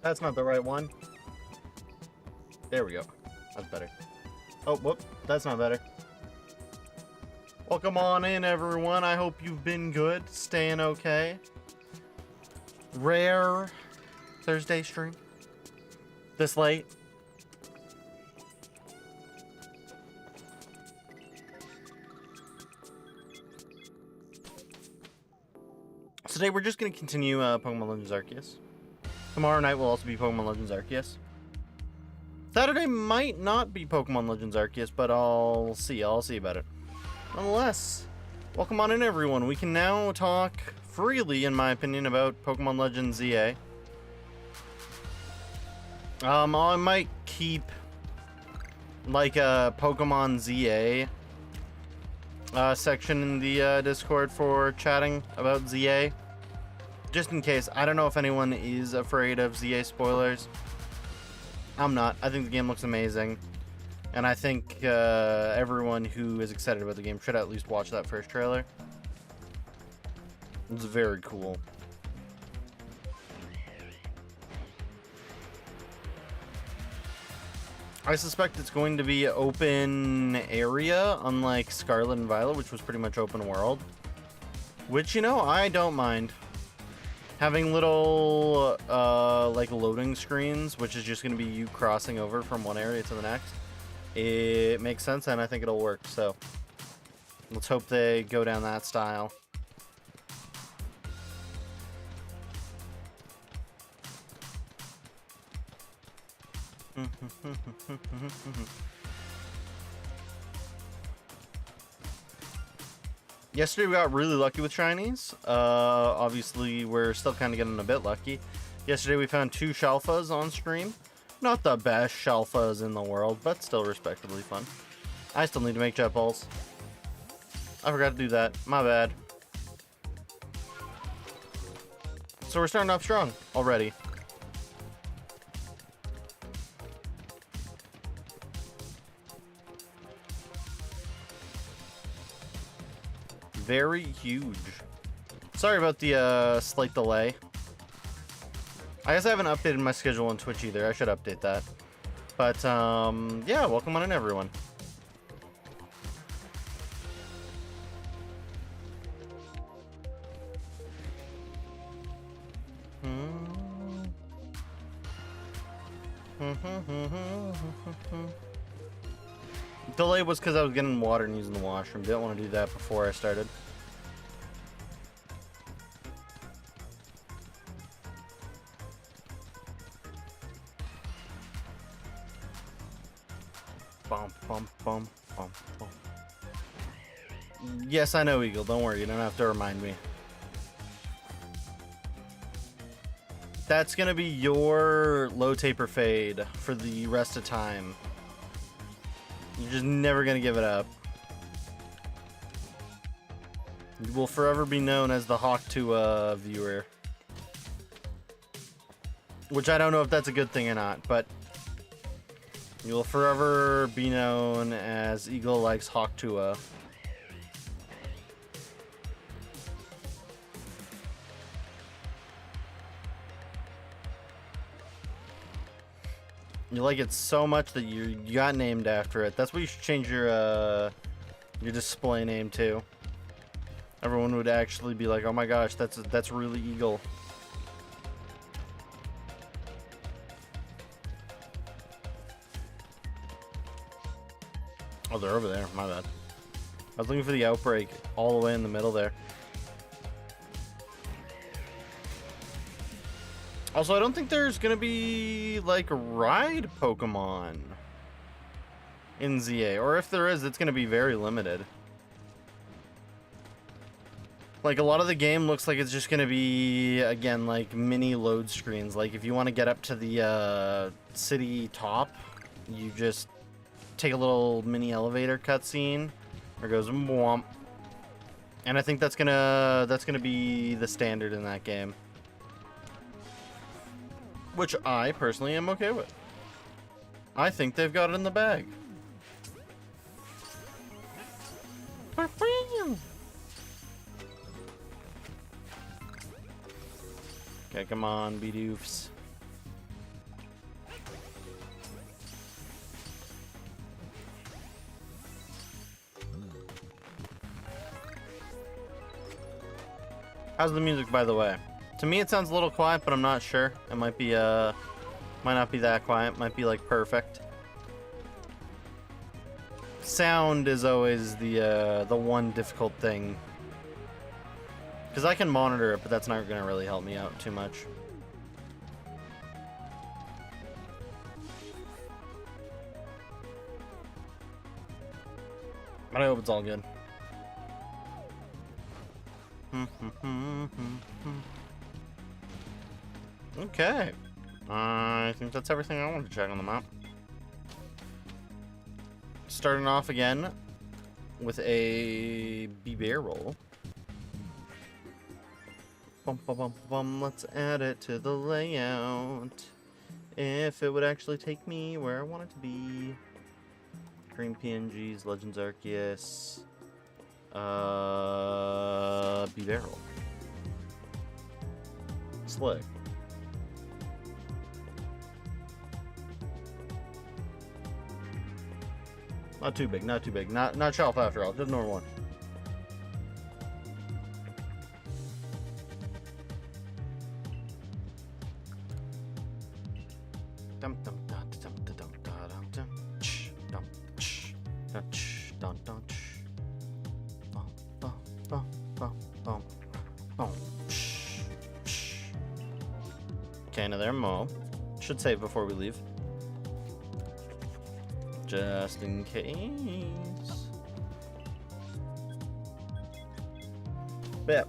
That's not the right one. There we go. That's better. Oh, whoop. That's not better. Welcome on in, everyone. I hope you've been good. Staying okay. Rare Thursday stream. This late. Today we're just going to continue Pokemon Legends Arceus. Tomorrow night will also be Pokemon Legends Arceus. Saturday might not be Pokemon Legends Arceus, but I'll see about it. Nonetheless, welcome on in, everyone. We can now talk freely, in my opinion, about Pokemon Legends ZA. I might keep like a Pokemon ZA section in the Discord for chatting about ZA. Just in case. I don't know if anyone is afraid of ZA spoilers. I'm not. I think the game looks amazing. And I think everyone who is excited about the game should at least watch that first trailer. It's very cool. I suspect it's going to be open area, unlike Scarlet and Violet, which was pretty much open world. Which, you know, I don't mind. Having little, like, loading screens, which is just going to be you crossing over from one area to the next. It makes sense, and I think it'll work, so let's hope they go down that style. Yesterday we got really lucky with shinies. Obviously we're still kind of getting a bit lucky. Yesterday we found 2 Shalfas on stream. Not the best Shalfas in the world, but still respectably fun. I still need to make jet balls. I forgot to do that. My bad. So we're starting off strong already. Very huge. Sorry about the slight delay. I guess I haven't updated my schedule on Twitch either. I should update that. But yeah, welcome on in, everyone. Delay was because I was getting water and using the washroom. Didn't want to do that before I started. Bum, bum, bum, bum, bum. Yes, I know, Eagle. Don't worry. You don't have to remind me. That's going to be your low taper fade for the rest of time. You're just never going to give it up. You will forever be known as the Hawk 2 viewer. Which I don't know if that's a good thing or not, but you will forever be known as Eagle likes Hawk 2. You like it so much that you got named after it. That's what you should change your display name to. Everyone would actually be like, "Oh my gosh, that's really Eagle." Oh, they're over there. My bad. I was looking for the outbreak all the way in the middle there. Also, I don't think there's gonna be, like, ride Pokemon in ZA. Or if there is, it's gonna be very limited. Like, a lot of the game looks like it's just gonna be, again, like, mini load screens. Like, if you want to get up to the, city top, you just take a little mini elevator cutscene. Where it goes, womp. And I think that's gonna be the standard in that game. Which I personally am okay with. I think they've got it in the bag. Okay, come on, Bidoofs. How's the music, by the way? To me, it sounds a little quiet, but I'm not sure. It might be, might not be that quiet. Might be, like, perfect. Sound is always the one difficult thing. Because I can monitor it, but that's not going to really help me out too much. But I hope it's all good. Okay. I think that's everything I wanted to check on the map. Starting off again with a B-barrel. Bum, bum, bum, bum. Let's add it to the layout. If it would actually take me where I want it to be. Green PNGs, Legends Arceus. B-barrel. Slick. Not too big, not too big. Not shelf after all, just normal one. Dum dum dum dum dum dum dum dum ch dum ch dum ch dum dum ch bum bum bum bum bum bum ch ch. Okay, another mo. Should save before we leave. Just in case. But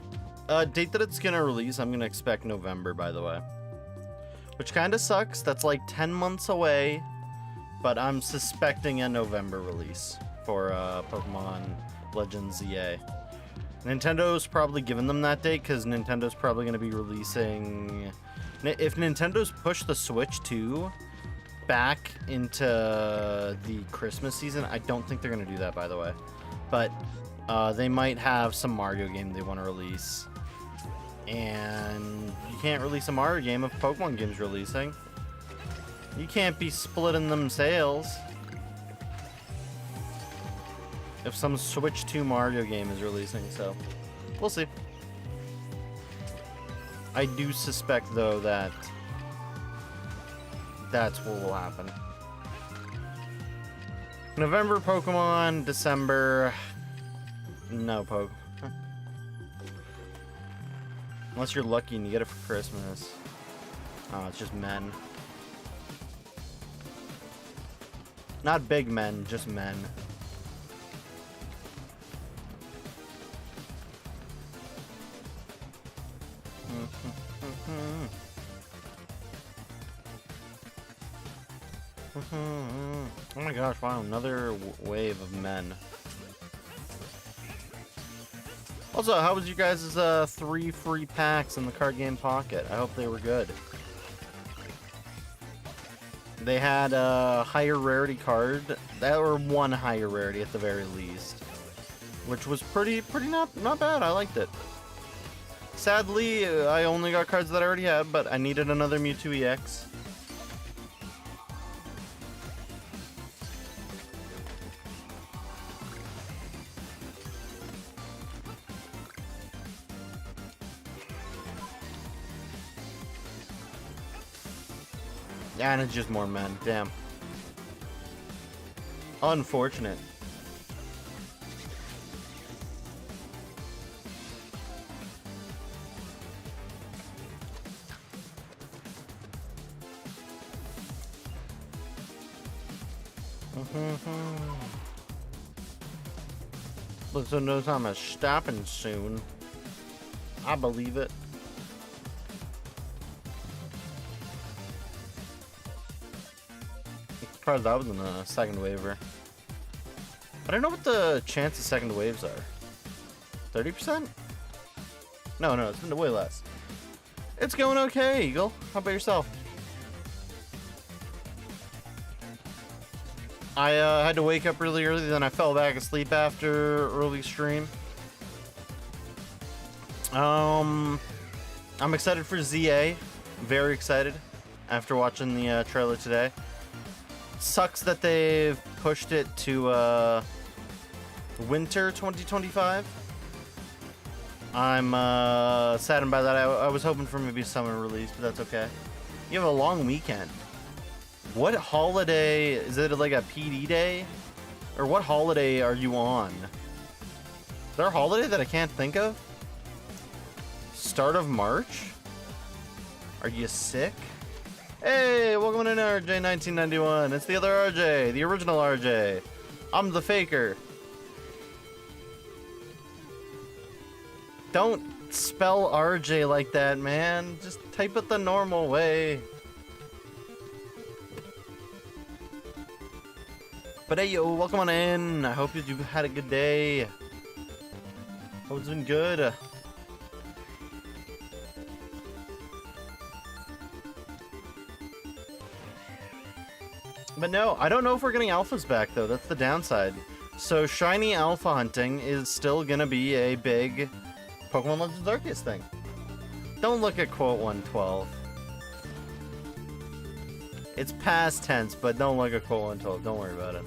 yeah, date that it's gonna release, I'm gonna expect November, by the way. Which kind of sucks. That's like 10 months away. But I'm suspecting a November release for Pokemon Legends ZA. Nintendo's probably given them that date because Nintendo's probably going to be releasing... If Nintendo's pushed the Switch 2 back into the Christmas season, I don't think they're going to do that, by the way. But they might have some Mario game they want to release. And you can't release a Mario game if Pokemon game's releasing. You can't be splitting them sales. If some Switch 2 Mario game is releasing, so we'll see. I do suspect, though, that that's what will happen. November Pokemon, December, no Pokemon. Unless you're lucky and you get it for Christmas. Oh, it's just men. Not big men, just men. Oh my gosh, wow, another wave of men. Also, how was you guys' 3 free packs in the card game pocket? I hope they were good. They had a higher rarity card, or one higher rarity at the very least, which was pretty not bad. I liked it. Sadly, I only got cards that I already had, but I needed another Mewtwo EX. And it's just more men. Damn. Unfortunate. Looks like no time is stopping soon. I believe it. Surprised that was in the second waiver. I don't know what the chance of second waves are. 30%? No, it's way less. It's going okay, Eagle. How about yourself? I had to wake up really early, then I fell back asleep after early stream. I'm excited for ZA. Very excited after watching the trailer today. Sucks that they've pushed it to winter 2025. I'm saddened by that. I was hoping for maybe a summer release, but that's okay. You have a long weekend. What holiday? Is it like a PD day? Or what holiday are you on? Is there a holiday that I can't think of? Start of March? Are you sick? Hey, welcome to RJ 1991. It's the other RJ, the original RJ. I'm the faker. Don't spell RJ like that, man. Just type it the normal way. But hey, yo, welcome on in. I hope you had a good day. Hope it's been good. But no, I don't know if we're getting alphas back, though. That's the downside. So shiny alpha hunting is still gonna be a big Pokemon Legends Arceus thing. Don't look at quote 112. It's past tense, but don't look at quote 112. Don't worry about it.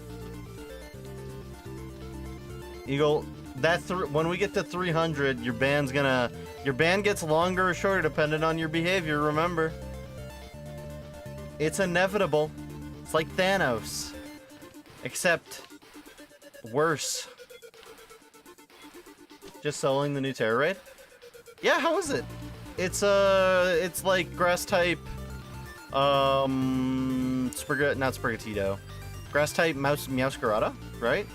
Eagle, when we get to 300, your band gets longer or shorter depending on your behavior, remember. It's inevitable. It's like Thanos. Except worse. Just soloing the new Terra Raid? Yeah, how is it? It's like grass type not Sprigatito. Grass type Meowscarada, right?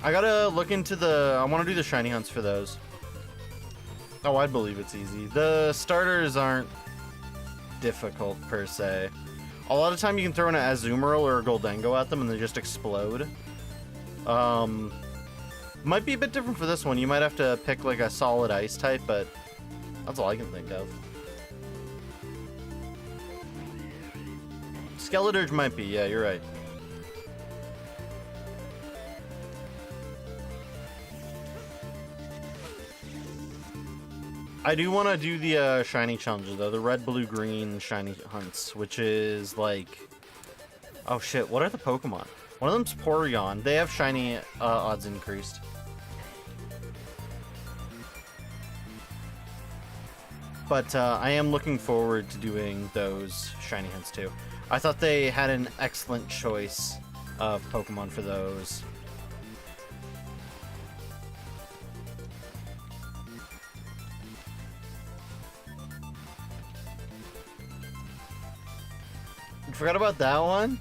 I gotta look into I wanna do the shiny hunts for those. Oh, I believe it's easy. The starters aren't difficult per se. A lot of time you can throw in an Azumarill or a Goldengo at them and they just explode. Might be a bit different for this one. You might have to pick like a solid ice type, but that's all I can think of. Skeledirge might be, yeah, you're right. I do want to do the shiny challenges though, the red, blue, green shiny hunts, which is like, oh shit, what are the Pokemon? One of them's Porygon. They have shiny odds increased. But I am looking forward to doing those shiny hunts too. I thought they had an excellent choice of Pokemon for those. You forgot about that one?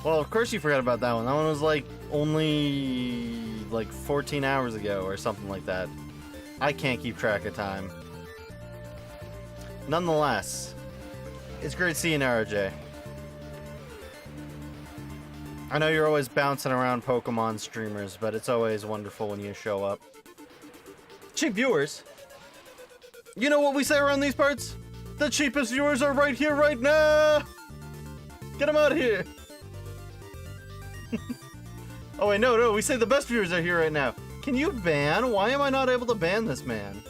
Well, of course you forgot about that one. That one was like only like 14 hours ago or something like that. I can't keep track of time. Nonetheless, it's great seeing RJ. I know you're always bouncing around Pokemon streamers, but it's always wonderful when you show up. Cheap viewers. You know what we say around these parts? The cheapest viewers are right here, right now! Get them out of here! Oh wait, no, we say the best viewers are here right now. Can you ban? Why am I not able to ban this man?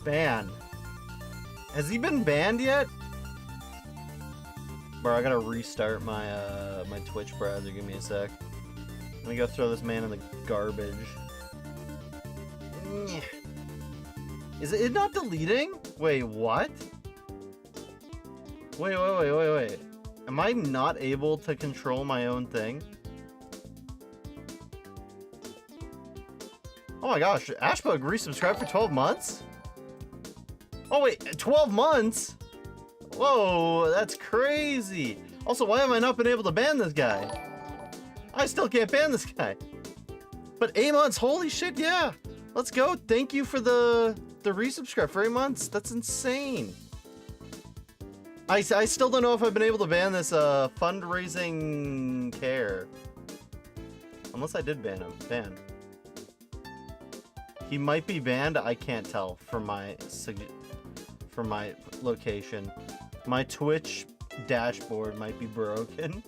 Ban. Has he been banned yet? Bro, I gotta restart my my Twitch browser. Give me a sec. Let me go throw this man in the garbage. Is it not deleting? Wait, what? Wait. Am I not able to control my own thing? Oh my gosh, Ashbug resubscribed for 12 months? Oh wait, 12 months? Whoa, that's crazy. Also, why have I not been able to ban this guy? I still can't ban this guy. But 8 months, holy shit, yeah. Let's go. Thank you for the resubscribe for 8 months. That's insane. I still don't know if I've been able to ban this fundraising care. Unless I did ban him. Ban. He might be banned. I can't tell from my location. My Twitch dashboard might be broken.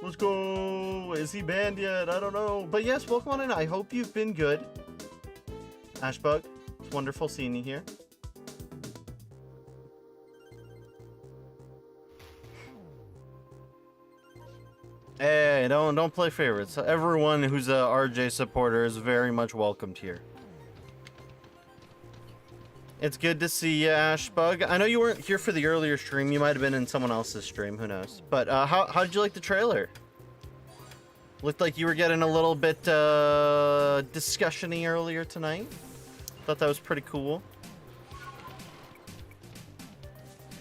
Let's go. Is he banned yet? I don't know. But yes, welcome on in. I hope you've been good. Ashbug, it's wonderful seeing you here. Hey, okay. Don't play favorites. Everyone who's a RJ supporter is very much welcomed here. It's good to see you, Ashbug. I know you weren't here for the earlier stream. You might have been in someone else's stream. Who knows? But how did you like the trailer? Looked like you were getting a little bit discussion-y earlier tonight. Thought that was pretty cool.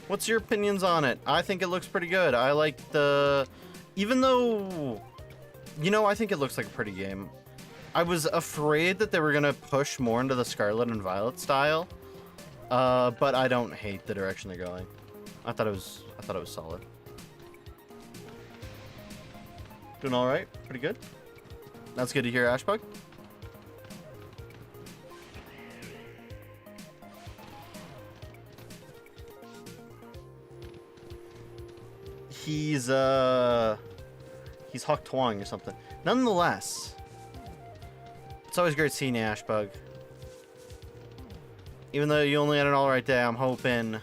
What's your opinions on it? I think it looks pretty good. I like the... Even though... You know, I think it looks like a pretty game. I was afraid that they were going to push more into the Scarlet and Violet style. But I don't hate the direction they're going. I thought it was solid. Doing all right, pretty good. That's good to hear, Ashbug. He's Huck Twang or something. Nonetheless, it's always great seeing you, Ashbug. Even though you only had an alright day, I'm hoping...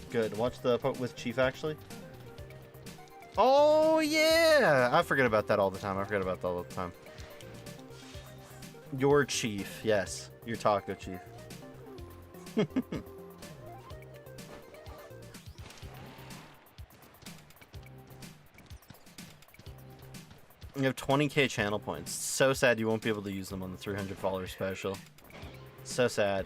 Good. Watch the poke with Chief, actually. Oh, yeah! I forget about that all the time. Your Chief. Yes. Your Taco Chief. You have 20k channel points. So sad you won't be able to use them on the 300 follower special. So sad.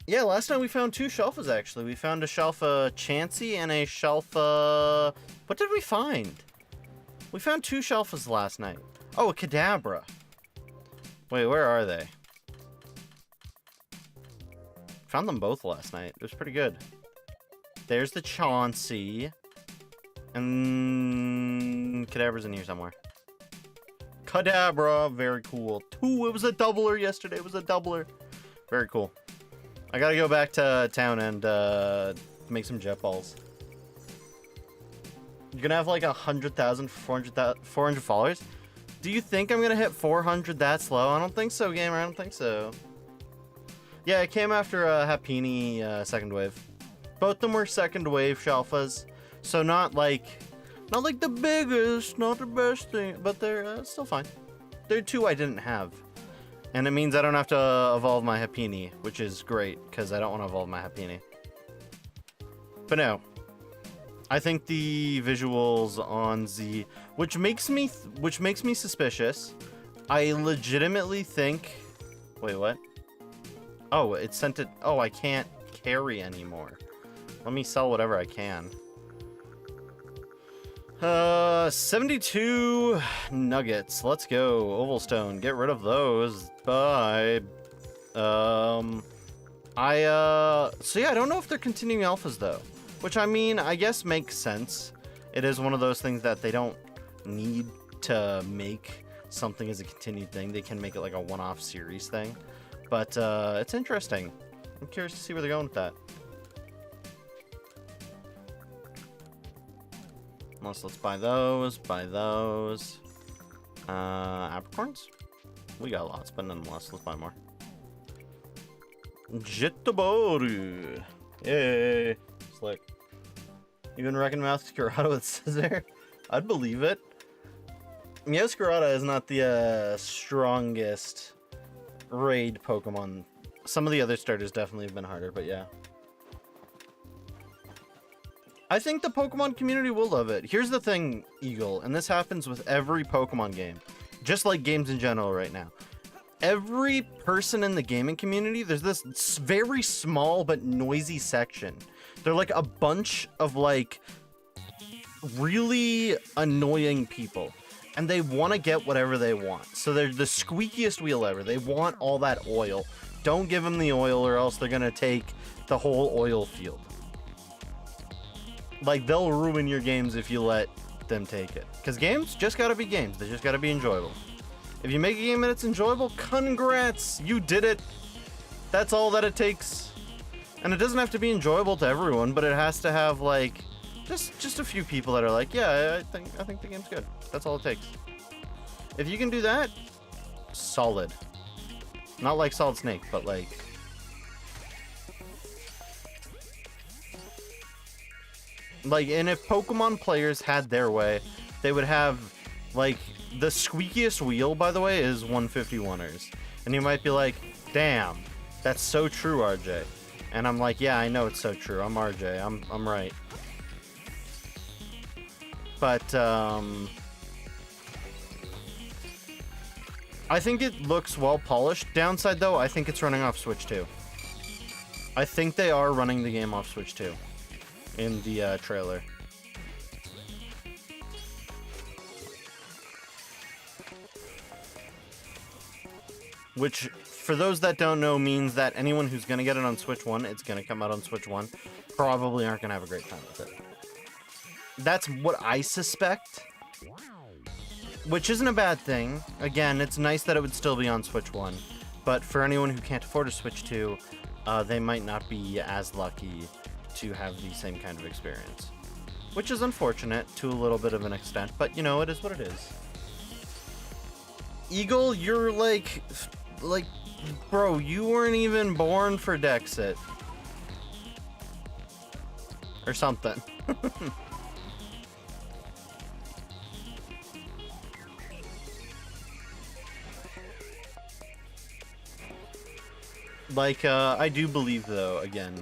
Yeah, last night we found 2 Shelfas, actually. We found a Shelfa Chansey and a Shelfa... What did we find? We found 2 Shelfas last night. Oh, a Kadabra. Wait, where are they? Found them both last night. It was pretty good. There's the Chansey. And... Kadabra's in here somewhere. Kadabra. Very cool. 2. It was a doubler yesterday. It was a doubler. Very cool. I gotta go back to town and make some jet balls. You're gonna have like 100,000 for 400 followers? Do you think I'm gonna hit 400 that slow? I don't think so, gamer. I don't think so. Yeah, it came after Happini second wave. Both of them were second wave Shelfas, so not like the biggest, not the best thing, but they're still fine. They're 2 I didn't have. And it means I don't have to evolve my Happini, which is great, because I don't want to evolve my Happini. But no. I think the visuals on Z, which makes me suspicious. I legitimately think... Wait, what? Oh, it sent it... Oh, I can't carry anymore. Let me sell whatever I can. 72 nuggets. Let's go. Oval stone. Get rid of those. Bye. So yeah, I don't know if they're continuing alphas though. Which, I mean, I guess makes sense. It is one of those things that they don't need to make something as a continued thing. They can make it like a one-off series thing. But, it's interesting. I'm curious to see where they're going with that. Let's buy those, apricorns? We got lots, but nonetheless, let's buy more. Jitaboru! Yay! Slick. Even recognize Masquerada with Scissor? I'd believe it. Masquerada is not the strongest raid Pokemon. Some of the other starters definitely have been harder, but yeah. I think the Pokemon community will love it. Here's the thing, Eagle, and this happens with every Pokemon game, just like games in general right now. Every person in the gaming community, there's this very small but noisy section. They're like a bunch of like really annoying people, and they want to get whatever they want. So they're the squeakiest wheel ever. They want all that oil. Don't give them the oil or else they're gonna take the whole oil field. Like, they'll ruin your games if you let them take it. Because games just gotta be games. They just gotta be enjoyable. If you make a game and it's enjoyable, congrats! You did it! That's all that it takes. And it doesn't have to be enjoyable to everyone, but it has to have, like, just a few people that are like, yeah, I think the game's good. That's all it takes. If you can do that, solid. Not like Solid Snake, but like... Like, and if Pokemon players had their way, they would have, like, the squeakiest wheel, by the way, is 151ers. And you might be like, damn, that's so true, RJ. And I'm like, yeah, I know it's so true. I'm RJ. I'm right. But, I think it looks well polished. Downside, though, I think it's running off Switch 2. I think they are running the game off Switch 2 in the trailer. Which, for those that don't know, means that anyone who's going to get it on Switch 1, it's going to come out on Switch 1, probably aren't going to have a great time with it. That's what I suspect. Which isn't a bad thing. Again, it's nice that it would still be on Switch 1. But for anyone who can't afford a Switch 2, they might not be as lucky to have the same kind of experience. Which is unfortunate to a little bit of an extent, but you know, it is what it is. Eagle, you're like, bro, you weren't even born for Dexit. Or something. Like, I do believe, though, again,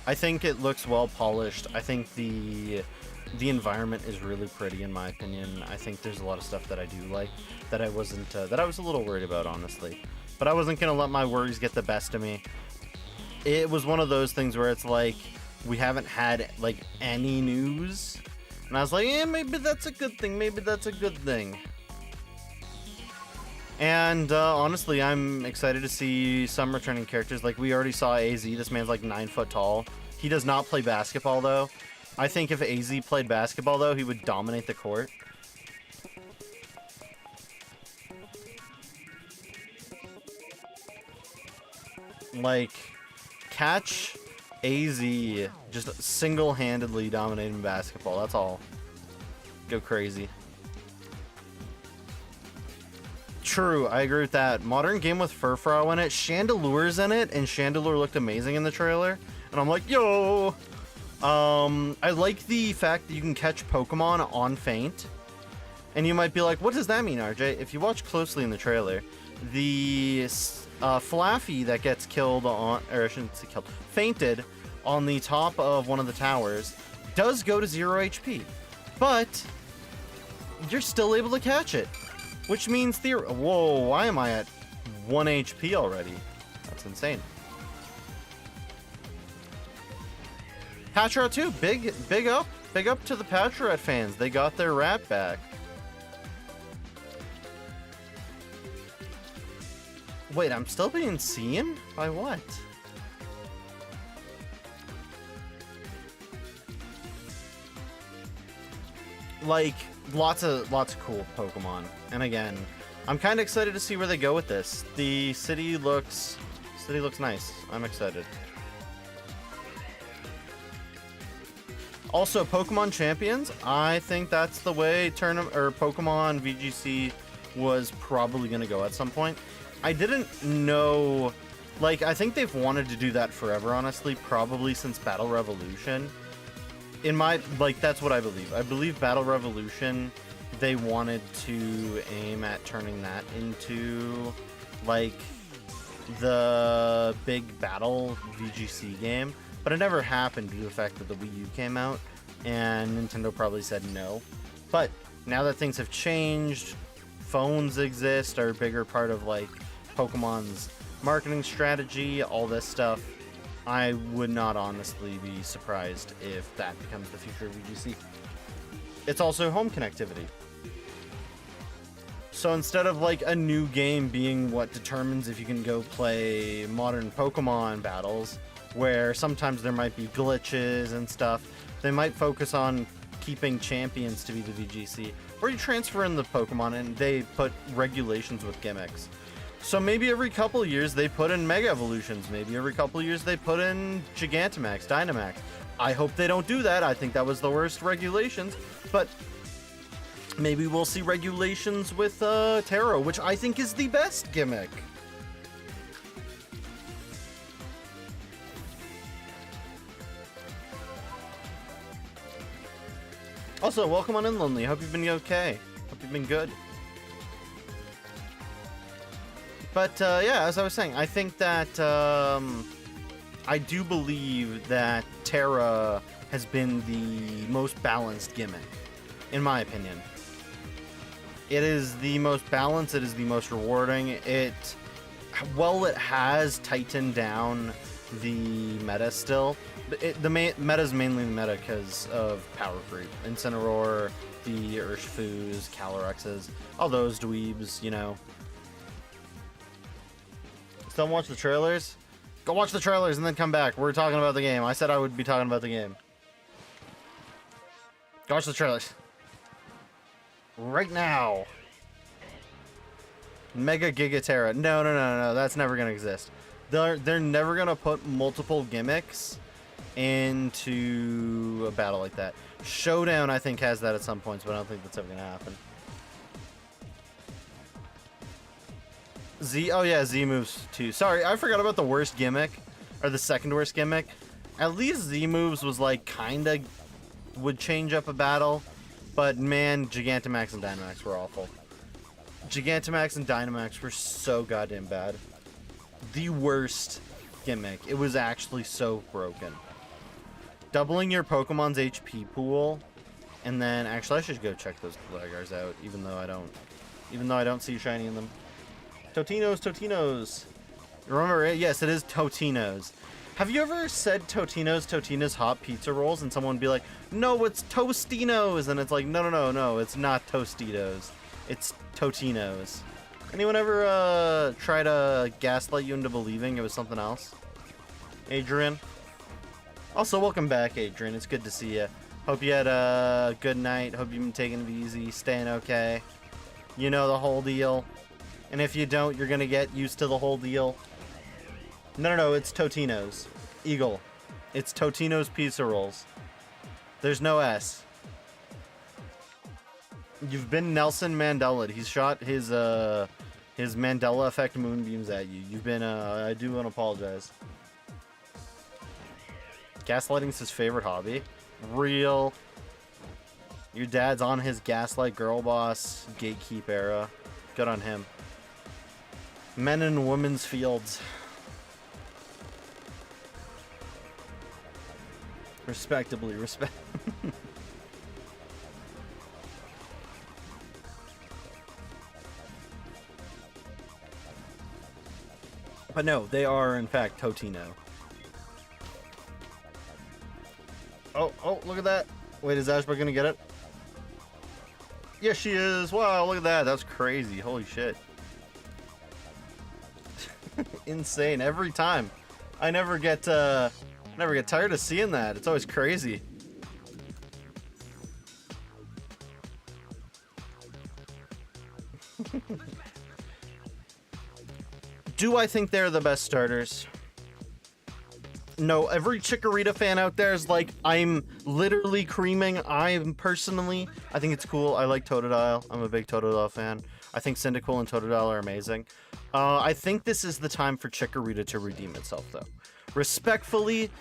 I think it looks well polished. I think the environment is really pretty, in my opinion. I think there's a lot of stuff that I do like that I wasn't, that I was a little worried about, honestly. But I wasn't going to let my worries get the best of me. It was one of those things where it's like, we haven't had, like, any news. And I was like, yeah, maybe that's a good thing. Maybe that's a good thing. And honestly, I'm excited to see some returning characters. Like, we already saw AZ. This man's like 9 foot tall. He does not play basketball, though. I think if AZ played basketball, though, he would dominate the court. Like, catch AZ just single-handedly dominating basketball. That's all. Go crazy. True, I agree with that. Modern game with Furfrou in it, Chandelure's in it, and Chandelure looked amazing in the trailer. And I'm like, yo! I like the fact that you can catch Pokemon on feint. And you might be like, what does that mean, RJ? If you watch closely in the trailer, the Flaffy that gets killed on, or I shouldn't say killed, fainted on the top of one of the towers does go to 0 HP. But you're still able to catch it. Which means whoa, why am I at 1 HP already? That's insane. Patrat too, big up to the Patrat fans. They got their rat back. Wait, I'm still being seen? By what? Like, lots of cool Pokemon. And again, I'm kind of excited to see where they go with this. The city looks nice. I'm excited. Also, Pokemon Champions, I think that's the way Pokemon VGC was probably going to go at some point. I didn't know, like, I think they've wanted to do that forever, honestly, probably since Battle Revolution. That's what I believe. I believe Battle Revolution, they wanted to aim at turning that into, like, the big battle VGC game, but it never happened due to the fact that the Wii U came out, and Nintendo probably said no. But now that things have changed, phones exist, are a bigger part of, like, Pokemon's marketing strategy, all this stuff, I would not honestly be surprised if that becomes the future of VGC. It's also home connectivity. So instead of like a new game being what determines if you can go play modern Pokemon battles, where sometimes there might be glitches and stuff, they might focus on keeping champions to be the VGC, or you transfer in the Pokemon and they put regulations with gimmicks. So maybe every couple of years they put in Mega Evolutions, maybe every couple of years they put in Gigantamax, Dynamax. I hope they don't do that. I think that was the worst regulations, but maybe we'll see regulations with Taro, which I think is the best gimmick. Also, welcome on in, Lonely. Hope you've been okay. Hope you've been good. But, yeah, as I was saying, I think that, I do believe that Terra has been the most balanced gimmick, in my opinion. It is the most balanced, it is the most rewarding. While it has tightened down the meta still, the meta is mainly the meta because of power creep. Incineroar, the Urshfus, Calorexes, all those dweebs, you know. Still watch the trailers? Go watch the trailers and then come back. We're talking about the game. I said I would be talking about the game. Go watch the trailers. Right now. Mega Giga Terra. No. That's never going to exist. They're never going to put multiple gimmicks into a battle like that. Showdown, I think, has that at some points, but I don't think that's ever going to happen. Oh yeah, Z moves too. Sorry, I forgot about the worst gimmick, or the second worst gimmick. At least Z moves was like kinda would change up a battle, but man, Gigantamax and Dynamax were awful. Gigantamax and Dynamax were so goddamn bad. The worst gimmick. It was actually so broken. Doubling your Pokemon's HP pool, and then actually I should go check those Lagars out, even though I don't see shiny in them. Totino's. Remember it? Yes, it is Totino's. Have you ever said Totino's hot pizza rolls and someone would be like, no, it's Tostinos, and it's like, no, it's not Tostitos. It's Totino's. Anyone ever try to gaslight you into believing it was something else? Adrian? Also, welcome back, Adrian. It's good to see you. Hope you had a good night. Hope you've been taking it easy, staying okay. You know the whole deal. And if you don't, you're gonna get used to the whole deal. No, it's Totino's. Eagle. It's Totino's pizza rolls. There's no S. You've been Nelson Mandela. He's shot his Mandela effect moonbeams at you. You've been, I do want to apologize. Gaslighting's his favorite hobby. Real. Your dad's on his gaslight girl boss gatekeep era. Good on him. Men and women's fields. Respectably, But no, they are in fact Totino. Oh, look at that. Wait, is Ashbrook gonna get it? Yes, she is. Wow, look at that. That's crazy. Holy shit. Insane every time. I never get tired of seeing that. It's always crazy. Do I think they're the best starters? No, every Chikorita fan out there is like, I'm literally creaming. I think it's cool. I like Totodile. I'm a big Totodile fan. I think Cyndaquil and Totodile are amazing. I think this is the time for Chikorita to redeem itself, though. Respectfully,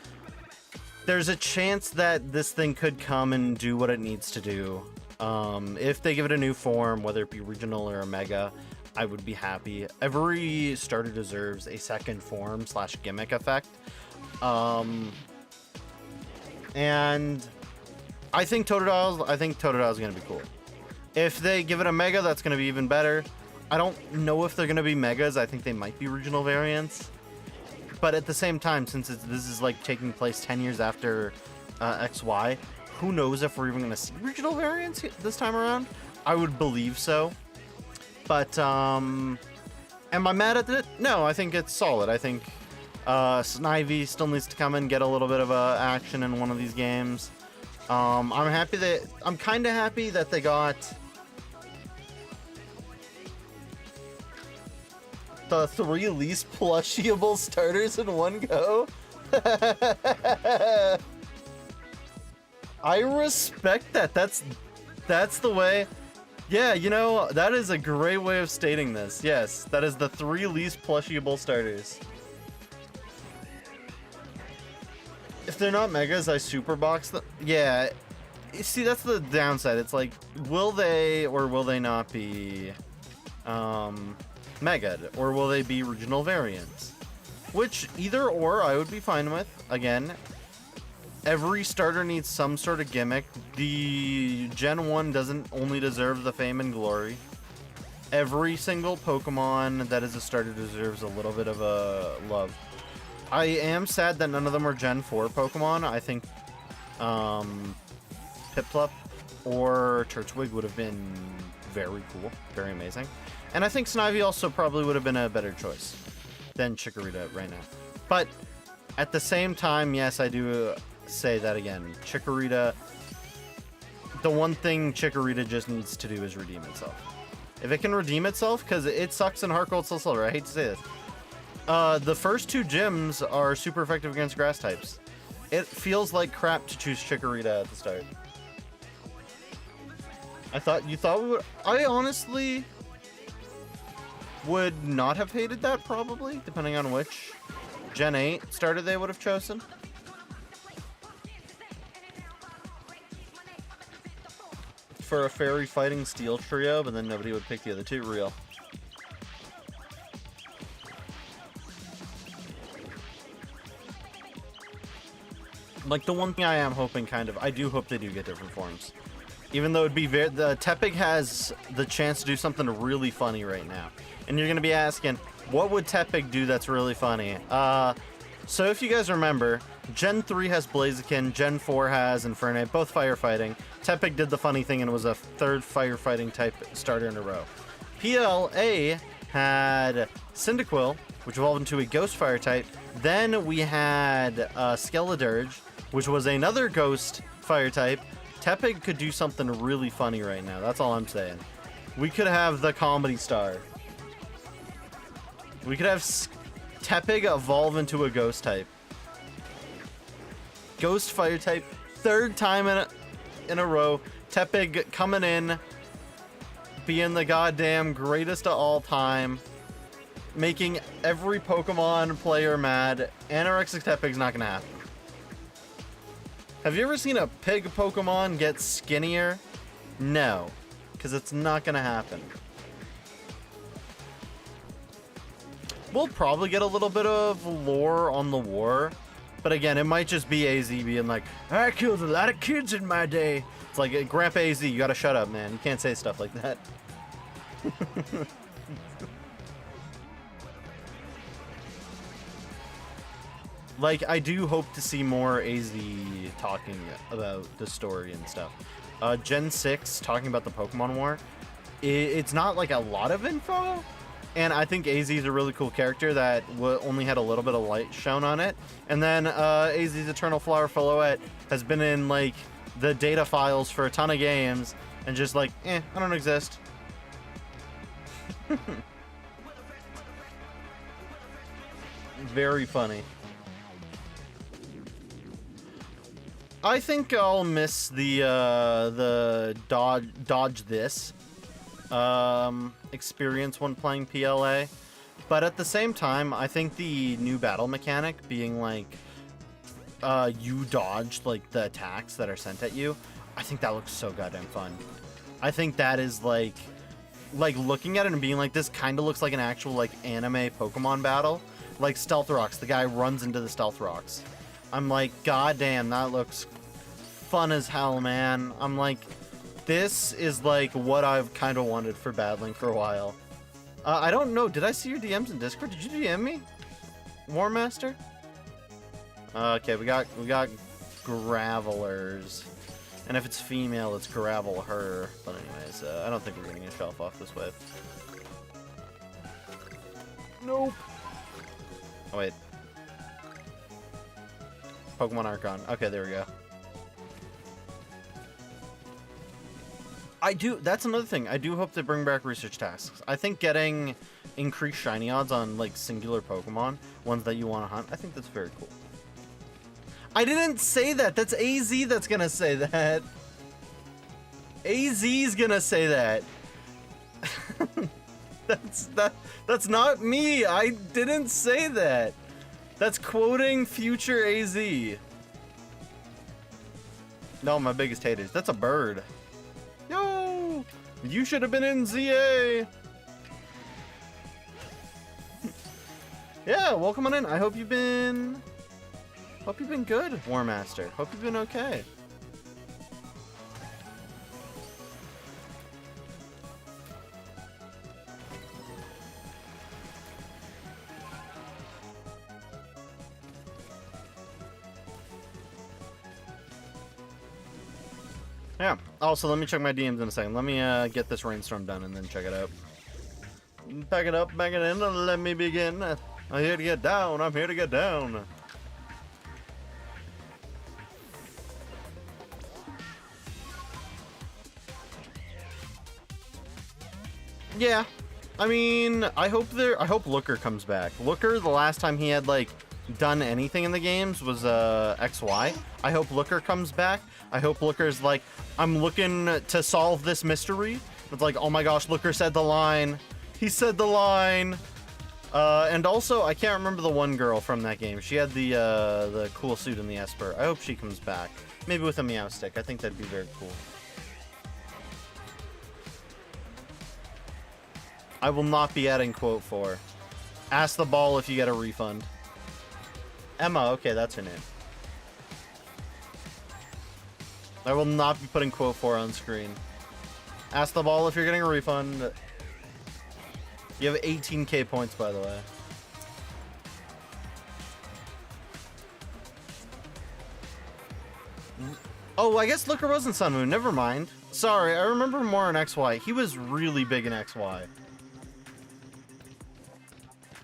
there's a chance that this thing could come and do what it needs to do. If they give it a new form, whether it be regional or a mega, I would be happy. Every starter deserves a second form / gimmick effect. And I think Totodile's gonna be cool. If they give it a mega, that's gonna be even better. I don't know if they're gonna be megas. I think they might be regional variants. But at the same time, since this is like taking place 10 years after XY, who knows if we're even gonna see regional variants this time around? I would believe so. But am I mad at it? No, I think it's solid. I think Snivy still needs to come and get a little bit of action in one of these games. I'm kind of happy that they got the 3 least plushiable starters in one go. I respect that. That's the way. Yeah, you know, that is a great way of stating this. Yes, that is the 3 least plushiable starters. If they're not megas, I super box them. Yeah, see, that's the downside. It's like, will they or will they not be Mega, or will they be regional variants? Which, either or, I would be fine with. Again, every starter needs some sort of gimmick. The Gen 1 doesn't only deserve the fame and glory. Every single Pokemon that is a starter deserves a little bit of a love. I am sad that none of them are Gen 4 Pokemon. I think Piplup or Turtwig would have been very cool, very amazing. And I think Snivy also probably would have been a better choice than Chikorita right now. But at the same time, yes, I do say that again. Chikorita, the one thing Chikorita just needs to do is redeem itself. If it can redeem itself, because it sucks in Heart Gold Soul Silver, I hate to say this. The first two gyms are super effective against grass types. It feels like crap to choose Chikorita at the start. You thought we would. I honestly would not have hated that, probably, depending on which Gen 8 starter they would have chosen. For a fairy fighting steel trio, but then nobody would pick the other two. Real. Like, the one thing I am hoping, I do hope they do get different forms. Even though it'd be the Tepig has the chance to do something really funny right now. And you're going to be asking, what would Tepig do that's really funny? So if you guys remember, Gen 3 has Blaziken, Gen 4 has Infernape, both firefighting. Tepig did the funny thing and was a third firefighting type starter in a row. PLA had Cyndaquil, which evolved into a ghost fire type. Then we had Skeledirge, which was another ghost fire type. Tepig could do something really funny right now. That's all I'm saying. We could have the comedy star. We could have Tepig evolve into a ghost type. Ghost fire type, third time in a row. Tepig coming in, being the goddamn greatest of all time, making every Pokemon player mad. Anorexic Tepig's not gonna happen. Have you ever seen a pig Pokemon get skinnier? No, because it's not gonna happen. We'll probably get a little bit of lore on the war, but again, it might just be AZ being like, I killed a lot of kids in my day. It's like, Grandpa AZ, you gotta shut up, man. You can't say stuff like that. Like, I do hope to see more AZ talking about the story and stuff. Gen 6, talking about the Pokemon War, it's not like a lot of info, and I think AZ is a really cool character that only had a little bit of light shown on it. And then AZ's Eternal Flower Followette has been in, like, the data files for a ton of games, and just like, I don't exist. Very funny. I think I'll miss the dodge this experience when playing PLA, but at the same time, I think the new battle mechanic being like you dodge like the attacks that are sent at you, I think that looks so goddamn fun. I think that is like looking at it and being like, this kind of looks like an actual like anime Pokemon battle, like Stealth Rocks. The guy runs into the Stealth Rocks. I'm like, goddamn, that looks fun as hell, man. I'm like, this is like what I've kind of wanted for battling for a while. I don't know. Did I see your DMs in Discord? Did you DM me, War Master? Okay, we got Gravelers, and if it's female, it's Gravel her. But anyways, I don't think we're getting a shelf off this way. Nope. Oh wait. Pokemon Archon. Okay, there we go. That's another thing. I do hope they bring back research tasks. I think getting increased shiny odds on, like, singular Pokemon, ones that you want to hunt, I think that's very cool. I didn't say that. That's AZ that's gonna say that. AZ's gonna say that. That's not me. I didn't say that. That's quoting future AZ. No, my biggest haters. That's a bird. Yo! You should have been in ZA! Yeah, welcome on in. I hope you've been good, War Master. Hope you've been okay. Yeah. Also, let me check my DMs in a second. Let me get this rainstorm done and then check it out. Pack it up, back it in, and let me begin. I'm here to get down. I'm here to get down. Yeah. I mean, I hope Looker comes back. Looker, the last time he had like done anything in the games was XY. I hope Looker comes back. I hope Looker's like, I'm looking to solve this mystery. It's like, oh my gosh, Looker said the line. He said the line. And also, I can't remember the one girl from that game. She had the cool suit in the Esper. I hope she comes back. Maybe with a Meow Stick. I think that'd be very cool. I will not be adding quote 4. Ask the ball if you get a refund. Emma, okay, that's her name. I will not be putting quote 4 on screen. Ask the ball if you're getting a refund. You have 18k points, by the way. Oh, I guess Looker wasn't Sun Moon. Never mind. Sorry, I remember more in XY. He was really big in XY.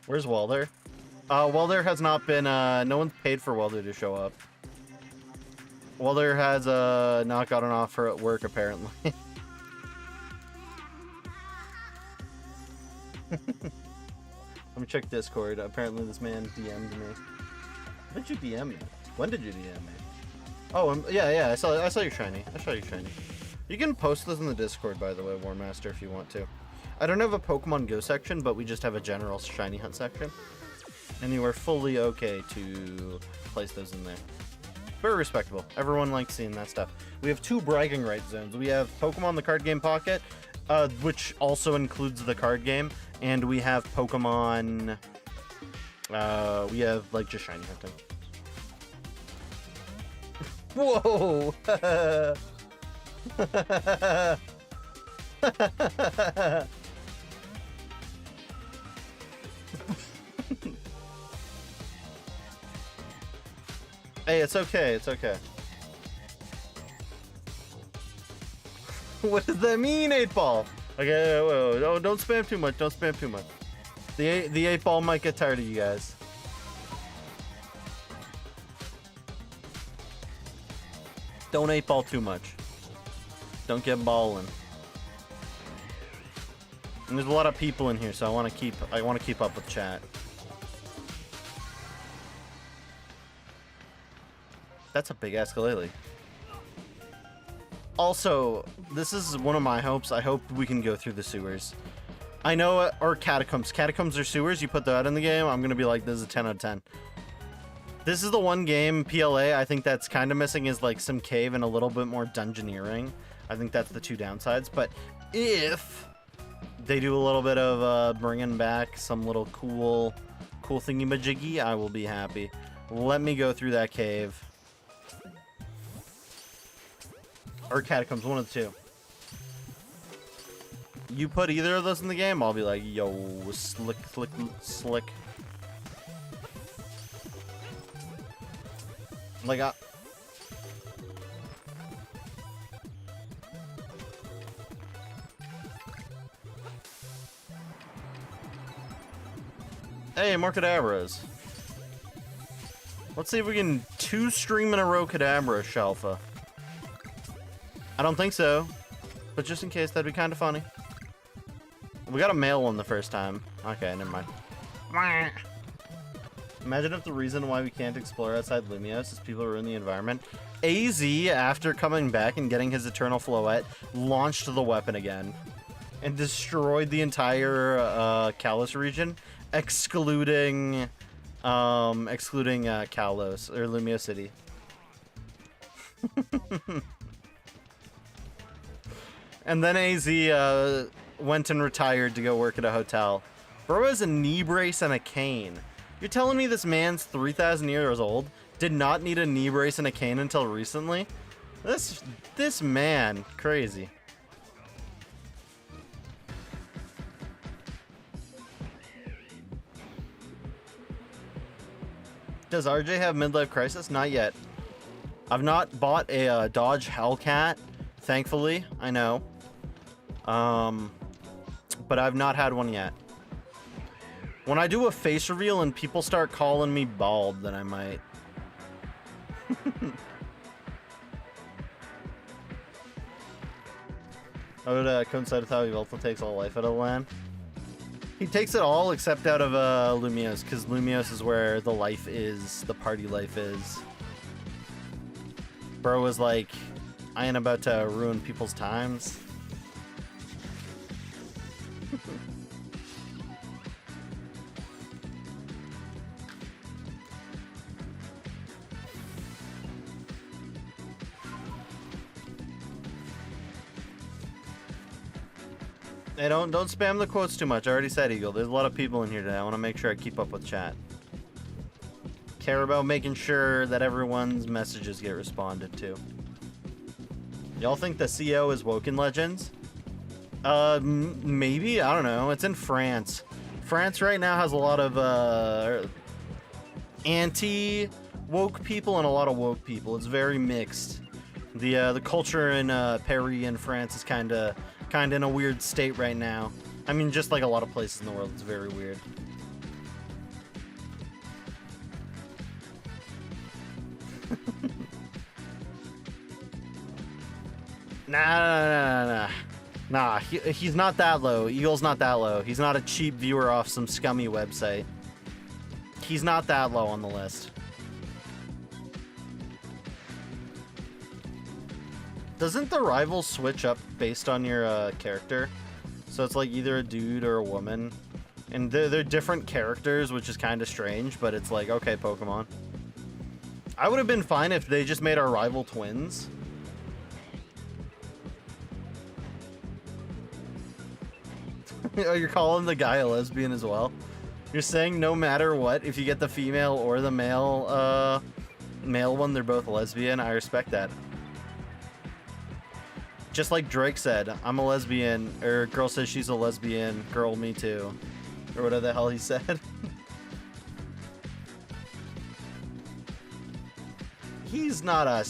Where's Welder? Welder has not been, no one's paid for Welder to show up. Welder has, not got an offer at work, apparently. Let me check Discord. Apparently this man DM'd me. When did you DM me? When did you DM me? Oh, yeah, I saw your shiny. I saw your shiny. You can post this in the Discord, by the way, War Master, if you want to. I don't have a Pokemon Go section, but we just have a general shiny hunt section. And you are fully okay to place those in there. Very respectable. Everyone likes seeing that stuff. We have 2 bragging rights zones. We have Pokemon the Card Game Pocket, which also includes the card game, and we have Pokemon, we have, like, just shiny hunting. Whoa! Hey, it's okay, it's okay. What does that mean, 8-ball? Okay, whoa, no, don't spam too much, don't spam too much. The 8-ball might get tired of you guys. Don't 8-ball too much. Don't get balling. And there's a lot of people in here, so I want to keep up with chat. That's a big Escalade. Also, this is one of my hopes. I hope we can go through the sewers. I know, or catacombs. Catacombs or sewers, you put that in the game, I'm gonna be like, this is a 10 out of 10. This is the one game, PLA, I think that's kind of missing is like some cave and a little bit more dungeoneering. I think that's the 2 downsides, but if they do a little bit of bringing back some little cool thingy-majiggy, I will be happy. Let me go through that cave. Or catacombs, one of the 2. You put either of those in the game, I'll be like, yo, slick. Like, hey, more Kadabras. Let's see if we can 2 stream in a row Kadabra, Shalfa. I don't think so, but just in case, that'd be kind of funny. We got a male one the first time. Okay, never mind. Imagine if the reason why we can't explore outside Lumios is people ruin the environment. AZ, after coming back and getting his Eternal Floette, launched the weapon again and destroyed the entire Kalos region, excluding Kalos, or Lumio City. And then AZ went and retired to go work at a hotel. Bro has a knee brace and a cane. You're telling me this man's 3,000 years old did not need a knee brace and a cane until recently? This man, crazy. Does RJ have midlife crisis? Not yet. I've not bought a Dodge Hellcat, thankfully. I know. But I've not had one yet. When I do a face reveal and people start calling me bald, then I might. How would coincide with how he also takes all life out of the land? He takes it all except out of Lumios, because Lumios is where the life is, the party life is. Bro was like, I ain't about to ruin people's times. Hey, don't spam the quotes too much. I already said Eagle. There's a lot of people in here today. I want to make sure I keep up with chat. Care about making sure that everyone's messages get responded to. Y'all think the CO is Woken Legends? Maybe. I don't know. It's in France. France right now has a lot of anti-woke people and a lot of woke people. It's very mixed. The culture in Paris and France is kind of in a weird state right now. I mean, just like a lot of places in the world, it's very weird. Nah, he's not that low. Eagle's not that low. He's not a cheap viewer off some scummy website. He's not that low on the list. Doesn't the rivals switch up based on your character? So it's like either a dude or a woman. And they're different characters, which is kind of strange, but it's like, okay, Pokemon. I would have been fine if they just made our rival twins. Oh, you're calling the guy a lesbian as well? You're saying no matter what, if you get the female or the male one, they're both lesbian? I respect that. Just like Drake said, I'm a lesbian, or girl says she's a lesbian, girl me too. Or whatever the hell he said. He's not a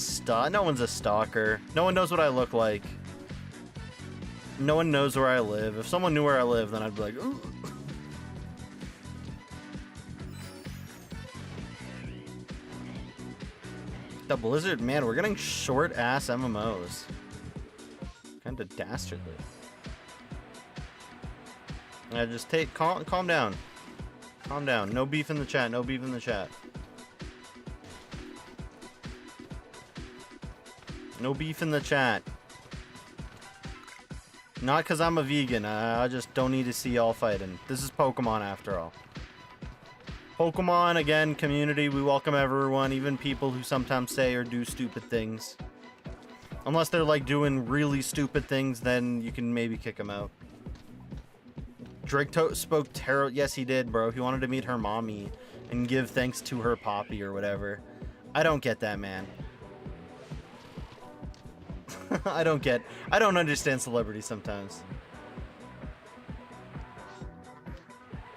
no one's a stalker. No one knows what I look like. No one knows where I live. If someone knew where I live, then I'd be like, ooh. The Blizzard, man, we're getting short ass MMOs. Kinda dastardly. Yeah, just calm down. Calm down. No beef in the chat. No beef in the chat. No beef in the chat. Not because I'm a vegan. I just don't need to see y'all fighting. This is Pokemon after all. Pokemon, again, community. We welcome everyone, even people who sometimes say or do stupid things. Unless they're like doing really stupid things, then you can maybe kick them out. Drake spoke terrible. Yes, he did, bro. He wanted to meet her mommy and give thanks to her poppy or whatever. I don't get that, man. I don't understand celebrities sometimes.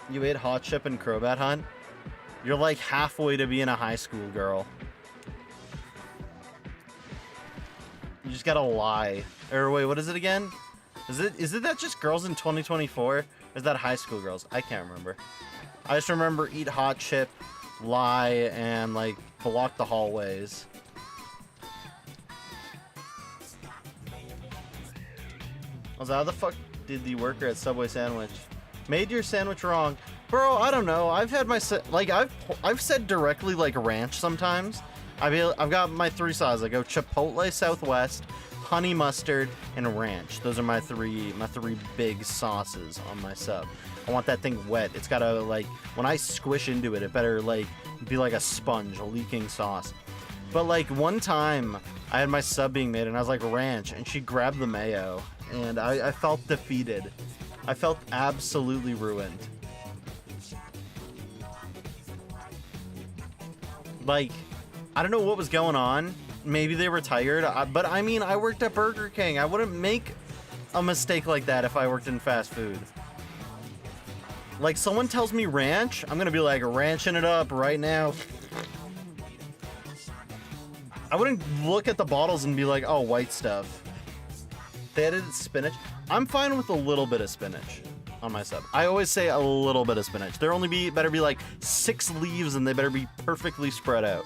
You ate Hot Chip and Crobat Hunt? You're like halfway to being a high school girl. You just gotta lie. Or wait, what is it again? Is it that just girls in 2024? Or is that high school girls? I can't remember. I just remember eat Hot Chip, lie, and like block the hallways. How the fuck did the worker at Subway sandwich? Made your sandwich wrong. Bro, I don't know. I've had my I've said directly like ranch sometimes. I've got my three sauces. I go Chipotle Southwest, honey mustard, and ranch. Those are my three big sauces on my sub. I want that thing wet. It's gotta like when I squish into it, it better like be like a sponge, a leaking sauce. But like one time I had my sub being made and I was like ranch and she grabbed the mayo and I felt defeated. I felt absolutely ruined. Like, I don't know what was going on. Maybe they were tired, but I mean, I worked at Burger King. I wouldn't make a mistake like that if I worked in fast food. Like, someone tells me ranch, I'm gonna be like, ranching it up right now. I wouldn't look at the bottles and be like, oh, white stuff. They added spinach. I'm fine with a little bit of spinach on my sub. I always say a little bit of spinach. There better be like 6 leaves and they better be perfectly spread out.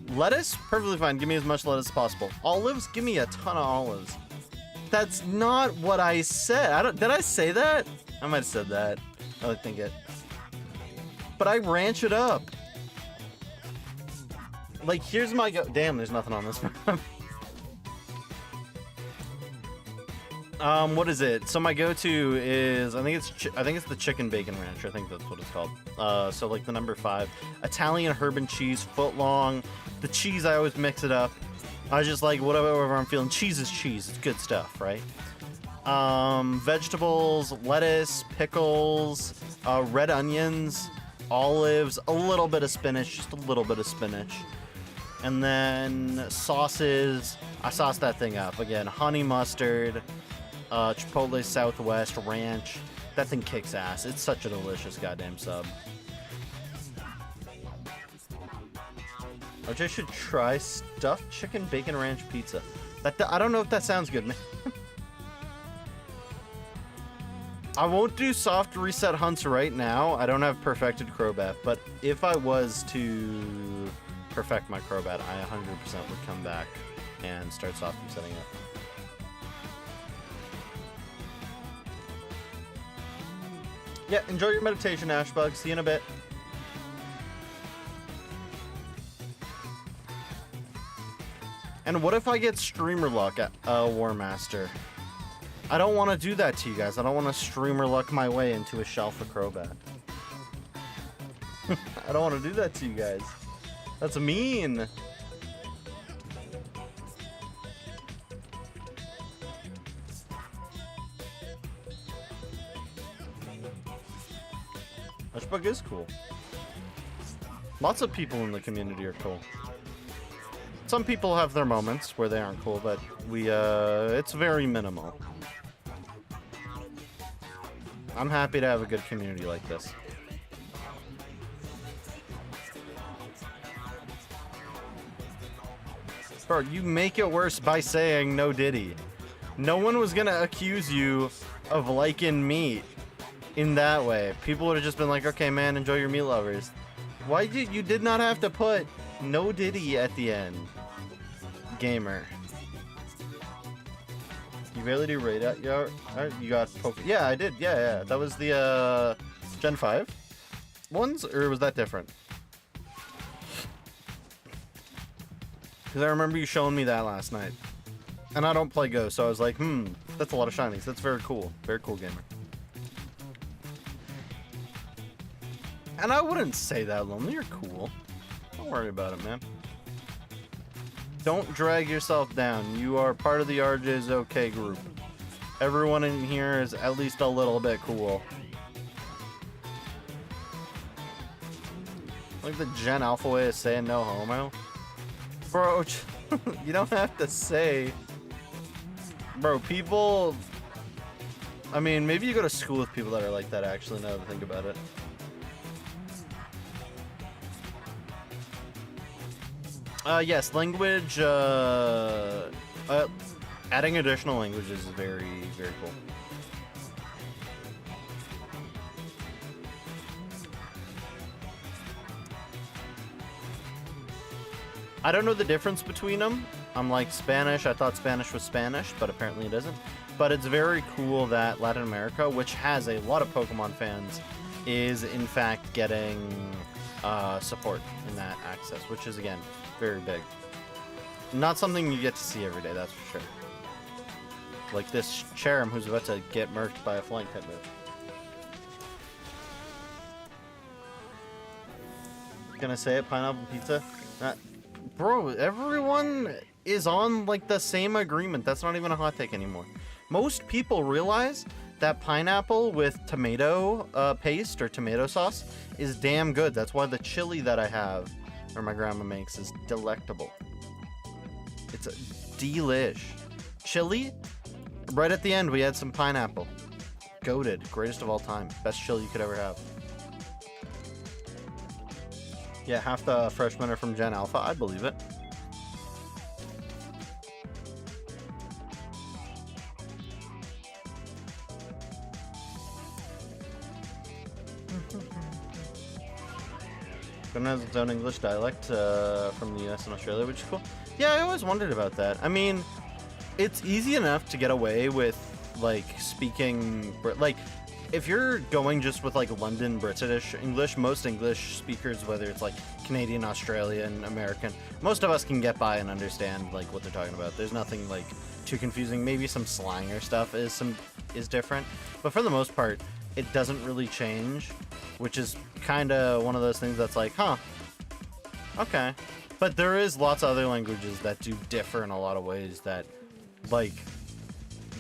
Lettuce, perfectly fine. Give me as much lettuce as possible. Olives, give me a ton of olives. That's not what I said. Did I say that? I might have said that. I think it. But I ranch it up. Like, here's my damn, there's nothing on this. What is it? So my go-to is I think it's the chicken bacon ranch. I think that's what it's called. So like the number 5, Italian herb and cheese, foot long. The cheese, I always mix it up. I just like whatever I'm feeling. Cheese is cheese. It's good stuff, right? Vegetables, lettuce, pickles, red onions, olives, a little bit of spinach, just a little bit of spinach. And then sauces. I sauce that thing up. Again, honey mustard, Chipotle Southwest, ranch. That thing kicks ass. It's such a delicious goddamn sub. Which I should try stuffed chicken bacon ranch pizza. I don't know if that sounds good, man. I won't do soft reset hunts right now. I don't have perfected Crobat, but if I was to perfect my Crobat, I 100% would come back and start soft resetting it. Yeah, enjoy your meditation, Ashbug. See you in a bit. And what if I get streamer luck at War Master? I don't want to do that to you guys. I don't want to streamer luck my way into a shelf of Crobat. I don't want to do that to you guys. That's mean. Ashbug is cool. Lots of people in the community are cool. Some people have their moments where they aren't cool, but it's very minimal. I'm happy to have a good community like this. Bro, you make it worse by saying no Diddy. No one was gonna accuse you of liking meat in that way. People would have just been like, okay, man, enjoy your meat lovers. Why did you did not have to put no Diddy at the end? Gamer. You really do raid at your... You got poke... Yeah, I did. Yeah. That was the, Gen 5 ones? Or was that different? Because I remember you showing me that last night. And I don't play Go, so I was like, that's a lot of shinies. That's very cool. Very cool, gamer. And I wouldn't say that, Lonely. You're cool. Don't worry about it, man. Don't drag yourself down. You are part of the RJ's OK group. Everyone in here is at least a little bit cool. Like the Gen Alpha way of saying no homo. Bro, you don't have to say... Bro, people... I mean, maybe you go to school with people that are like that, actually, now that I think about it. Yes, language, adding additional languages is very, very cool. I don't know the difference between them. I'm like Spanish, I thought Spanish was Spanish, but apparently it isn't. But it's very cool that Latin America, which has a lot of Pokemon fans, is in fact getting support in that access, which is, again, very big. Not something you get to see every day, that's for sure. Like this Cherim who's about to get murked by a flying pit move. Can I say it? Pineapple pizza? bro, everyone is on like the same agreement. That's not even a hot take anymore. Most people realize that pineapple with tomato paste or tomato sauce is damn good. That's why the chili that I have, or my grandma makes, is delectable. It's a delish. Chili, right at the end we had some pineapple. Goated, greatest of all time. Best chili you could ever have. Yeah, half the freshmen are from Gen Alpha. I believe it. Ghana has its own English dialect from the US and Australia, which is cool. Yeah, I always wondered about that. I mean, it's easy enough to get away with, like, speaking... Like, if you're going just with, like, London British English, most English speakers, whether it's, like, Canadian, Australian, American, most of us can get by and understand, like, what they're talking about. There's nothing, like, too confusing. Maybe some slang or stuff is different. But for the most part, it doesn't really change, which is kind of one of those things that's like, huh, okay. But there is lots of other languages that do differ in a lot of ways that, like,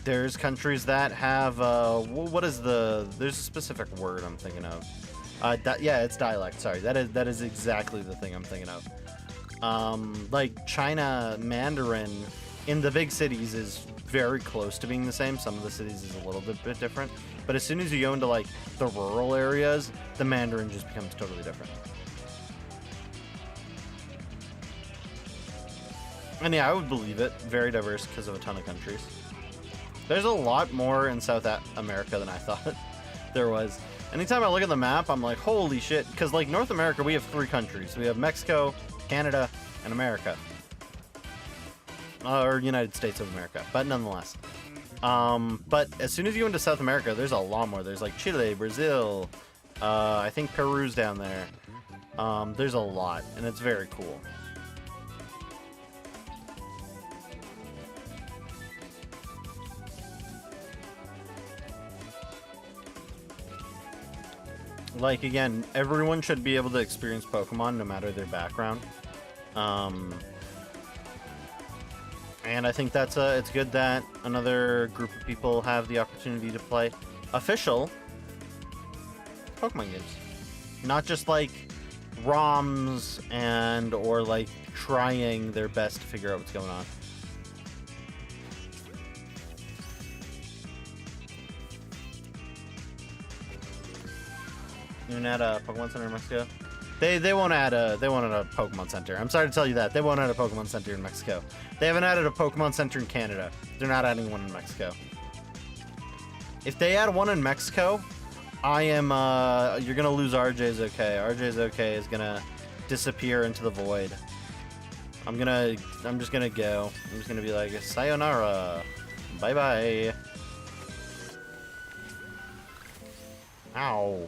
there's countries that have, there's a specific word I'm thinking of. Yeah, it's dialect, sorry. That is exactly the thing I'm thinking of. Like, China Mandarin in the big cities is very close to being the same. Some of the cities is a little bit different. But as soon as you go into, like, the rural areas, the Mandarin just becomes totally different. And yeah, I would believe it. Very diverse because of a ton of countries. There's a lot more in South America than I thought there was. Anytime I look at the map, I'm like, holy shit. Because, like, North America, we have 3 countries. We have Mexico, Canada, and America. Or United States of America. But nonetheless. But as soon as you go into South America, there's a lot more. There's, like, Chile, Brazil. I think Peru's down there. There's a lot. And it's very cool. Like, again, everyone should be able to experience Pokemon no matter their background. And I think that's it's good that another group of people have the opportunity to play official Pokemon games. Not just, like, ROMs or, like, trying their best to figure out what's going on. You want to add a Pokemon Center in Mexico? They won't add a Pokemon Center. I'm sorry to tell you that. They won't add a Pokemon Center in Mexico. They haven't added a Pokemon Center in Canada. They're not adding one in Mexico. If they add one in Mexico, you're gonna lose RJ's okay. RJ's okay is gonna disappear into the void. I'm just gonna go. I'm just gonna be like, sayonara. Bye bye. Ow.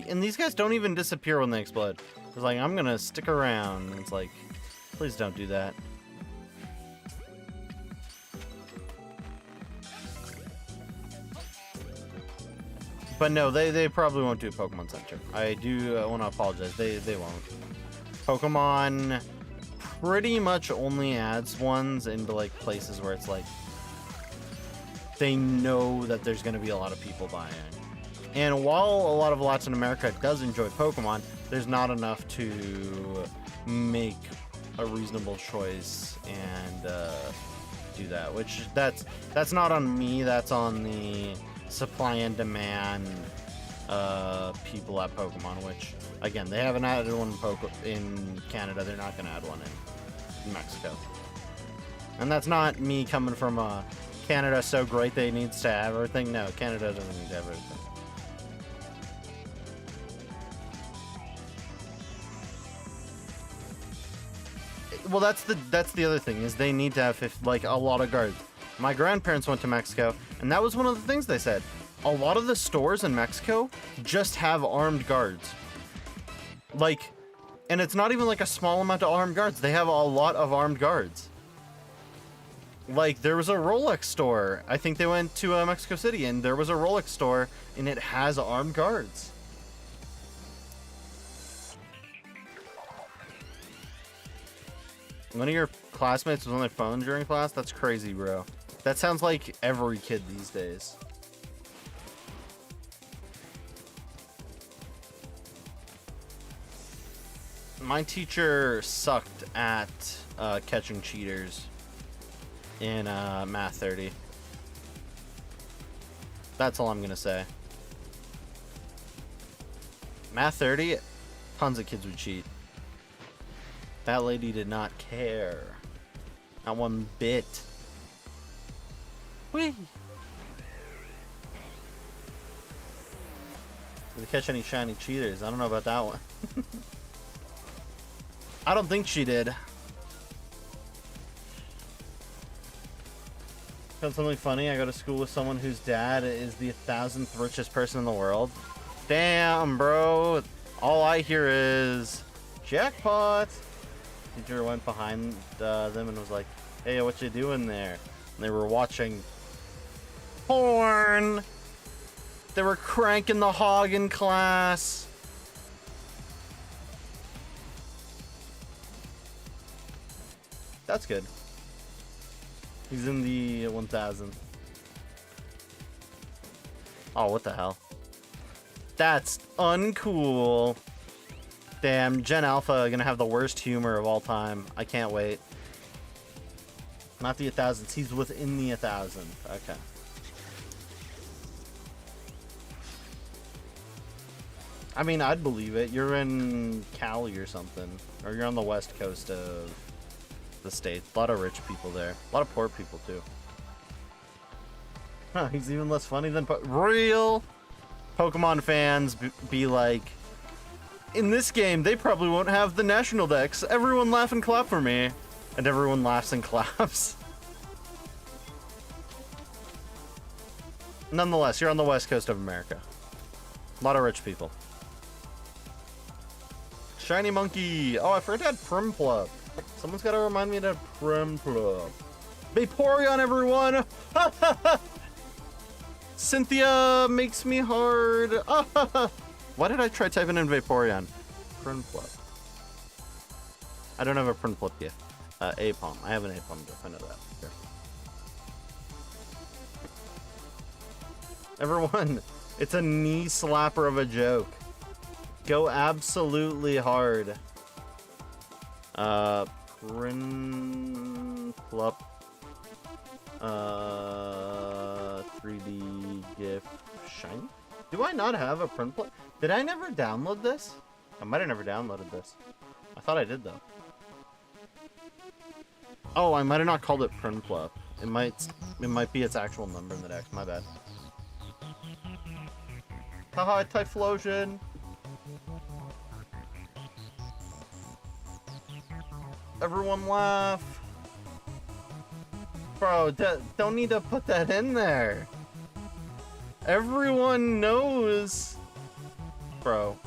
And these guys don't even disappear when they explode. It's like, I'm gonna stick around. And it's like, please don't do that. But no, they probably won't do a Pokemon Center. I do want to apologize. They won't. Pokemon pretty much only adds ones into, like, places where it's like they know that there's going to be a lot of people buying. And while a lot of Latin America does enjoy Pokemon, there's not enough to make a reasonable choice and do that. Which that's not on me. That's on the supply and demand people at Pokemon. Which, again, they haven't added one in Canada. They're not going to add one in Mexico. And that's not me coming from Canada so great they needs to have everything. No, Canada doesn't need to have everything. Well, that's the other thing, is they need to have, like, a lot of guards. My grandparents went to Mexico, and that was one of the things they said. A lot of the stores in Mexico just have armed guards. Like, and it's not even like a small amount of armed guards. They have a lot of armed guards. Like, there was a Rolex store. I think they went to Mexico City, and there was a Rolex store, and it has armed guards. One of your classmates was on their phone during class? That's crazy, bro. That sounds like every kid these days. My teacher sucked at catching cheaters in Math 30. That's all I'm gonna say. Math 30, tons of kids would cheat. That lady did not care. Not one bit. Whee! Did they catch any shiny cheaters? I don't know about that one. I don't think she did. Got something funny? I go to school with someone whose dad is the 1,000th richest person in the world. Damn, bro. All I hear is jackpot. Teacher went behind them and was like, "Hey, what you doing there?" And they were watching porn. They were cranking the hog in class. That's good. He's in the 1,000. Oh, what the hell? That's uncool. Damn, Gen Alpha gonna have the worst humor of all time. I can't wait. Not the 1,000s. He's within the 1,000. Okay. I mean, I'd believe it. You're in Cali or something. Or you're on the west coast of the state. A lot of rich people there. A lot of poor people, too. Huh, he's even less funny than... Real Pokemon fans be like... In this game, they probably won't have the national decks. Everyone laugh and clap for me. And everyone laughs and claps. Nonetheless, you're on the west coast of America. A lot of rich people. Shiny Monkey. Oh, I forgot to add Primplup. Someone's got to remind me to add Primplup. Vaporeon, everyone! Cynthia makes me hard. Why did I try typing in Vaporeon? Primplup. I don't have a Primplup yet. Apom. I have an Apom gift. I know that. Here. Everyone, it's a knee slapper of a joke. Go absolutely hard. Primplup. 3D GIF shiny? Do I not have a Primplup? Did I never download this? I might have never downloaded this. I thought I did though. Oh, I might have not called it Primplup. It might be its actual number in the deck. My bad. Haha, Typhlosion. Everyone laugh. Bro, don't need to put that in there. Everyone knows. Bro.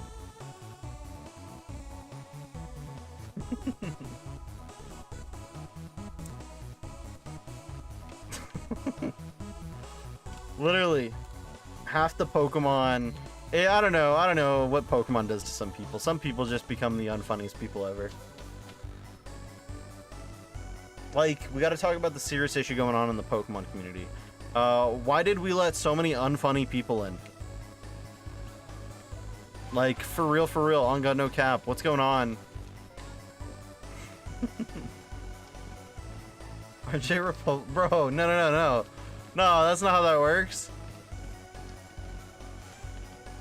Literally, half the Pokemon. I don't know what Pokemon does to some people. Some people just become the unfunniest people ever. Like, we gotta talk about the serious issue going on in the Pokemon community. Why did we let so many unfunny people in? Like, for real, on God, no cap. What's going on? RJ Bro, no. No, that's not how that works.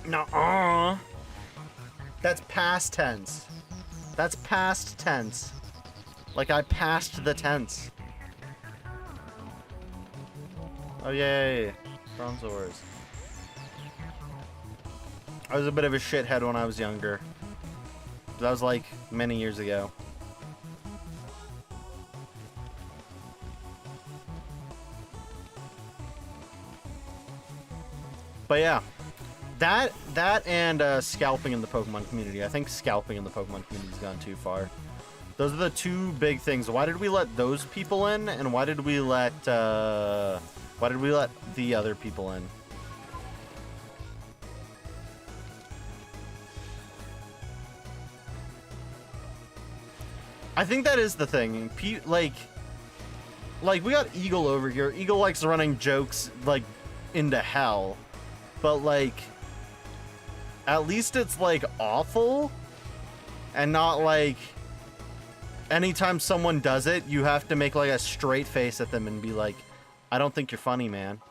Nuh-uh. That's past tense. That's past tense. Like I passed the tense. Oh yay, Bronzors. I was a bit of a shithead when I was younger. That was like many years ago. But yeah, that and scalping in the Pokemon community. I think scalping in the Pokemon community has gone too far. Those are the two big things. Why did we let those people in, and why did we let the other people in? I think that is the thing. Like we got Eagle over here. Eagle likes running jokes like into hell, but like at least it's like awful and not like anytime someone does it, you have to make like a straight face at them and be like, I don't think you're funny, man.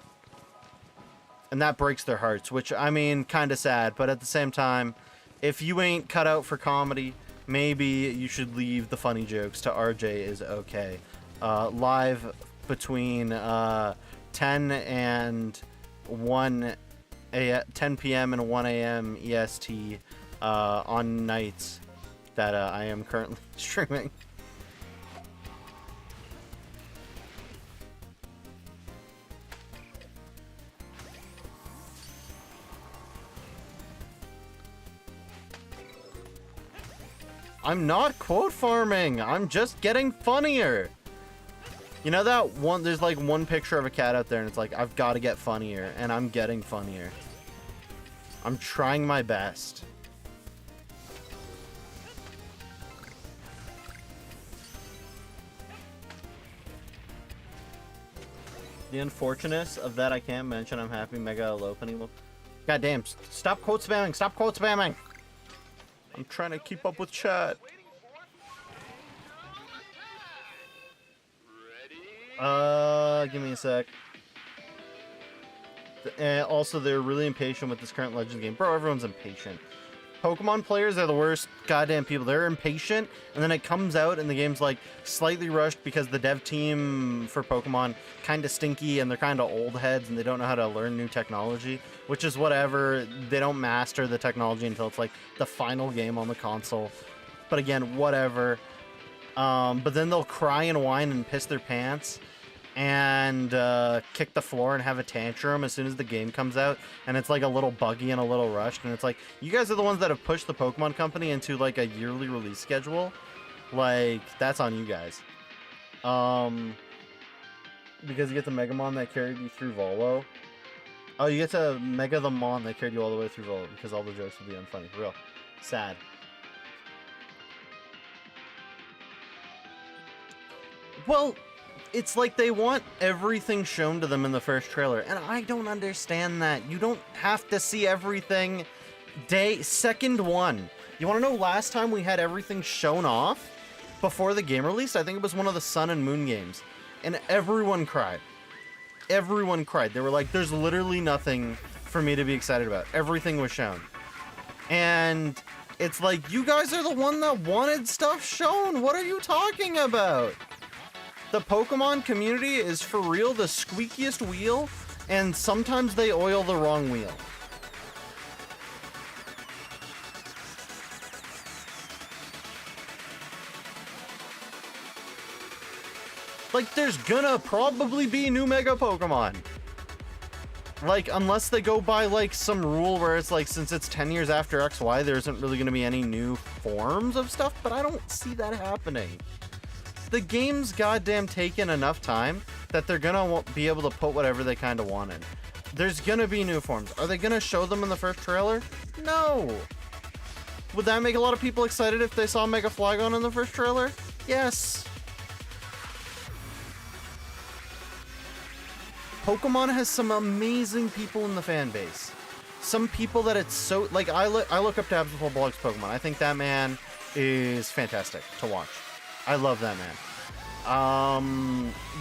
And that breaks their hearts, which I mean, kind of sad, but at the same time, if you ain't cut out for comedy, maybe you should leave the funny jokes to RJ is okay. Live between 10 and 10 p.m. and 1 a.m. EST on nights that I am currently streaming. I'm not quote farming. I'm just getting funnier. You know that one, there's like one picture of a cat out there and it's like, I've got to get funnier, and I'm getting funnier. I'm trying my best. The unfortunateness of that I can't mention. I'm happy Mega opening will. God damn, stop quote spamming. Stop quote spamming. I'm trying to keep up with chat. Give me a sec. Also, they're really impatient with this current Legends game. Bro, everyone's impatient. Pokemon players are the worst goddamn people. They're impatient, and then it comes out and the game's like slightly rushed because the dev team for Pokemon kind of stinky and they're kind of old heads and they don't know how to learn new technology, which is whatever. They don't master the technology until it's like the final game on the console. But again, whatever. But then they'll cry and whine and piss their pants and kick the floor and have a tantrum as soon as the game comes out, and it's like a little buggy and a little rushed, and it's like, you guys are the ones that have pushed the Pokemon Company into like a yearly release schedule. Like, that's on you guys. Because you get the Megamon that carried you through Volo. Oh, you get to Mega the Mon that carried you all the way through Volo, because all the jokes would be unfunny. Real sad. Well, it's like they want everything shown to them in the first trailer, and I don't understand that. You don't have to see everything second one. You want to know last time we had everything shown off before the game released? I think it was one of the Sun and Moon games, and everyone cried. Everyone cried. They were like, there's literally nothing for me to be excited about. Everything was shown. And it's like, you guys are the one that wanted stuff shown. What are you talking about? The Pokemon community is for real the squeakiest wheel, and sometimes they oil the wrong wheel. Like, there's gonna probably be new Mega Pokemon. Like, unless they go by, like, some rule where it's like, since it's 10 years after XY, there isn't really gonna be any new forms of stuff, but I don't see that happening. The game's goddamn taken enough time that they're gonna be able to put whatever they kind of wanted. There's gonna be new forms. Are they gonna show them in the first trailer? No. Would that make a lot of people excited if they saw Mega Flygon in the first trailer? Yes. Pokemon has some amazing people in the fan base. Some people that it's so, like, I look up to Absol Blogs Pokemon. I think that man is fantastic to watch. I love that man.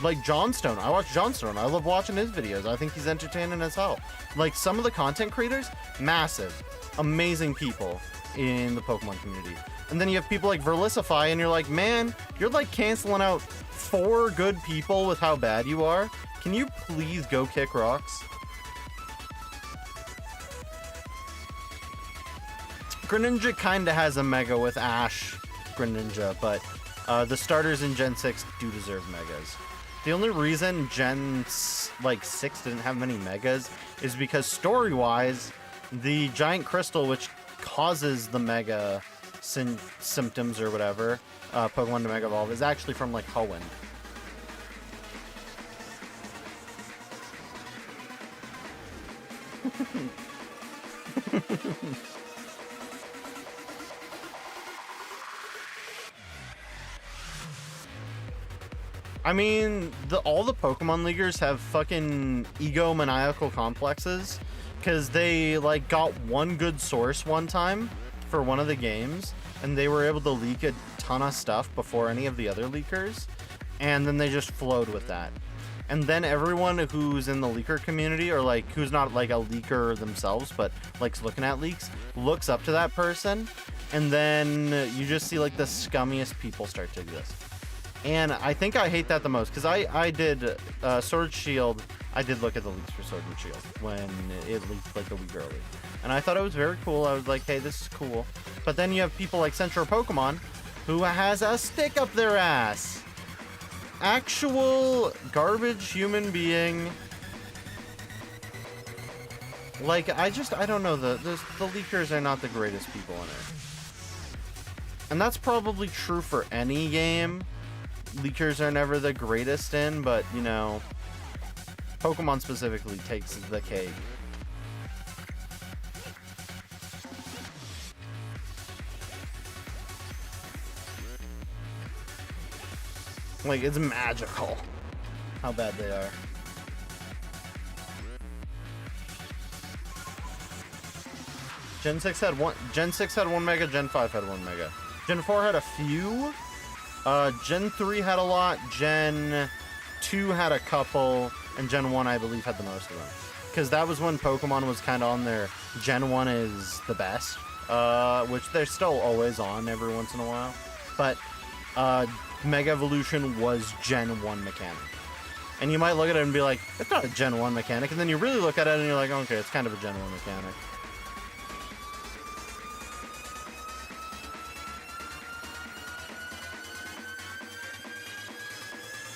Like Johnstone. I watch Johnstone. I love watching his videos. I think he's entertaining as hell. Like, some of the content creators, massive, amazing people in the Pokemon community. And then you have people like Verlicify, and you're like, man, you're like canceling out 4 good people with how bad you are. Can you please go kick rocks? Greninja kinda has a Mega with Ash Greninja, but the starters in Gen 6 do deserve Megas. The only reason Gen 6 didn't have many Megas is because story-wise, the Giant Crystal, which causes the Mega symptoms or whatever, Pokemon to Mega Evolve, is actually from like Hoenn. I mean, all the Pokemon Leaguers have fucking egomaniacal complexes because they like got one good source one time for one of the games, and they were able to leak a ton of stuff before any of the other leakers, and then they just flowed with that. And then everyone who's in the leaker community, or like who's not like a leaker themselves but likes looking at leaks, looks up to that person, and then you just see like the scummiest people start to exist. And I think I hate that the most, because I did Sword Shield. I did look at the leaks for Sword and Shield when it leaked like a week early, and I thought it was very cool. I was like, hey, this is cool. But then you have people like Central Pokemon who has a stick up their ass. Actual garbage human being. Like, I don't know, the leakers are not the greatest people in it. And that's probably true for any game. Leakers are never the greatest in, but, you know, Pokemon specifically takes the cake. Like, it's magical how bad they are. Gen 6 had one mega, Gen 5 had 1 mega. Gen 4 had a few. Gen 3 had a lot, Gen 2 had a couple, and Gen 1, I believe, had the most of them. Because that was when Pokemon was kind of on their Gen 1 is the best, which they're still always on every once in a while. But Mega Evolution was Gen 1 mechanic. And you might look at it and be like, it's not a Gen 1 mechanic, and then you really look at it and you're like, okay, it's kind of a Gen 1 mechanic.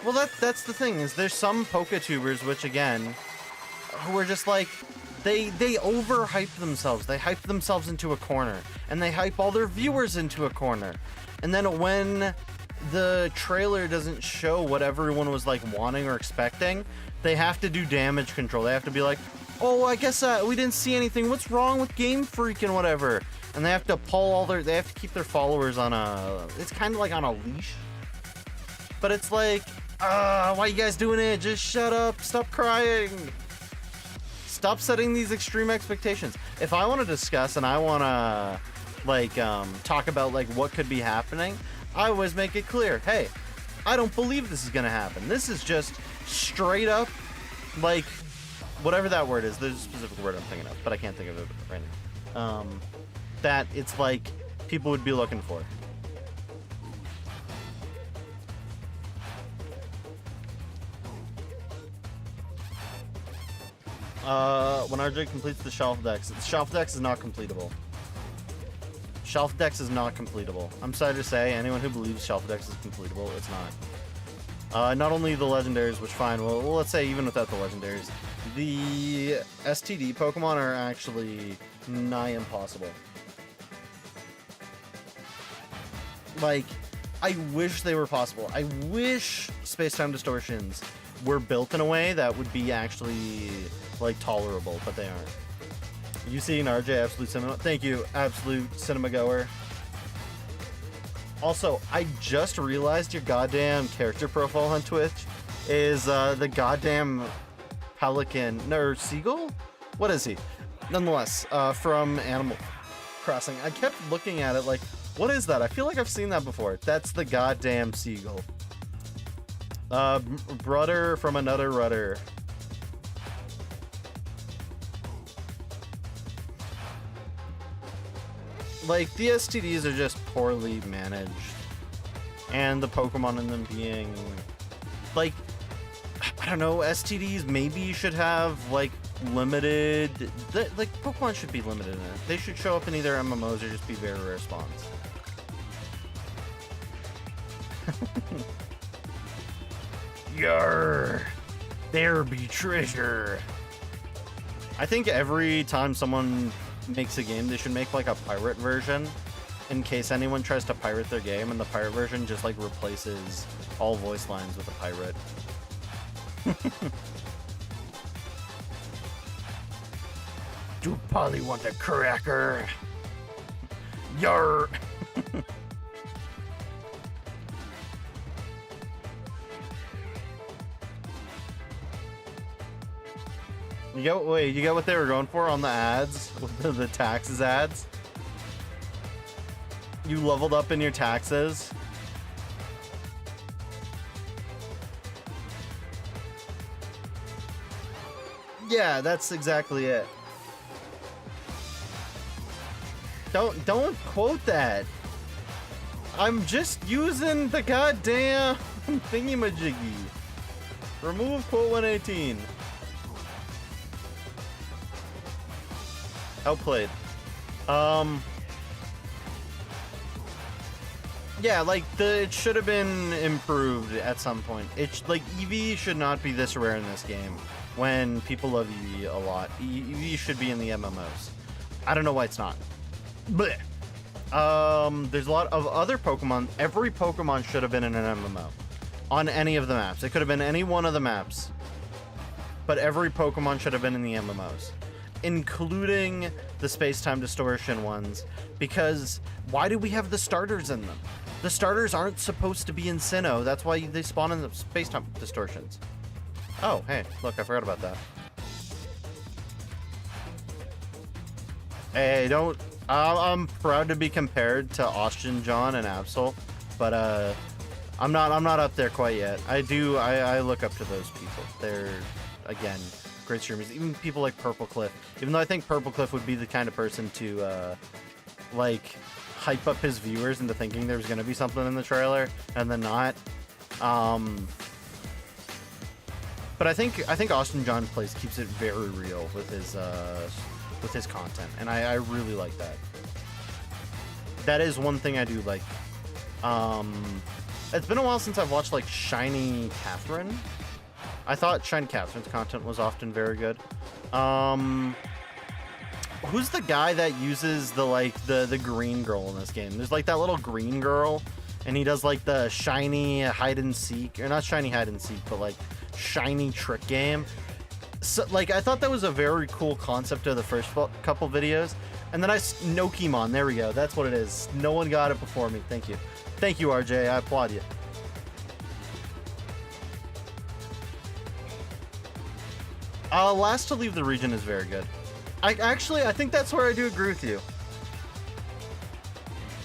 Well, that's the thing, is there's some Poketubers, which again, who are just like, they overhype themselves. They hype themselves into a corner, and they hype all their viewers into a corner. And then when the trailer doesn't show what everyone was like wanting or expecting, they have to do damage control. They have to be like, oh, I guess we didn't see anything. What's wrong with Game Freak and whatever? And they have to pull they have to keep their followers on it's kind of like on a leash. But it's like, why are you guys doing it? Just shut up. Stop crying. Stop setting these extreme expectations. If I want to discuss and I want to, like, talk about, like, what could be happening, I always make it clear, hey, I don't believe this is going to happen. This is just straight up, like, whatever that word is. There's a specific word I'm thinking of, but I can't think of it right now. That it's like people would be looking for. When RJ completes the Shelf Dex. Shelf Dex is not completable. Shelf Dex is not completable. I'm sorry to say, anyone who believes Shelf Dex is completable, it's not. Not only the legendaries, which fine, well, let's say even without the legendaries, the STD Pokemon are actually nigh impossible. Like, I wish they were possible. I wish space-time distortions were built in a way that would be actually, like, tolerable, but they aren't. You see an RJ Absolute Cinema? Thank you, Absolute Cinema Goer. Also, I just realized your goddamn character profile on Twitch is the goddamn pelican, or seagull? What is he? Nonetheless, from Animal Crossing. I kept looking at it like, what is that? I feel like I've seen that before. That's the goddamn seagull. Brother from another rudder. Like, the STDs are just poorly managed. And the Pokemon in them being, like, I don't know, STDs maybe should have, like, limited, like, Pokemon should be limited in it. They should show up in either MMOs or just be very rare spawns. Yarr! There be treasure! I think every time someone makes a game, they should make, like, a pirate version in case anyone tries to pirate their game, and the pirate version just, like, replaces all voice lines with a pirate. Do Polly want a cracker? Yarr! You get what they were going for on the ads, with the taxes ads? You leveled up in your taxes. Yeah, that's exactly it. Don't quote that. I'm just using the goddamn thingy-majiggy. Remove quote 118. Outplayed. Yeah, like it should have been improved at some point. It's like EV should not be this rare in this game when people love EV a lot. EV should be in the MMOs. I don't know why it's not. Blech. There's a lot of other Pokemon. Every Pokemon should have been in an MMO on any of the maps. It could have been any one of the maps, but every Pokemon should have been in the MMOs, including the space-time distortion ones, because why do we have the starters in them? The starters aren't supposed to be in Sinnoh. That's why they spawn in the space-time distortions. Oh, hey, look, I forgot about that. Hey, don't... I'm proud to be compared to Austin, John, and Absol, but I'm not up there quite yet. I look up to those people. They're, again, great streamers. Even people like Purple Cliff. Even though I think Purple Cliff would be the kind of person to like hype up his viewers into thinking there was going to be something in the trailer and then not. But I think Austin John Plays keeps it very real with his content, and I really like that. That is one thing I do like. It's been a while since I've watched like Shiny Catherine. I thought Shiny Catherine's content was often very good. Who's the guy that uses the green girl in this game? There's like that little green girl, and he does like the shiny hide and seek, or not shiny hide and seek, but like shiny trick game. So like I thought that was a very cool concept of the first couple videos, and then Nokemon, there we go, that's what it is. No one got it before me. Thank you RJ, I applaud you. Last to leave the region is very good. I think that's where I do agree with you.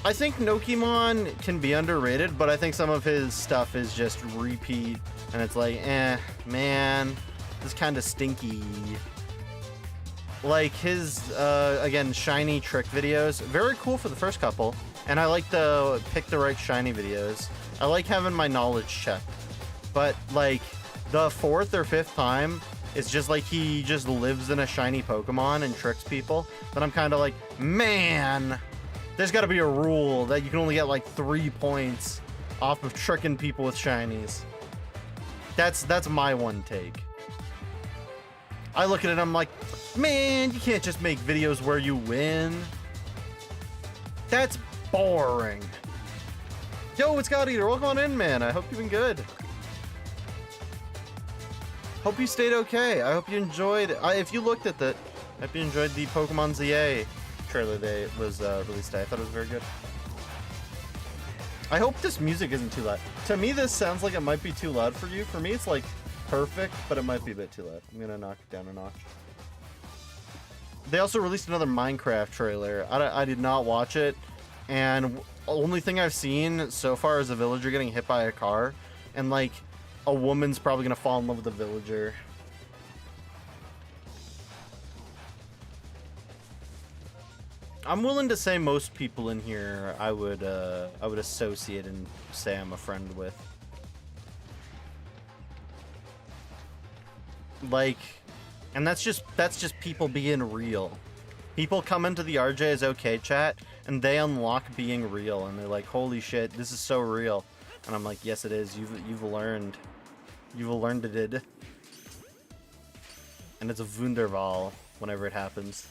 I think Nokemon can be underrated, but I think some of his stuff is just repeat, and it's like, man, this is kind of stinky. Like his, again, shiny trick videos, very cool for the first couple, and I like the pick the right shiny videos. I like having my knowledge checked, but like the fourth or fifth time, it's just like he just lives in a shiny Pokemon and tricks people. Then I'm kind of like, man, there's got to be a rule that you can only get like 3 points off of tricking people with shinies. That's my one take. I look at it, I'm like, man, you can't just make videos where you win. That's boring. Yo, it's God Eater. Welcome on in, man. I hope you've been good. Hope you stayed okay. I hope you enjoyed. If you looked at that, I hope you enjoyed the Pokemon ZA trailer that was released today. I thought it was very good. I hope this music isn't too loud. To me, this sounds like it might be too loud for you. For me, it's like perfect, but it might be a bit too loud. I'm gonna knock it down a notch. They also released another Minecraft trailer. I did not watch it, and only thing I've seen so far is a villager getting hit by a car, and like a woman's probably gonna fall in love with the villager. I'm willing to say most people in here I would associate and say I'm a friend with. Like, and that's just people being real. People come into the RJ is okay chat and they unlock being real, and they're like, holy shit, this is so real. And I'm like, yes it is. You've learned it. And it's a Wunderwahl whenever it happens.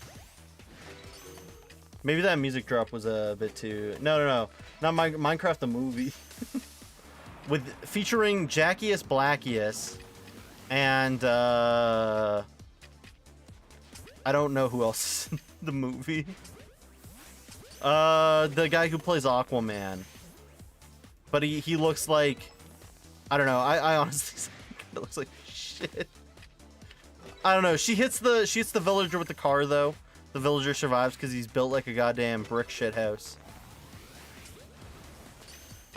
Maybe that music drop was a bit too... No. Not Minecraft the movie. Featuring Jackius Blackius. And, I don't know who else is in the movie. The guy who plays Aquaman. But he looks like... I don't know. I honestly think it looks like shit. I don't know. She hits the villager with the car though. The villager survives because he's built like a goddamn brick shit house.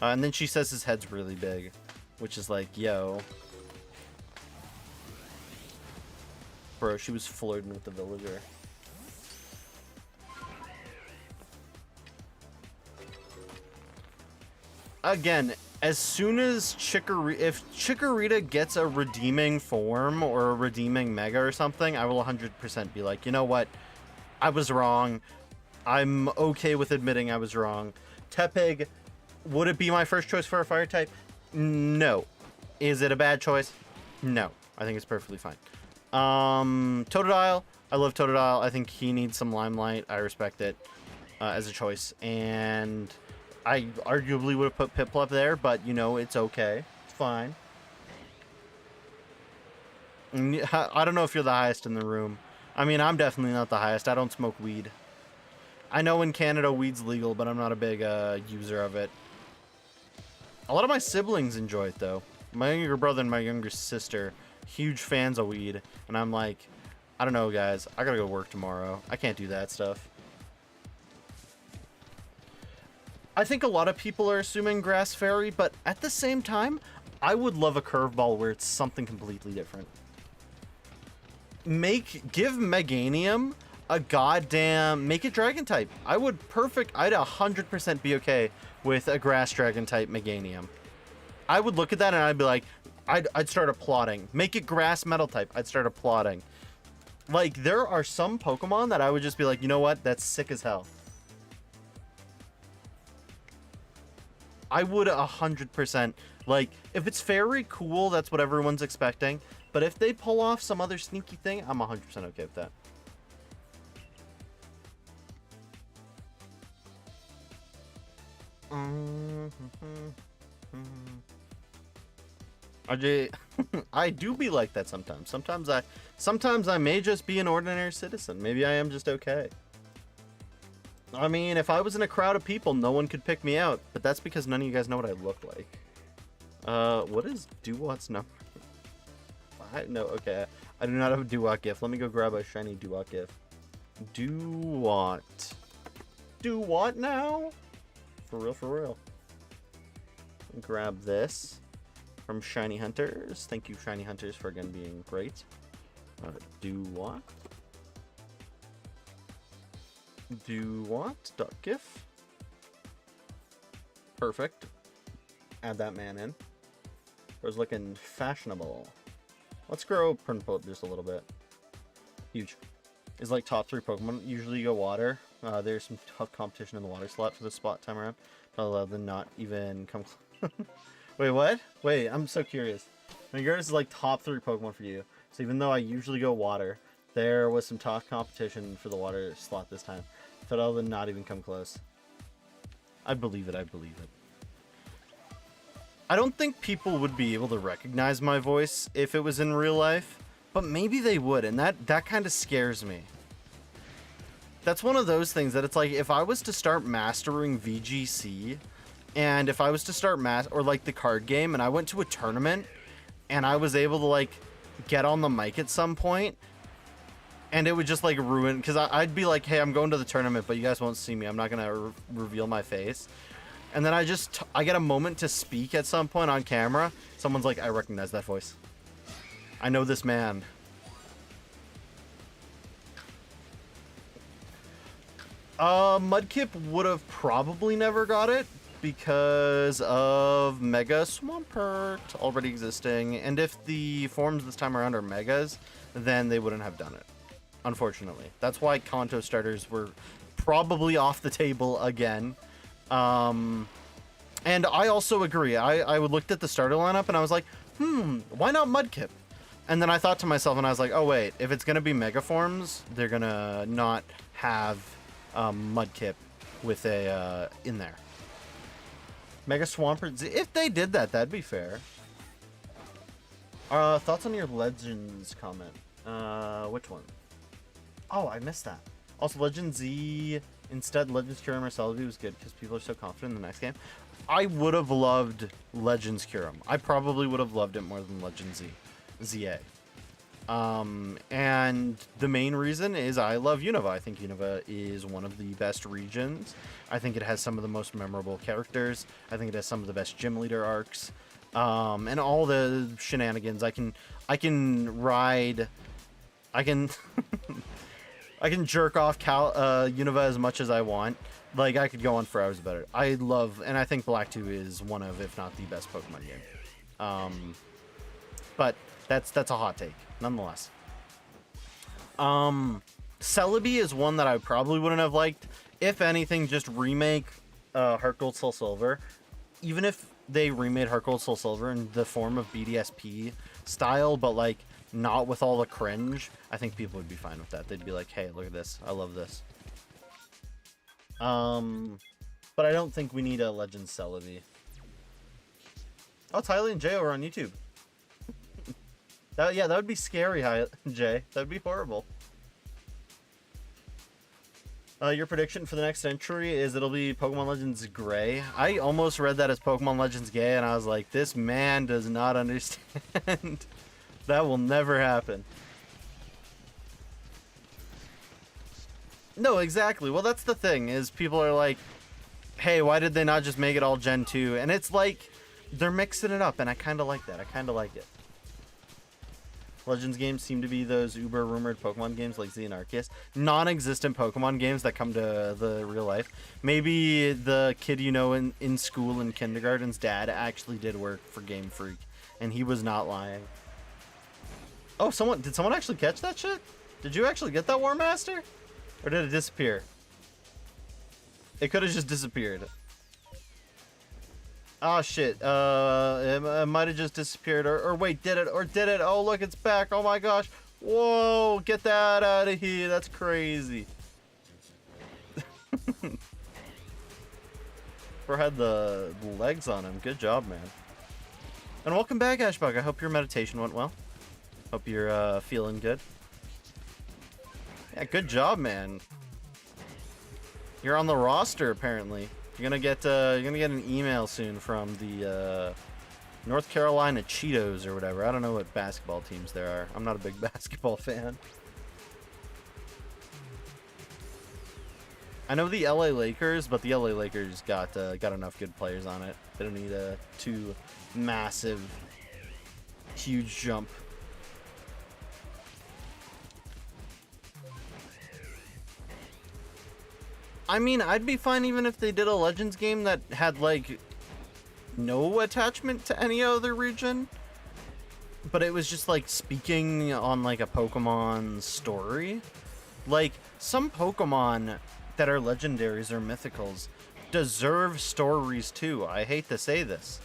And then she says his head's really big, which is like, yo. Bro, she was flirting with the villager. Again, as soon as if Chikorita gets a redeeming form or a redeeming Mega or something, I will 100% be like, you know what? I was wrong. I'm okay with admitting I was wrong. Tepig, would it be my first choice for a fire type? No. Is it a bad choice? No. I think it's perfectly fine. Totodile. I love Totodile. I think he needs some limelight. I respect it as a choice. And I arguably would have put Piplup there, but, you know, it's okay. It's fine. I don't know if you're the highest in the room. I mean, I'm definitely not the highest. I don't smoke weed. I know in Canada weed's legal, but I'm not a big user of it. A lot of my siblings enjoy it, though. My younger brother and my younger sister, huge fans of weed. And I'm like, I don't know, guys. I gotta go work tomorrow. I can't do that stuff. I think a lot of people are assuming Grass Fairy, but at the same time, I would love a curveball where it's something completely different. Give Meganium a goddamn... Make it Dragon type. I'd 100% be okay with a Grass Dragon type Meganium. I would look at that and I'd be like, I'd start applauding. Make it Grass Metal type. I'd start applauding. Like, there are some Pokemon that I would just be like, you know what? That's sick as hell. I would 100%. Like, if it's fairy, cool. That's what everyone's expecting. But if they pull off some other sneaky thing, I'm 100% okay with that. I do be like that sometimes. Sometimes I may just be an ordinary citizen. Maybe I am just okay. I mean, if I was in a crowd of people, no one could pick me out. But that's because none of you guys know what I look like. What is Duwat's number? No, okay. I do not have a Duwat gift. Let me go grab a shiny Duwat gift. Duwat. Duwat now? For real, for real. Grab this from Shiny Hunters. Thank you, Shiny Hunters, for again being great. Duwat. Duwat.gif. Perfect. Add that man in. It was looking fashionable. Let's grow Prinplup just a little bit. Huge. Is like top 3 Pokemon. Usually you go water. There's some tough competition in the water slot for this spot time around. I'll allow them not even come. Wait, what? Wait, I'm so curious. Gyarados is like top 3 Pokemon for you. So even though I usually go water, there was some tough competition for the water slot this time. But I'll not even come close. I believe it. I believe it. I don't think people would be able to recognize my voice if it was in real life, but maybe they would, and that kind of scares me. That's one of those things that it's like, if I was to start mastering VGC, and if I was to start or like the card game, and I went to a tournament, and I was able to like get on the mic at some point, and it would just like ruin, because I'd be like, hey, I'm going to the tournament, but you guys won't see me. I'm not gonna reveal my face. And then I get a moment to speak at some point on camera. Someone's like, I recognize that voice. I know this man. Mudkip would have probably never got it because of Mega Swampert already existing. And if the forms this time around are Megas, then they wouldn't have done it. Unfortunately. That's why Kanto starters were probably off the table again. And I also agree. I looked at the starter lineup and I was like, why not Mudkip? And then I thought to myself and I was like, oh wait, if it's gonna be Mega Forms, they're gonna not have Mudkip with a in there. Mega Swampert. If they did that, that'd be fair. Thoughts on your Legends comment? Which one? Oh, I missed that. Also, Legend Z. Instead, Legends Kyurem or Celebi was good because people are so confident in the next game. I would have loved Legends Kyurem. I probably would have loved it more than Legends ZA. And the main reason is I love Unova. I think Unova is one of the best regions. I think it has some of the most memorable characters. I think it has some of the best gym leader arcs. And all the shenanigans. I can ride. I can I can jerk off Unova as much as I want. Like, I could go on for hours about it. I love, and I think Black 2 is one of, if not the best Pokemon game. But that's a hot take, nonetheless. Celebi is one that I probably wouldn't have liked. If anything, just remake Heart Gold Soul Silver. Even if they remade Heart Gold Soul Silver in the form of BDSP style, but like not with all the cringe, I think people would be fine with that. They'd be like, hey, look at this. I love this. But I don't think we need a Legend Celebi. Oh, it's Hylian J over on YouTube. Yeah, that would be scary, Jay. That would be horrible. Your prediction for the next century is it'll be Pokemon Legends Gray. I almost read that as Pokemon Legends Gay, and I was like, this man does not understand. That will never happen. No, exactly. Well, that's the thing, is people are like, hey, why did they not just make it all Gen 2? And it's like, they're mixing it up, and I kind of like that. I kind of like it. Legends games seem to be those uber rumored Pokemon games like Z and Arceus. Non-existent Pokemon games that come to the real life. Maybe the kid you know in school in kindergarten's dad actually did work for Game Freak, and he was not lying. Oh, did someone actually catch that shit? Did you actually get that War Master? Or did it disappear? It could have just disappeared. Oh shit, it might have just disappeared, or wait, did it? Oh look, it's back, oh my gosh. Whoa, get that out of here, that's crazy. Or had the legs on him, good job, man. And welcome back, Ashbug, I hope your meditation went well. Hope you're feeling good. Yeah, good job, man. You're on the roster, apparently. You're gonna get an email soon from the North Carolina Cheetos or whatever. I don't know what basketball teams there are. I'm not a big basketball fan. I know the LA Lakers, but the LA Lakers got enough good players on it. They don't need a too massive, huge jump. I mean, I'd be fine even if they did a Legends game that had, like, no attachment to any other region. But it was just, like, speaking on, like, a Pokemon story. Like, some Pokemon that are legendaries or mythicals deserve stories, too. I hate to say this.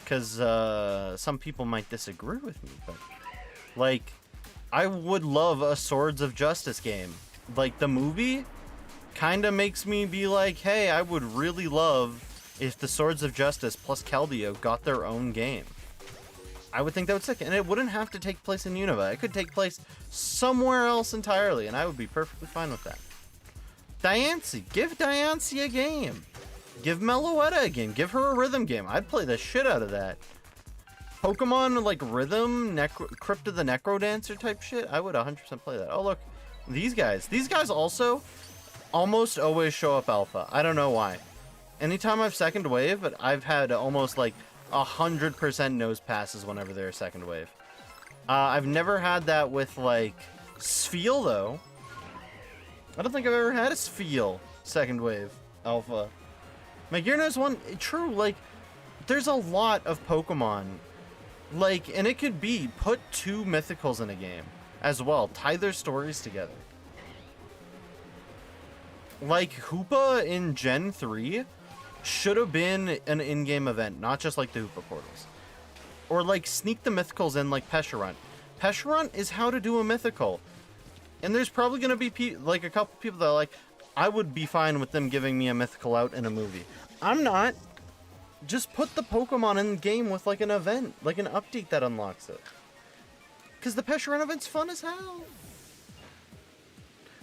Because some people might disagree with me, but... Like, I would love a Swords of Justice game. Like, the movie... kind of makes me be like, hey, I would really love if the Swords of Justice plus Keldeo got their own game. I would think that would sick, and it wouldn't have to take place in Unova. It could take place somewhere else entirely, and I would be perfectly fine with that. Diancie, give Diancie a game. Give Meloetta a game. Give her a rhythm game. I'd play the shit out of that. Pokemon like Rhythm, Crypt of the Necrodancer type shit, I would 100% play that. Oh look, these guys also almost always show up alpha. I don't know why. Anytime I've second wave, but I've had almost like 100% nose passes whenever they're second wave. I've never had that with like Spheal though. I don't think I've ever had a Spheal second wave alpha. Magirna's one, true, like there's a lot of Pokemon. Like, and it could be put 2 mythicals in a game as well. Tie their stories together. Like, Hoopa in Gen 3 should have been an in-game event, not just like the Hoopa portals. Or like sneak the mythicals in like Pesharunt. Pesharunt is how to do a mythical. And there's probably going to be like a couple people that are like, I would be fine with them giving me a mythical out in a movie. I'm not. Just put the Pokemon in the game with like an event, like an update that unlocks it. Because the Pesharunt event's fun as hell.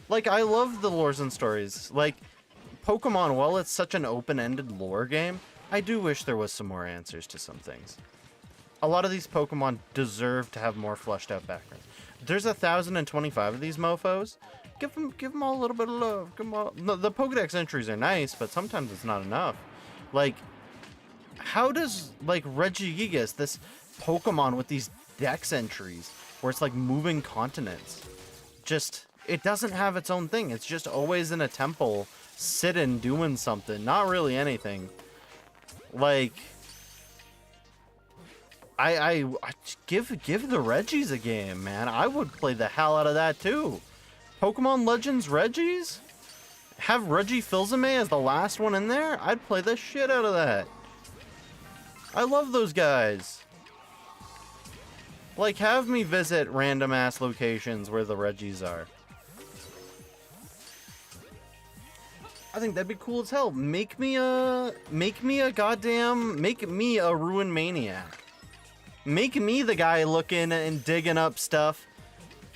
Like, I love the lores and stories. Like, Pokemon, while it's such an open-ended lore game, I do wish there was some more answers to some things. A lot of these Pokemon deserve to have more fleshed out backgrounds. There's 1,025 of these mofos. Give them all a little bit of love. Give them all. No, the Pokedex entries are nice, but sometimes it's not enough. Like, how does, like, Regigigas, this Pokemon with these Dex entries, where it's like moving continents, just, it doesn't have its own thing. It's just always in a temple, sitting, doing something. Not really anything. Like, I give the Regis a game, man. I would play the hell out of that too. Pokemon Legends Regis? Have Regifilzame as the last one in there? I'd play the shit out of that. I love those guys. Like, have me visit random ass locations where the Regis are. I think that'd be cool as hell. Make me a Ruin Maniac. Make me the guy looking and digging up stuff.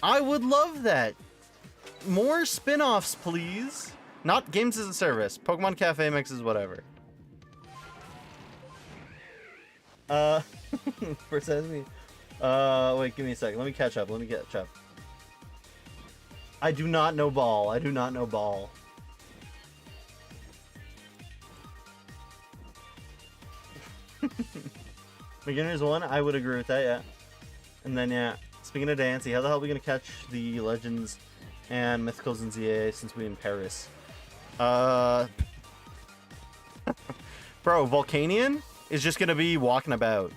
I would love that. More spin-offs, please. Not games as a service. Pokemon Cafe mixes, whatever. For Sesame. Wait, give me a second. Let me catch up. I do not know Ball. Beginners 1, I would agree with that, yeah. And then, yeah, speaking of Dancy, how the hell are we going to catch the Legends and Mythicals in ZA since we're in Paris? Bro, Volcanion is just going to be walking about.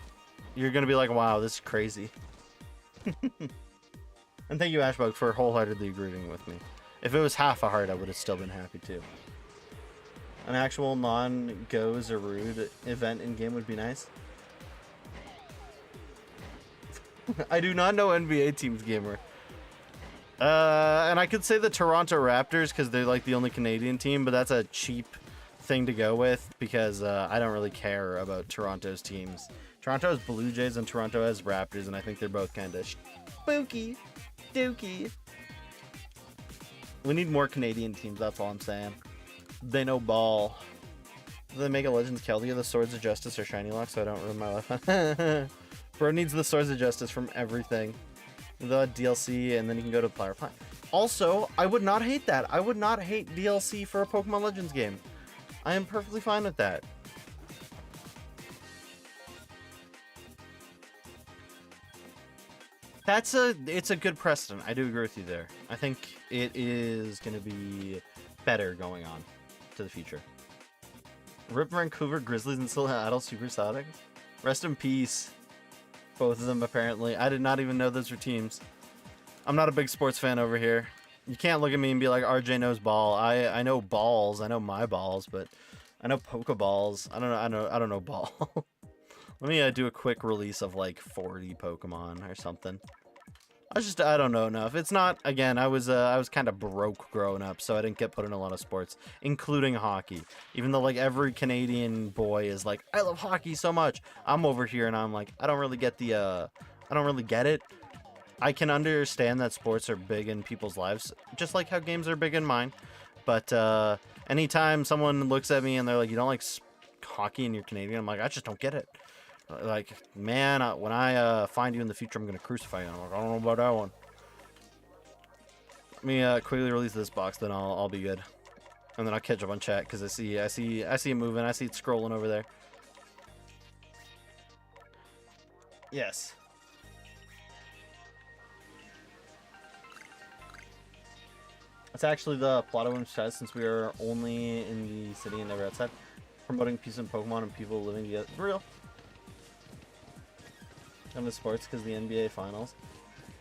You're going to be like, wow, this is crazy. And thank you, Ashbug, for wholeheartedly agreeing with me. If it was half a heart, I would have still been happy too. An actual non-Goes or Rude event in-game would be nice. I do not know NBA teams, gamer. And I could say the Toronto Raptors because they're like the only Canadian team, but that's a cheap thing to go with because I don't really care about Toronto's teams. Toronto has Blue Jays and Toronto has Raptors, and I think they're both kind of spooky, dookie. We need more Canadian teams, that's all I'm saying. They know ball. Do they make a Legends Keldea the Swords of Justice or Shiny Lock so I don't ruin my life? Bro needs the Swords of Justice from everything. The DLC, and then you can go to Flower Plant. Also, I would not hate that. I would not hate DLC for a Pokemon Legends game. I am perfectly fine with that. It's a good precedent. I do agree with you there. I think it is going to be better going on to the future. Rip Vancouver Grizzlies and Seattle Supersonics. Rest in peace. Both of them, apparently. I did not even know those were teams. I'm not a big sports fan over here. You can't look at me and be like, RJ knows ball. I know balls. I know my balls, but I know Pokeballs. I don't know ball. Let me do a quick release of like 40 Pokemon or something. I don't know enough. It's not, again, I was kind of broke growing up, so I didn't get put in a lot of sports, including hockey. Even though like every Canadian boy is like, I love hockey so much. I'm over here and I'm like, I don't really get it. I can understand that sports are big in people's lives, just like how games are big in mine. But anytime someone looks at me and they're like, you don't like hockey and you're Canadian, I'm like, I just don't get it. Like, man, when I find you in the future, I'm gonna crucify you. I'm like, I don't know about that one. Let me quickly release this box, then I'll be good, and then I'll catch up on chat because I see it moving. I see it scrolling over there. Yes. That's actually the plot of Winter's Test, since we are only in the city and never outside, promoting peace in Pokemon and people living together. For real. I'm into sports because the NBA Finals.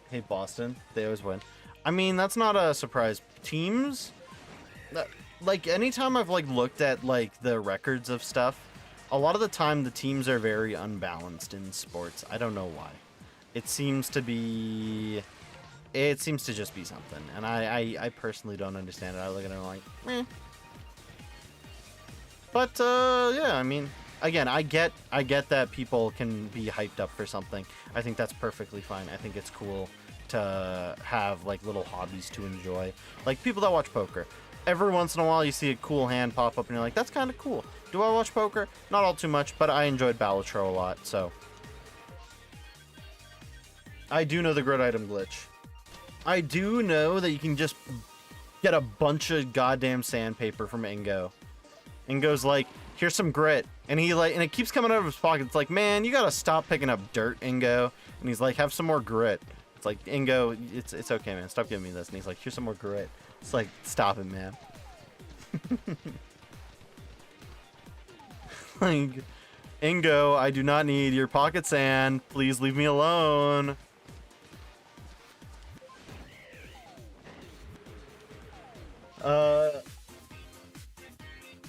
I hate Boston. They always win. I mean, that's not a surprise. Teams, like, anytime I've, like, looked at, like, the records of stuff, a lot of the time the teams are very unbalanced in sports. I don't know why. It seems to just be something. And I personally don't understand it. I look at it and I'm like, meh. But, yeah, I mean... Again, I get that people can be hyped up for something. I think that's perfectly fine. I think it's cool to have like little hobbies to enjoy. Like people that watch poker. Every once in a while you see a cool hand pop up and you're like, that's kind of cool. Do I watch poker? Not all too much, but I enjoyed Balatro a lot, so. I do know the grid item glitch. I do know that you can just get a bunch of goddamn sandpaper from Ingo. Ingo's like, here's some grit. And he like, and it keeps coming out of his pocket. It's like, man, you gotta stop picking up dirt, Ingo. And he's like, have some more grit. It's like, Ingo, it's okay, man. Stop giving me this. And he's like, here's some more grit. It's like, stop it, man. Like, Ingo, I do not need your pocket sand. Please leave me alone.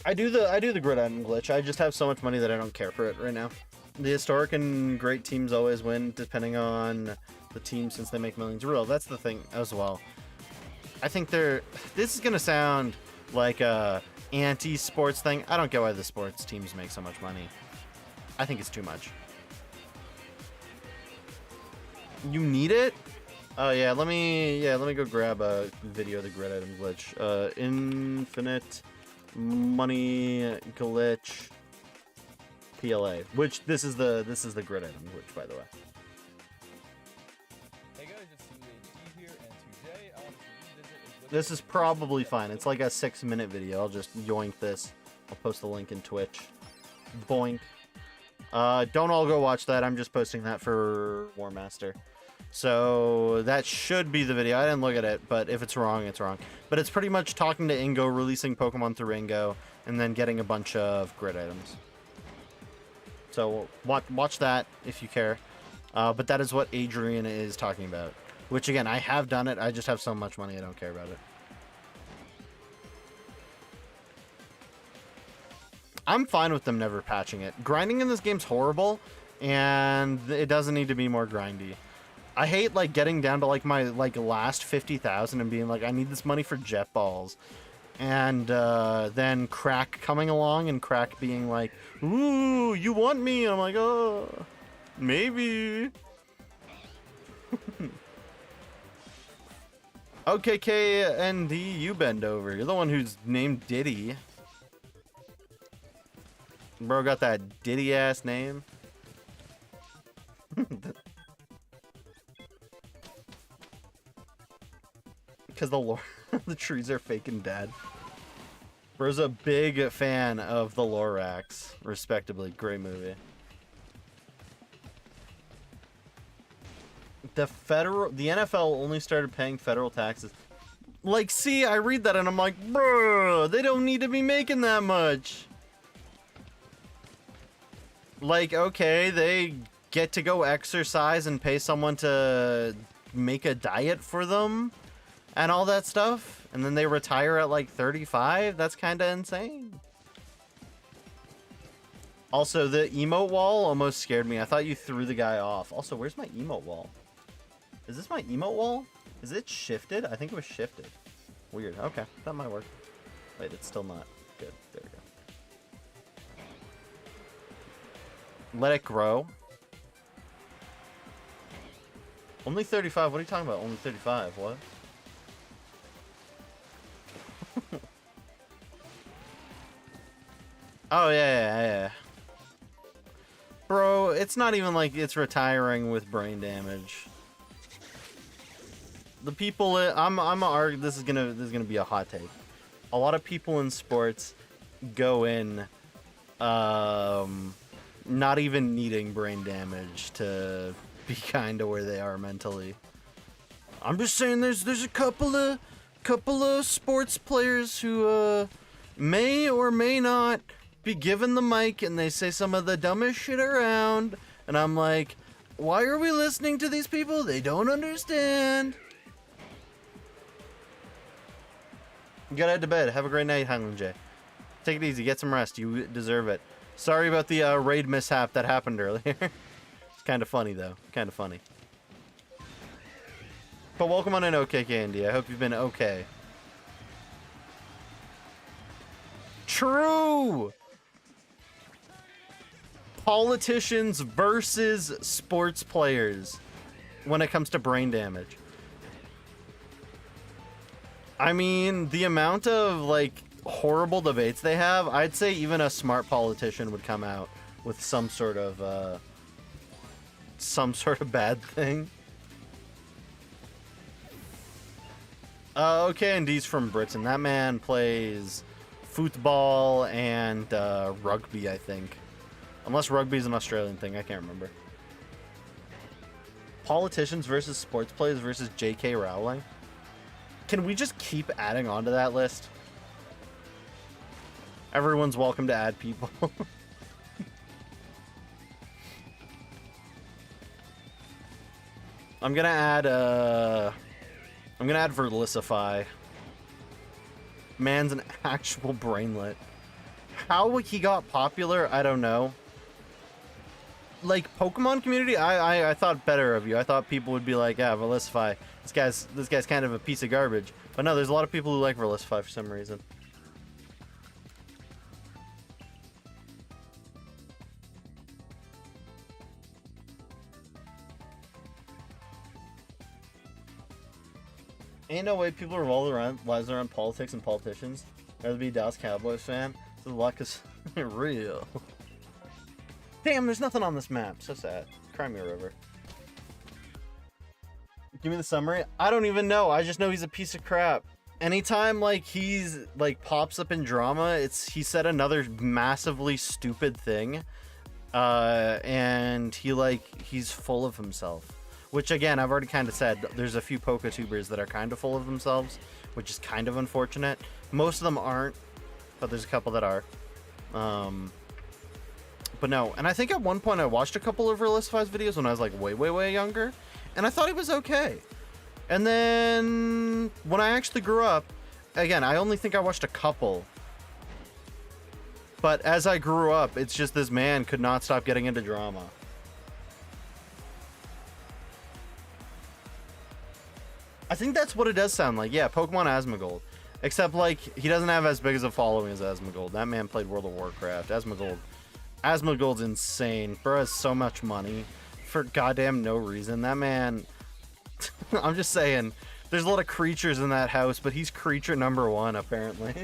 I do the grid item glitch. I just have so much money that I don't care for it right now. The historic and great teams always win, depending on the team, since they make millions of real. That's the thing as well. I think this is gonna sound like a anti-sports thing. I don't get why the sports teams make so much money. I think it's too much. You need it? Oh yeah, let me go grab a video of the grid item glitch. Infinite money glitch PLA, which this is the grid item glitch, by the way. Hey guys, it's G here, and today I want to revisit a glitch. This is probably fine. It's like a 6-minute video. I'll just yoink this. I'll post the link in Twitch. Boink. Don't all go watch that. I'm just posting that for War Master. So that should be the video. I didn't look at it, but if it's wrong, it's wrong. But it's pretty much talking to Ingo, releasing Pokemon through Ingo, and then getting a bunch of grid items. So watch that if you care. But that is what Adrian is talking about. Which, again, I have done it. I just have so much money I don't care about it. I'm fine with them never patching it. Grinding in this game's horrible, and it doesn't need to be more grindy. I hate like getting down to like my last 50,000 and being like, I need this money for jet balls, and then Crack coming along and Crack being like, ooh, you want me? And I'm like, oh, maybe. OKKND, you bend over. You're the one who's named Diddy. Bro got that Diddy ass name. Because the trees are fake and dead. Bro's a big fan of the Lorax, respectably. Great movie. The NFL only started paying federal taxes. Like, see, I read that and I'm like, bro, they don't need to be making that much. Like, okay, they get to go exercise and pay someone to make a diet for them and all that stuff, and then they retire at like 35. That's kind of insane. Also, the emote wall almost scared me. I thought you threw the guy off. Also, where's my emote wall? Is this my emote wall? Is it shifted? I think it was shifted. Weird. Okay, that might work. Wait, it's still not. Good. There we go. Let it grow. Only 35. What are you talking about? Only 35. What? Oh, yeah. Bro, it's not even like it's retiring with brain damage. The people, this is gonna be a hot take. A lot of people in sports go in, not even needing brain damage to be kind of where they are mentally. I'm just saying, there's a couple of sports players who may or may not be given the mic and they say some of the dumbest shit around, and I'm like, why are we listening to these people? They don't understand. You gotta head to bed. Have a great night, Highland J. Take it easy. Get some rest. You deserve it. Sorry about the raid mishap that happened earlier. It's kind of funny, though. Kind of funny. But welcome on in, OKK India. I hope you've been okay. True! Politicians versus sports players when it comes to brain damage. I mean, the amount of, like, horrible debates they have, I'd say even a smart politician would come out with some sort of bad thing. Okay, and he's from Britain. That man plays football and rugby, I think. Unless rugby's an Australian thing, I can't remember. Politicians versus sports players versus J.K. Rowling. Can we just keep adding on to that list? Everyone's welcome to add people. I'm gonna add Verlicify. Man's an actual brainlet. How he got popular, I don't know. Like, Pokemon community, I thought better of you. I thought people would be like, yeah, Verlicify. This guy's kind of a piece of garbage. But no, there's a lot of people who like Verlicify for some reason. Ain't no way people revolve around lives around politics and politicians. Rather be a Dallas Cowboys fan. The luck is real. Damn, there's nothing on this map. So sad. Cry me a river. Give me the summary. I don't even know. I just know he's a piece of crap. Anytime like he's like pops up in drama, he said another massively stupid thing, and he's full of himself. Which again, I've already kind of said. There's a few PokeTubers that are kind of full of themselves, which is kind of unfortunate. Most of them aren't, but there's a couple that are. But no, and I think at one point I watched a couple of Verlicify's videos when I was like way younger, and I thought he was okay. And then when I actually grew up, again, I only think I watched a couple. But as I grew up, it's just this man could not stop getting into drama. I think that's what it does sound like. Yeah, Pokemon Asmongold. Except, like, he doesn't have as big as a following as Asmongold. That man played World of Warcraft. Asmongold's insane. Bro has so much money for goddamn no reason. That man... I'm just saying, there's a lot of creatures in that house, but he's creature number one, apparently.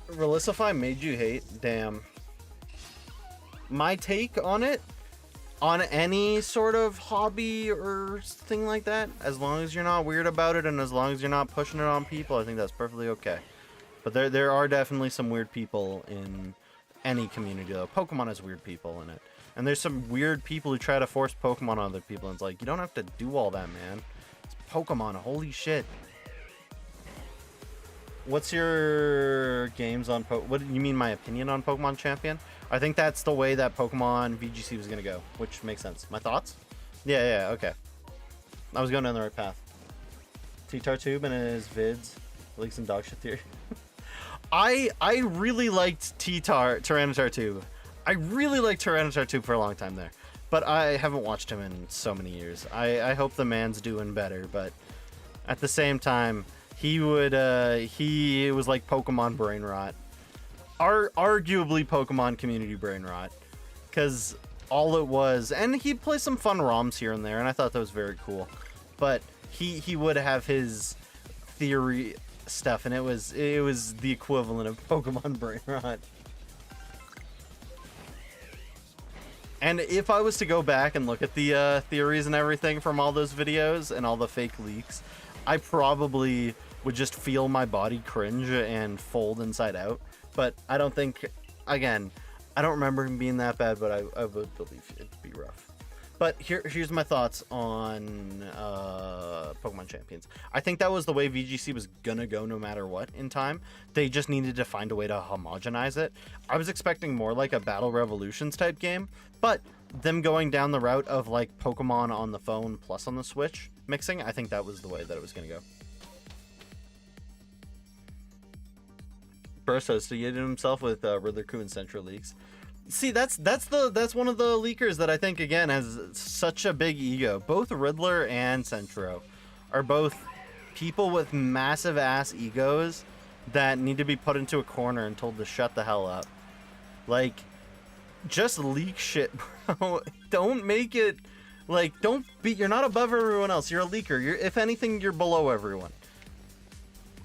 Verlicify made you hate? Damn. My take on it, on any sort of hobby or thing like that, as long as you're not weird about it and as long as you're not pushing it on people, I think that's perfectly okay. But there are definitely some weird people in any community, though. Pokemon has weird people in it. And there's some weird people who try to force Pokemon on other people, and it's like, you don't have to do all that, man. It's Pokemon, holy shit. What's your games on what do you mean, my opinion on Pokemon Champion? I think that's the way that Pokemon VGC was gonna go, which makes sense. My thoughts? Yeah, okay. I was going down the right path. T-Tartube and his vids, leaks and dog shit theory. I really liked Tyranitar Tube. I really liked Tyranitar Tube for a long time there, but I haven't watched him in so many years. I hope the man's doing better, but at the same time, he was like Pokemon brain rot. Arguably Pokemon community brain rot, because all it was, and he'd play some fun ROMs here and there, and I thought that was very cool, but he would have his theory stuff, and it was the equivalent of Pokemon brain rot. And if I was to go back and look at the theories and everything from all those videos and all the fake leaks, I probably would just feel my body cringe and fold inside out. But I don't think, again, I don't remember him being that bad, but I would believe it'd be rough. But here's my thoughts on Pokemon Champions. I think that was the way VGC was gonna go no matter what in time. They just needed to find a way to homogenize it. I was expecting more like a Battle Revolutions type game, but them going down the route of like Pokemon on the phone plus on the Switch mixing, I think that was the way that it was gonna go. Burst associated himself with Riddler-Coup and Central Leaks. See, that's one of the leakers that I think again has such a big ego. Both Riddler and Centro are both people with massive ass egos that need to be put into a corner and told to shut the hell up. Like, just leak shit, bro. Don't make it like, you're not above everyone else. You're a leaker. If anything, you're below everyone.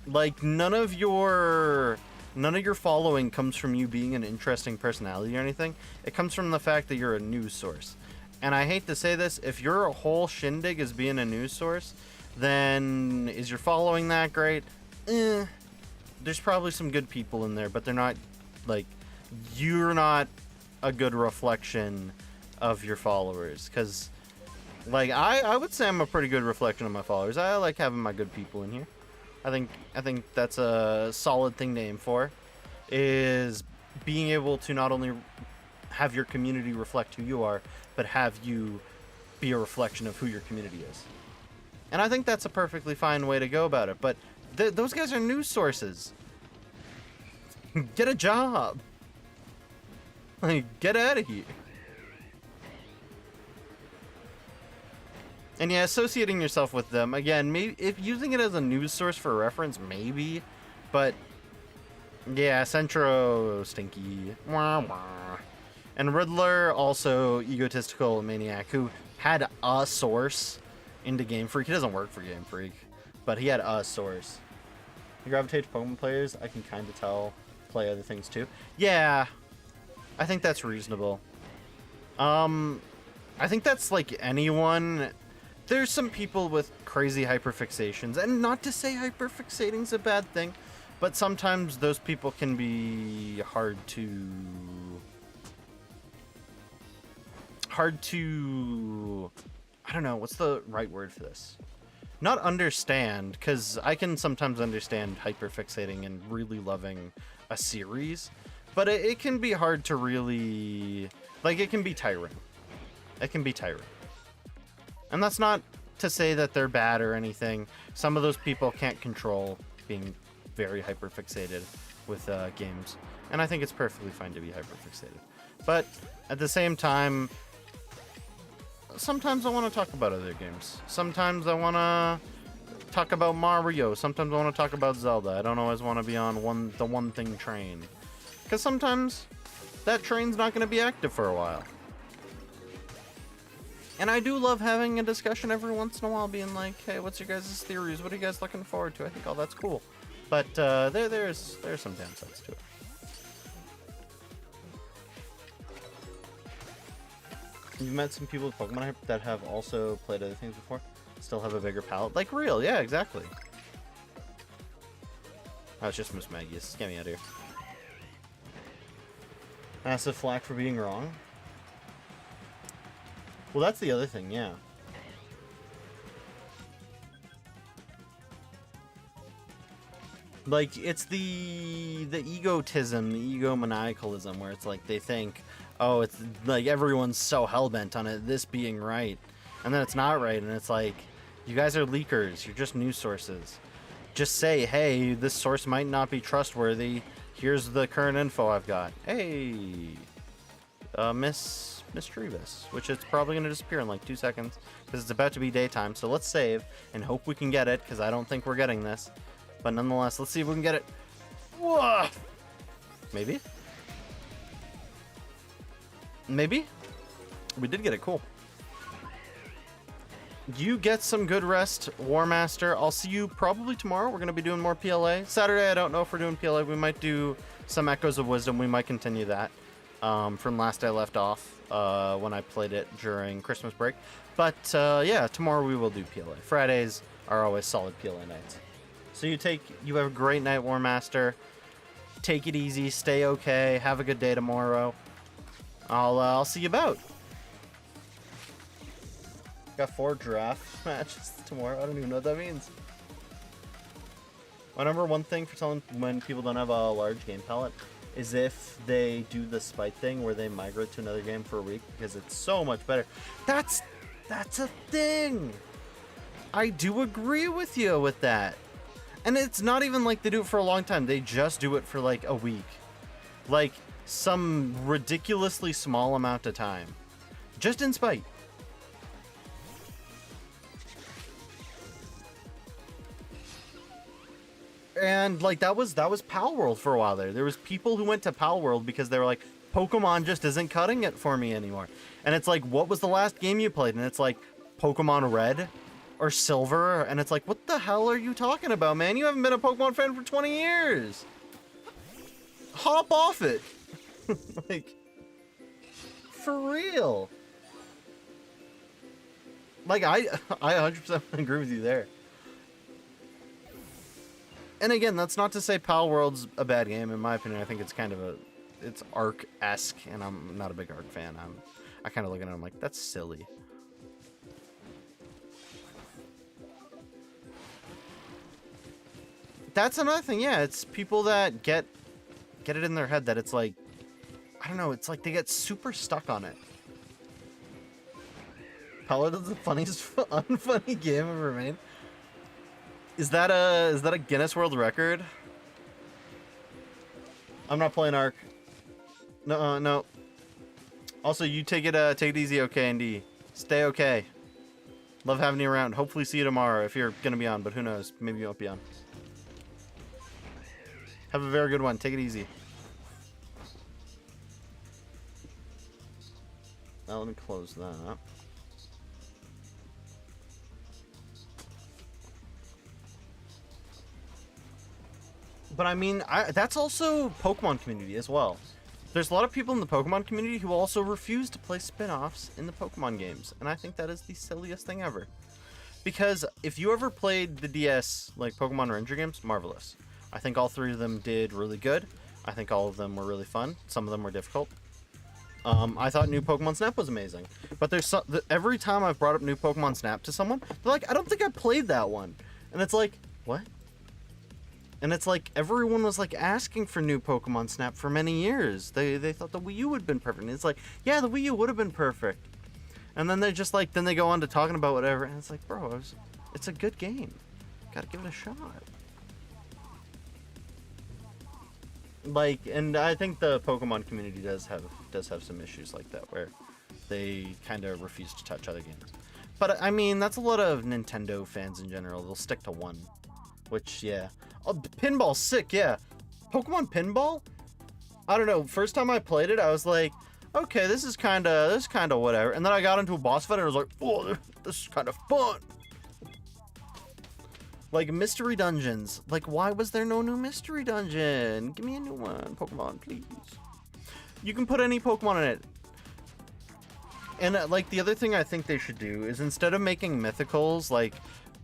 Like, none of your None of your following comes from you being an interesting personality or anything. It comes from the fact that you're a news source. And I hate to say this, if your whole shindig is being a news source, then is your following that great? There's probably some good people in there, but they're not, like, you're not a good reflection of your followers. Because, like, I would say I'm a pretty good reflection of my followers. I like having my good people in here. I think that's a solid thing to aim for, is being able to not only have your community reflect who you are, but have you be a reflection of who your community is. And I think that's a perfectly fine way to go about it. But those guys are news sources. Get a job. Like, get out of here. And yeah, associating yourself with them, again, maybe if using it as a news source for reference, maybe. But yeah, Centro stinky. Wah, wah. And Riddler, also egotistical maniac, who had a source into Game Freak. He doesn't work for Game Freak, but he had a source. He gravitates to Pokemon players. I can kind of tell. Play other things too. Yeah, I think that's reasonable. I think that's like anyone. There's some people with crazy hyperfixations, and not to say hyperfixating's a bad thing, but sometimes those people can be hard to I don't know, what's the right word for this? Not understand, because I can sometimes understand hyperfixating and really loving a series, but it can be hard to really, like, it can be tiring. It can be tiring. And that's not to say that they're bad or anything. Some of those people can't control being very hyperfixated with games, and I think it's perfectly fine to be hyperfixated. But at the same time, sometimes I want to talk about other games. Sometimes I want to talk about Mario. Sometimes I want to talk about Zelda. I don't always want to be on the one thing train, because sometimes that train's not going to be active for a while. And I do love having a discussion every once in a while, being like, hey, what's your guys' theories? What are you guys looking forward to? I think all that's cool. But there's some downsides to it. You've met some people with Pokemon hype that have also played other things before, still have a bigger palette. Like real, yeah, exactly. Oh, it's just Miss Maggie's. Get me out of here. Massive flack for being wrong. Well, that's the other thing, yeah. Like, it's the egotism, the egomaniacalism, where it's like they think, oh, it's like everyone's so hellbent on it, this being right. And then it's not right, and it's like, you guys are leakers, you're just news sources. Just say, hey, this source might not be trustworthy, here's the current info I've got. Hey, Miss Trevis, which is probably going to disappear in like 2 seconds, because it's about to be daytime, so let's save, and hope we can get it, because I don't think we're getting this. But nonetheless, let's see if we can get it. Whoa! Maybe? Maybe? We did get it, cool. You get some good rest, War Master. I'll see you probably tomorrow. We're going to be doing more PLA. Saturday, I don't know if we're doing PLA. We might do some Echoes of Wisdom. We might continue that from last I left off when I played it during Christmas break. But yeah, tomorrow we will do PLA. Fridays are always solid PLA nights. So you have a great night, War Master. Take it easy, stay okay, have a good day tomorrow. I'll see you about. Got 4 draft matches tomorrow. I don't even know what that means. My number one thing for telling when people don't have a large game palette is if they do the spite thing where they migrate to another game for a week, because it's so much better. That's a thing. I do agree with you with that. And it's not even like they do it for a long time. They just do it for like a week. Like some ridiculously small amount of time. Just in spite. And like that was Pal World for a while there. There was people who went to Pal World because they were like, Pokemon just isn't cutting it for me anymore. And it's like, what was the last game you played? And it's like, Pokemon Red or Silver. And it's like, what the hell are you talking about, man? You haven't been a Pokemon fan for 20 years. hop off it. Like, for real. Like, I 100% agree with you there. And again, that's not to say Pal World's a bad game. In my opinion, I think it's kind of it's Arc-esque, and I'm not a big Arc fan. I kind of look at it, I'm like, that's silly. That's another thing, yeah. It's people that get it in their head that it's like, I don't know, it's like they get super stuck on it. Paladin's the funniest unfunny game ever made. Is that a Guinness World Record? I'm not playing Ark. No, no. Also, you take it easy, okay, Andy. Stay okay. Love having you around. Hopefully see you tomorrow if you're gonna be on, but who knows? Maybe you won't be on. Have a very good one. Take it easy. Now let me close that up. But I mean, that's also Pokemon community as well. There's a lot of people in the Pokemon community who also refuse to play spin-offs in the Pokemon games. And I think that is the silliest thing ever. Because if you ever played the DS, like Pokemon Ranger games, marvelous. I think all three of them did really good. I think all of them were really fun. Some of them were difficult. I thought New Pokemon Snap was amazing. But every time I've brought up New Pokemon Snap to someone, they're like, I don't think I played that one. And it's like, what? And it's like, everyone was like asking for New Pokemon Snap for many years. They thought the Wii U would have been perfect. And it's like, yeah, the Wii U would have been perfect. And then they're just like, then they go on to talking about whatever. And it's like, bro, it's a good game. Gotta give it a shot. Like, and I think the Pokemon community does have some issues like that, where they kind of refuse to touch other games. But I mean, that's a lot of Nintendo fans in general. They'll stick to one, which, yeah. Oh, pinball's sick, yeah. Pokemon Pinball? I don't know. First time I played it, I was like, okay, this is kind of whatever. And then I got into a boss fight and I was like, oh, this is kind of fun. Like, mystery dungeons. Like, why was there no new mystery dungeon? Give me a new one, Pokemon, please. You can put any Pokemon in it. And, like, the other thing I think they should do is, instead of making mythicals, like,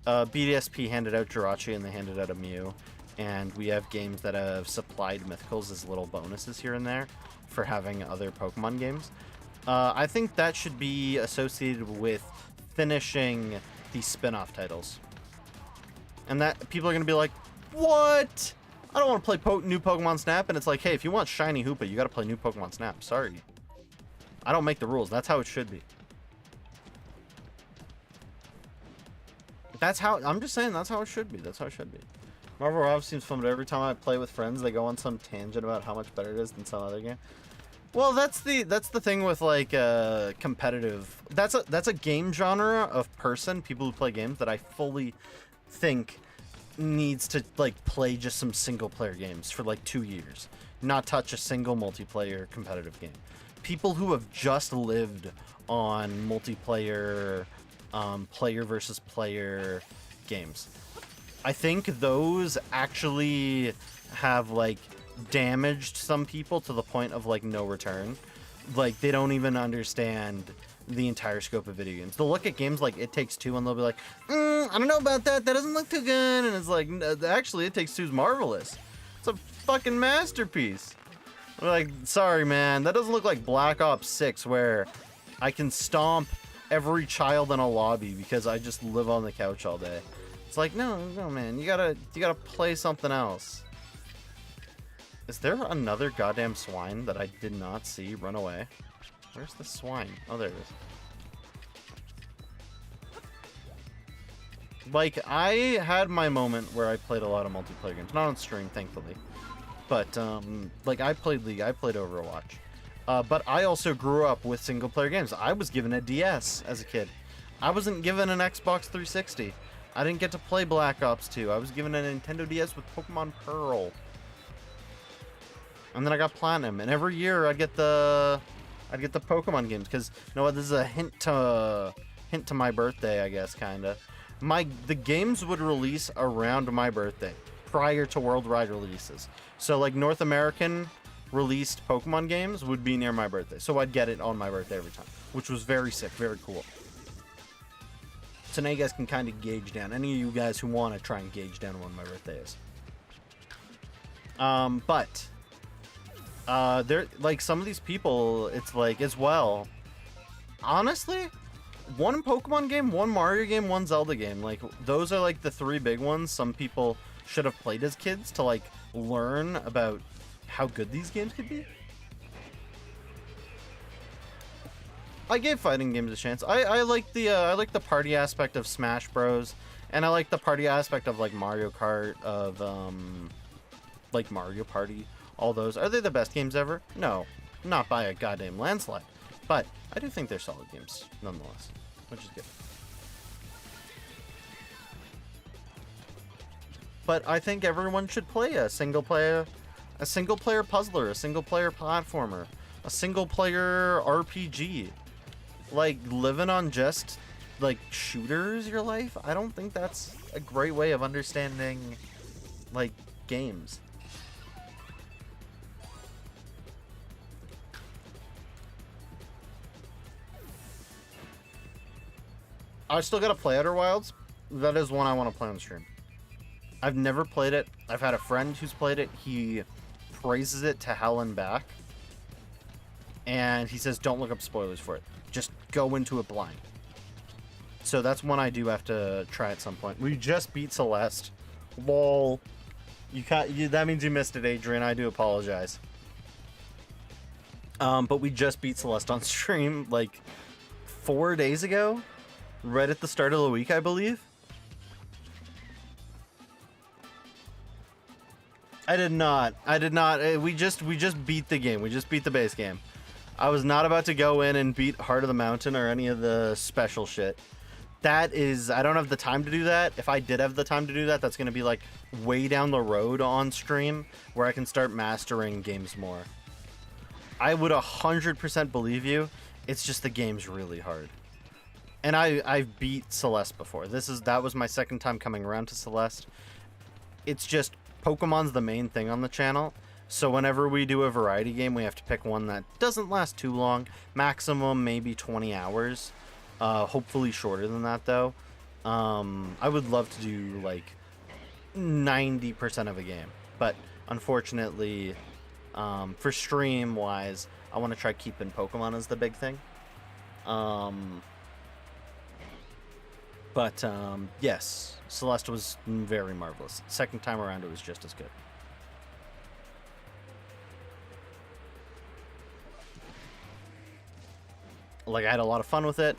BDSP handed out Jirachi and they handed out a Mew, and we have games that have supplied mythicals as little bonuses here and there for having other Pokemon games. I think that should be associated with finishing these spin-off titles. And that people are going to be like, what? I don't want to play new Pokemon Snap. And it's like, hey, if you want Shiny Hoopa, you got to play new Pokemon Snap. Sorry. I don't make the rules. That's how it should be. That's how, I'm just saying, that's how it should be. That's how it should be. Marvel Rivals seems fun, but every time I play with friends, they go on some tangent about how much better it is than some other game. Well, that's the thing with, like, competitive. That's a game genre of person, people who play games, that I fully think needs to, like, play just some single player games for like 2 years, not touch a single multiplayer competitive game. People who have just lived on multiplayer player versus player games, I think those actually have, like, damaged some people to the point of, like, no return. Like, they don't even understand the entire scope of video games. They'll look at games like It Takes Two and they'll be like, I don't know about that. That doesn't look too good. And it's like, actually, It Takes Two is marvelous. It's a fucking masterpiece. I'm like, sorry, man. That doesn't look like Black Ops 6, where I can stomp every child in a lobby because I just live on the couch all day. It's like, no, man. You gotta play something else. Is there another goddamn swine that I did not see run away? Where's the swine? Oh, there it is. Like, I had my moment where I played a lot of multiplayer games. Not on stream, thankfully. But, like, I played League, I played Overwatch. But I also grew up with single-player games. I was given a DS as a kid. I wasn't given an Xbox 360. I didn't get to play Black Ops 2. I was given a Nintendo DS with Pokemon Pearl. And then I got Platinum. And every year I'd get the Pokemon games, because you know what, this is a hint to my birthday, I guess, kinda. The games would release around my birthday, prior to worldwide releases. So, like, North American released Pokemon games would be near my birthday. So I'd get it on my birthday every time, which was very sick, very cool. So now you guys can kind of gauge down. Any of you guys who want to try and gauge down when my birthday is. They're like some of these people, it's like as well. Honestly, one Pokemon game, one Mario game, one Zelda game. Like those are like the three big ones some people should have played as kids to like learn about how good these games could be. I gave fighting games a chance. I like the party aspect of Smash Bros. And I like the party aspect of like Mario Kart, of like Mario Party. All those. Are they the best games ever? No, not by a goddamn landslide. But I do think they're solid games nonetheless, which is good. But I think everyone should play a single player puzzler, a single player platformer, a single player RPG. Like living on just like shooters your life, I don't think that's a great way of understanding like games. I still gotta play Outer Wilds. That is one I want to play on stream. I've never played it. I've had a friend who's played it. He praises it to hell and back. And he says don't look up spoilers for it. Just go into it blind. So that's one I do have to try at some point. We just beat Celeste. Lol. That means you missed it, Adrian. I do apologize. But we just beat Celeste on stream like 4 days ago. Right at the start of the week, I believe. I did not. We just beat the game. We just beat the base game. I was not about to go in and beat Heart of the Mountain or any of the special shit. That is, I don't have the time to do that. If I did have the time to do that, that's going to be like way down the road on stream where I can start mastering games more. I would 100% believe you. It's just the game's really hard. And I've beat Celeste before. That was my second time coming around to Celeste. It's just Pokemon's the main thing on the channel. So whenever we do a variety game, we have to pick one that doesn't last too long. Maximum maybe 20 hours. Hopefully shorter than that though. I would love to do like 90% of a game. But unfortunately, for stream wise, I want to try keeping Pokemon as the big thing. But yes, Celeste was very marvelous. Second time around, it was just as good. Like, I had a lot of fun with it.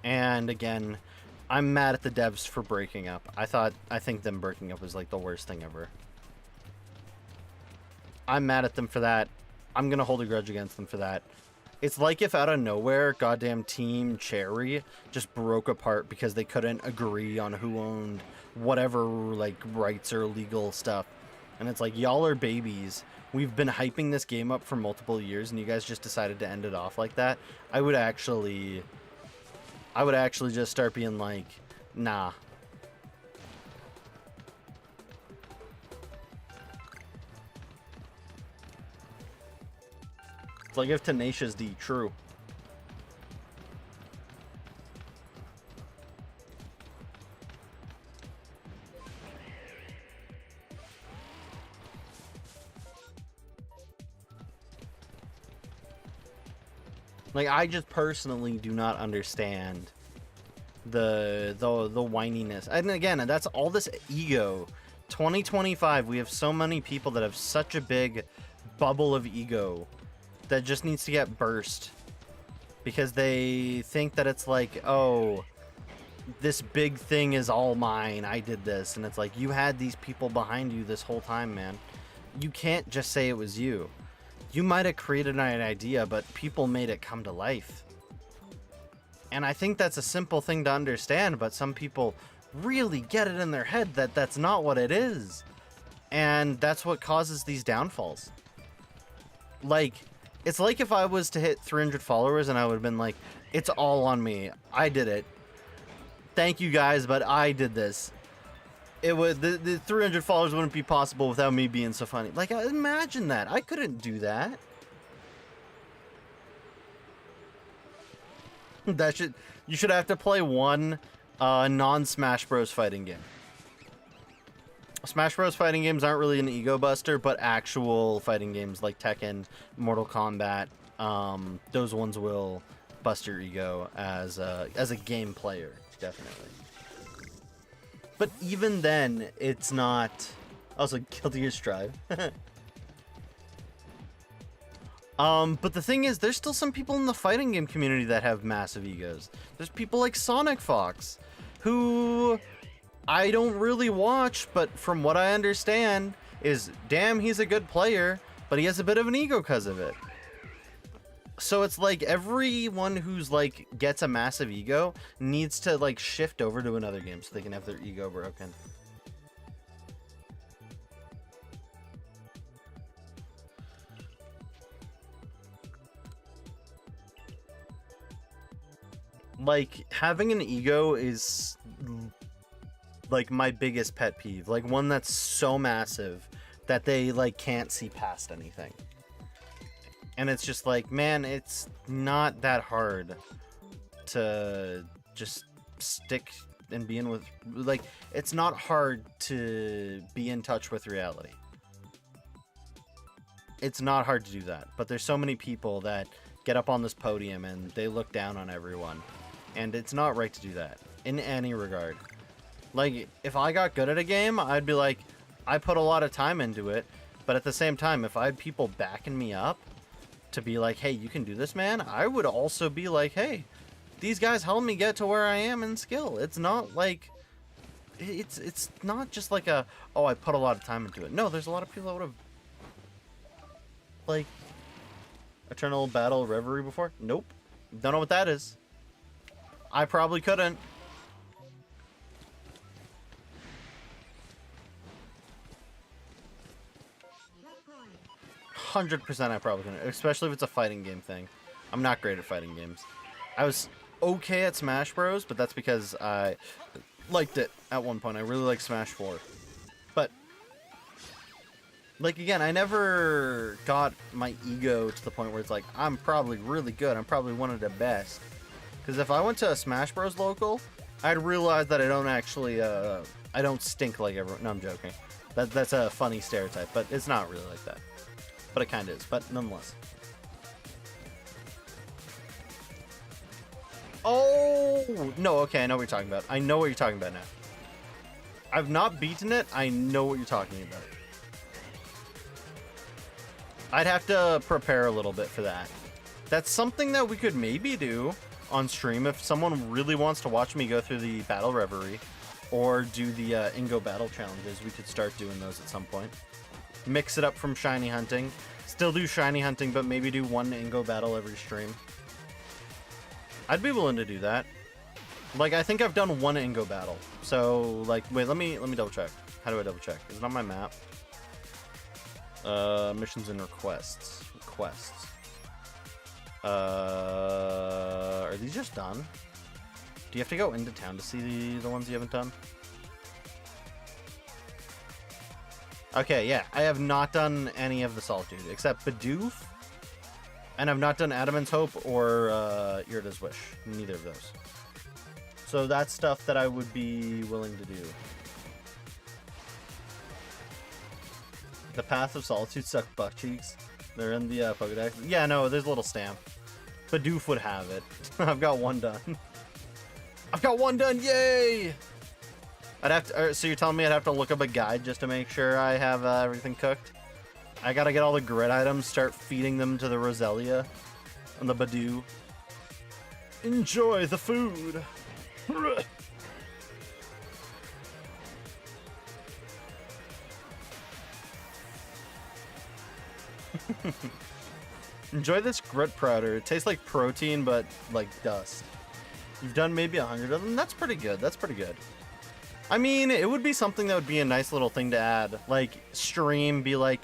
And again, I'm mad at the devs for breaking up. I think them breaking up was like the worst thing ever. I'm mad at them for that. I'm gonna hold a grudge against them for that. It's like if out of nowhere, goddamn Team Cherry just broke apart because they couldn't agree on who owned whatever, like, rights or legal stuff. And it's like, y'all are babies. We've been hyping this game up for multiple years, and you guys just decided to end it off like that. I would actually just start being like, nah. It's like if Tenacious D, true. Like, I just personally do not understand the whininess. And again, that's all this ego. 2025, we have so many people that have such a big bubble of ego that just needs to get burst because they think that it's like, oh, this big thing is all mine. I did this. And it's like, you had these people behind you this whole time, man. You can't just say it was you. You might have created an idea, but people made it come to life. And I think that's a simple thing to understand, but some people really get it in their head that that's not what it is. And that's what causes these downfalls. Like, it's like if I was to hit 300 followers and I would have been like, it's all on me. I did it. Thank you guys, but I did this. it would the 300 followers wouldn't be possible without me being so funny. Like, imagine that. I couldn't do that. You should have to play one non-Smash Bros. Fighting game. Smash Bros. Fighting games aren't really an ego buster, but actual fighting games like Tekken, Mortal Kombat, those ones will bust your ego as a game player, definitely. But even then, it's not. Also, Guilty as Strive. But the thing is, there's still some people in the fighting game community that have massive egos. There's people like Sonic Fox, who I don't really watch, but from what I understand is, damn, he's a good player, but he has a bit of an ego because of it. So it's like everyone who's like gets a massive ego needs to like shift over to another game so they can have their ego broken. Like, having an ego is like my biggest pet peeve. Like, one that's so massive that they like can't see past anything. And it's just like, man, it's not that hard to just stick and be in with, like, it's not hard to be in touch with reality. It's not hard to do that. But there's so many people that get up on this podium and they look down on everyone. And it's not right to do that in any regard. Like, if I got good at a game, I'd be like, I put a lot of time into it. But at the same time, if I had people backing me up to be like, hey, you can do this, man, I would also be like, hey, these guys helped me get to where I am in skill. It's not like, it's not just like a, oh, I put a lot of time into it. No, there's a lot of people that would have, like, Eternal Battle Reverie before. Nope. Don't know what that is. I probably couldn't. 100% I probably couldn't, especially if it's a fighting game thing. I'm not great at fighting games. I was okay at Smash Bros, but that's because I liked it at one point. I really liked Smash 4. But, like, again, I never got my ego to the point where it's like, I'm probably really good. I'm probably one of the best. Because if I went to a Smash Bros local, I'd realize that I don't actually, I don't stink like everyone. No, I'm joking. That's a funny stereotype, but it's not really like that. But it kind of is, but nonetheless. Oh! No, okay, I know what you're talking about. I know what you're talking about now. I've not beaten it. I know what you're talking about. I'd have to prepare a little bit for that. That's something that we could maybe do on stream if someone really wants to watch me go through the Battle Reverie or do the Ingo Battle Challenges. We could start doing those at some point. Mix it up from shiny hunting. Still do shiny hunting, but maybe do one Ingo Battle every stream. I'd be willing to do that. Like, I think I've done one Ingo Battle. So, like, wait, let me double check. How do I double check? Is it on my map? Missions and requests. Are these just done? Do you have to go into town to see the ones you haven't done? Okay, yeah. I have not done any of the Solitude, except Bidoof. And I've not done Adamant's Hope or Irida's Wish. Neither of those. So that's stuff that I would be willing to do. The Path of Solitude suck butt cheeks. They're in the Pokedex. Yeah, no, there's a little stamp. Bidoof would have it. I've got one done. I've got one done, yay! I'd have to, so you're telling me I'd have to look up a guide just to make sure I have everything cooked? I gotta get all the grid items, start feeding them to the Roselia and the Badoo. Enjoy the food! Enjoy this grit powder. It tastes like protein, but like dust. You've done maybe 100 of them? That's pretty good. That's pretty good. I mean, it would be something that would be a nice little thing to add. Like, stream, be like,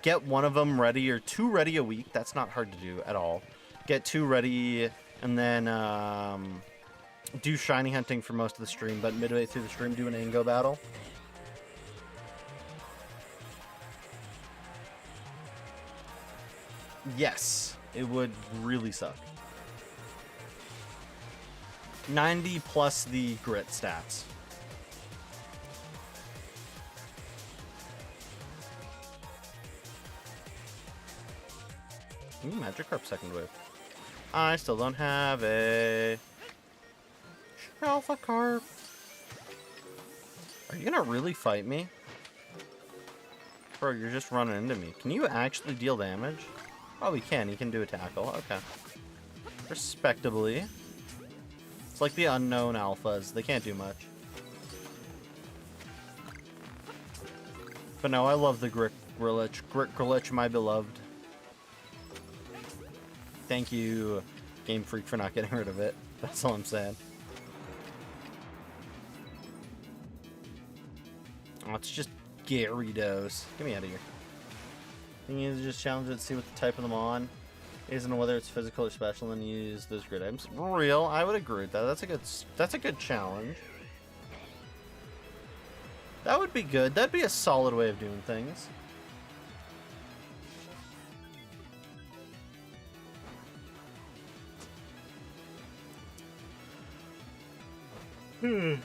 get one of them ready or 2 ready a week. That's not hard to do at all. Get 2 ready, and then do shiny hunting for most of the stream, but midway through the stream, do an Ango battle. Yes, it would really suck. 90 plus the grit stats. Ooh, Magikarp second wave. I still don't have a Alpha Carp. Are you gonna really fight me? Bro, you're just running into me. Can you actually deal damage? Oh, he can. He can do a tackle. Okay. Respectably. It's like the unknown alphas. They can't do much. But no, I love the Grit Grilich, my beloved. Thank you, Game Freak, for not getting rid of it. That's all I'm saying. Oh, it's just Gyarados. Get me out of here. You need to just challenge it, see what the type of them on is, and whether it's physical or special, and use those grid items. Real, I would agree with that. That's a good challenge. That would be good. That'd be a solid way of doing things. And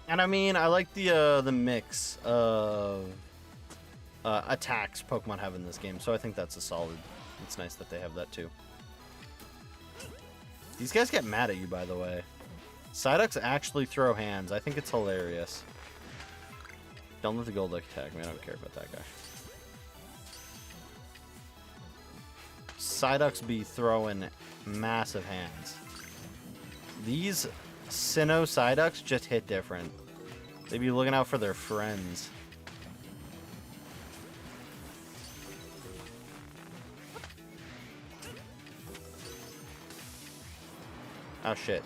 I mean, I like the mix of attacks Pokemon have in this game, so I think that's a solid. It's nice that they have that too. These guys get mad at you, by the way. Psyducks actually throw hands. I think it's hilarious. Don't let the Golduck attack me. I don't care about that guy. Psyducks be throwing massive hands. These Sinnoh Psyducks just hit different. They be looking out for their friends. Oh shit.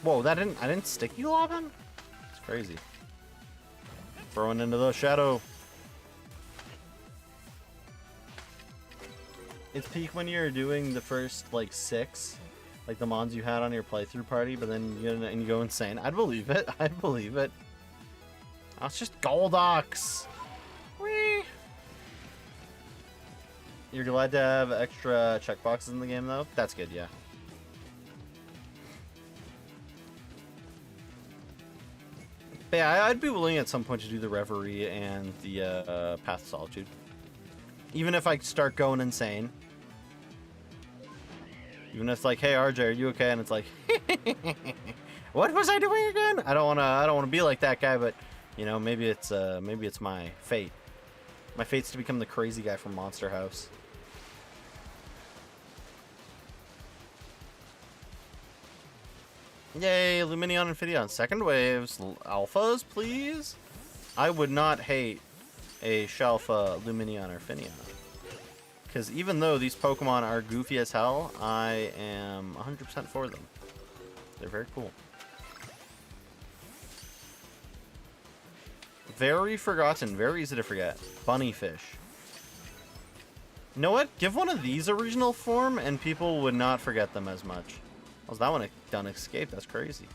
Whoa, I didn't sticky lob him? It's crazy. Throwing into the shadow. It's peak when you're doing the first, like, 6, like the mons you had on your playthrough party, but then you go insane. I'd believe it. I'd believe it. Oh, it's just Golducks. Whee! You're glad to have extra checkboxes in the game, though? That's good, yeah. But yeah, I'd be willing at some point to do the Reverie and the Path of Solitude. Even if I start going insane. Even if it's like, hey RJ, are you okay? And it's like, what was I doing again? I don't wanna be like that guy, but you know, maybe it's my fate. My fate's to become the crazy guy from Monster House. Yay, Lumineon and Finneon. Second waves. Alphas, please? I would not hate a Shalfa, Lumineon, or Finneon. Because even though these Pokemon are goofy as hell, I am 100% for them. They're very cool. Very forgotten. Very easy to forget. Bunnyfish. You know what? Give one of these a regional form and people would not forget them as much. How's that one done escape? That's crazy.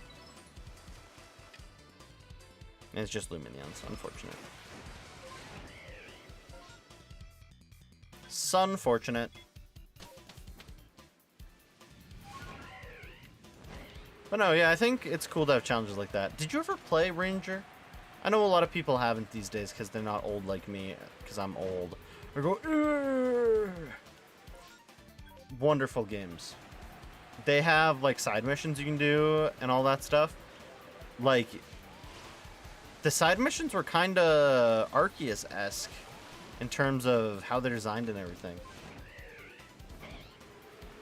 And it's just Lumineons. Unfortunate. Sunfortunate. But no, yeah, I think it's cool to have challenges like that. Did you ever play Ranger? I know a lot of people haven't these days because they're not old like me, because I'm old. Or go, "Ugh." Wonderful games. They have like side missions you can do and all that stuff. Like, the side missions were kind of Arceus-esque in terms of how they're designed and everything.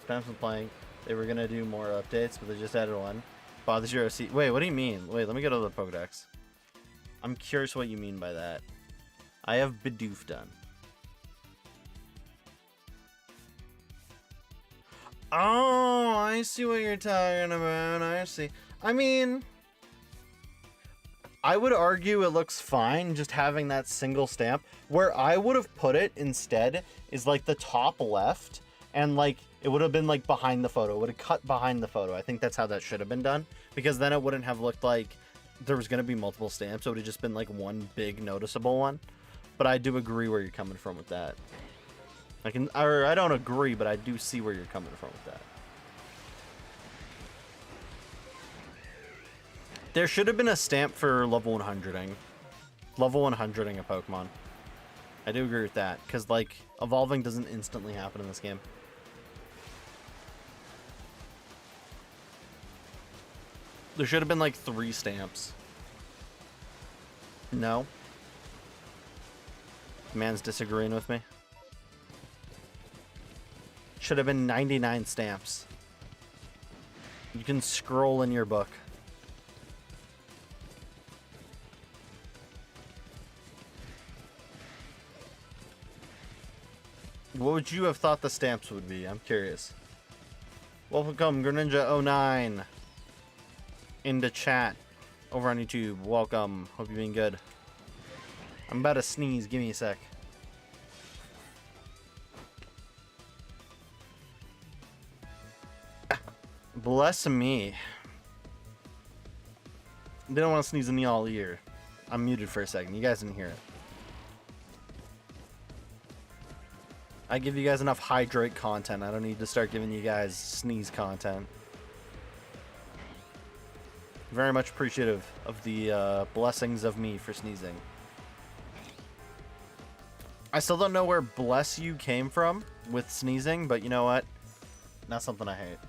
Spam's been playing. They were gonna do more updates, but they just added one. Bother Zero C. Wait, what do you mean? Wait, let me go to the Pokedex. I'm curious what you mean by that. I have Bidoof done. Oh, I see what you're talking about. I see. I mean, I would argue it looks fine just having that single stamp. Where I would have put it instead is like the top left, and like it would have been like behind the photo. It would have cut behind the photo. I think that's how that should have been done, because then it wouldn't have looked like there was going to be multiple stamps. It would have just been like one big noticeable one. But I do agree where you're coming from with that. I don't agree, but I do see where you're coming from with that. There should have been a stamp for level 100ing. Level 100ing a Pokemon. I do agree with that, because, like, evolving doesn't instantly happen in this game. There should have been, like, 3 stamps. No? Man's disagreeing with me. Should have been 99 stamps. You can scroll in your book. What would you have thought the stamps would be? I'm curious. Welcome, Greninja09, into chat over on YouTube. Welcome. Hope you're doing good. I'm about to sneeze. Give me a sec. Bless me. Didn't want to sneeze in the all ear. I'm muted for a second. You guys didn't hear it. I give you guys enough hydrate content. I don't need to start giving you guys sneeze content. Very much appreciative of the blessings of me for sneezing. I still don't know where bless you came from with sneezing, but you know what? Not something I hate.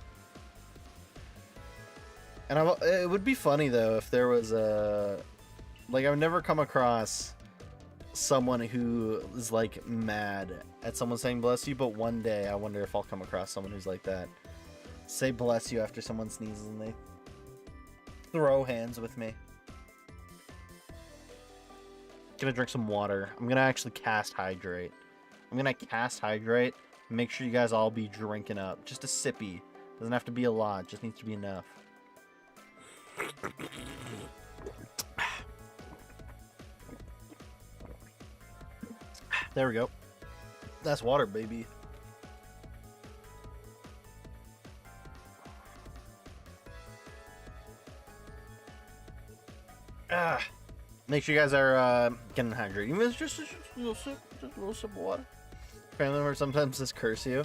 And it would be funny though if there was a... Like, I've never come across someone who is like mad at someone saying bless you, but one day I wonder if I'll come across someone who's like that. Say bless you after someone sneezes and they throw hands with me. Gonna drink some water. I'm gonna actually cast hydrate. I'm gonna cast hydrate. Make sure you guys all be drinking up. Just a sippy. Doesn't have to be a lot. Just needs to be enough. There we go. That's water, baby. Make sure you guys are getting hydrated. Even if it's just a little sip of water. Family members sometimes just curse you.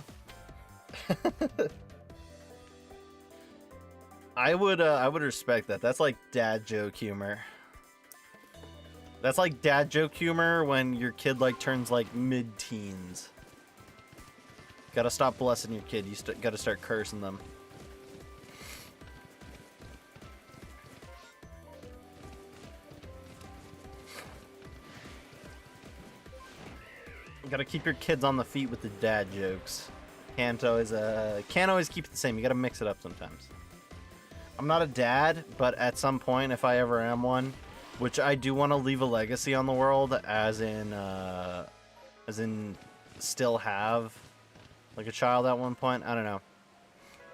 I would respect that. That's like dad joke humor. That's like dad joke humor when your kid like turns like mid-teens. Gotta stop blessing your kid. You gotta start cursing them. You gotta keep your kids on the feet with the dad jokes. Can't always keep it the same. You gotta mix it up sometimes. I'm not a dad, but at some point, if I ever am one, which I do want to leave a legacy on the world, as in still have like a child at one point. I don't know.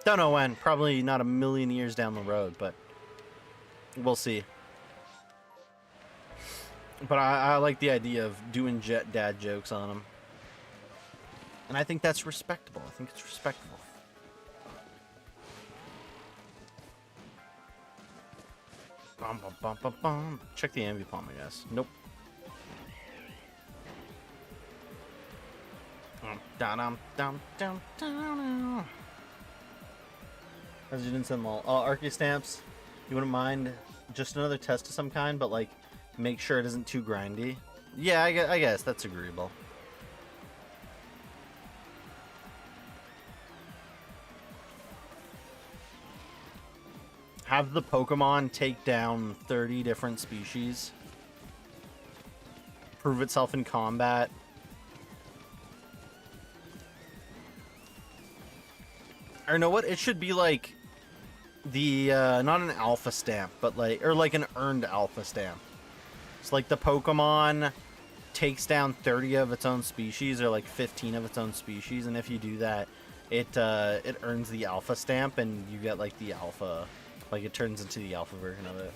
Don't know when. Probably not a million years down the road, but we'll see. But I like the idea of doing dad jokes on them. And I think that's respectable. I think it's respectful. Bum, bum, bum, bum, bum. Check the Ambipom, I guess. Nope. As you didn't send lol. Arceus stamps. You wouldn't mind just another test of some kind, but like make sure it isn't too grindy. Yeah, I guess that's agreeable. Have the Pokemon take down 30 different species. Prove itself in combat. Or know what? It should be like the not an alpha stamp, but like, or like an earned alpha stamp. It's like the Pokemon takes down 30 of its own species, or like 15 of its own species, and if you do that, it earns the alpha stamp, and you get like the alpha. Like, it turns into the alpha version of it.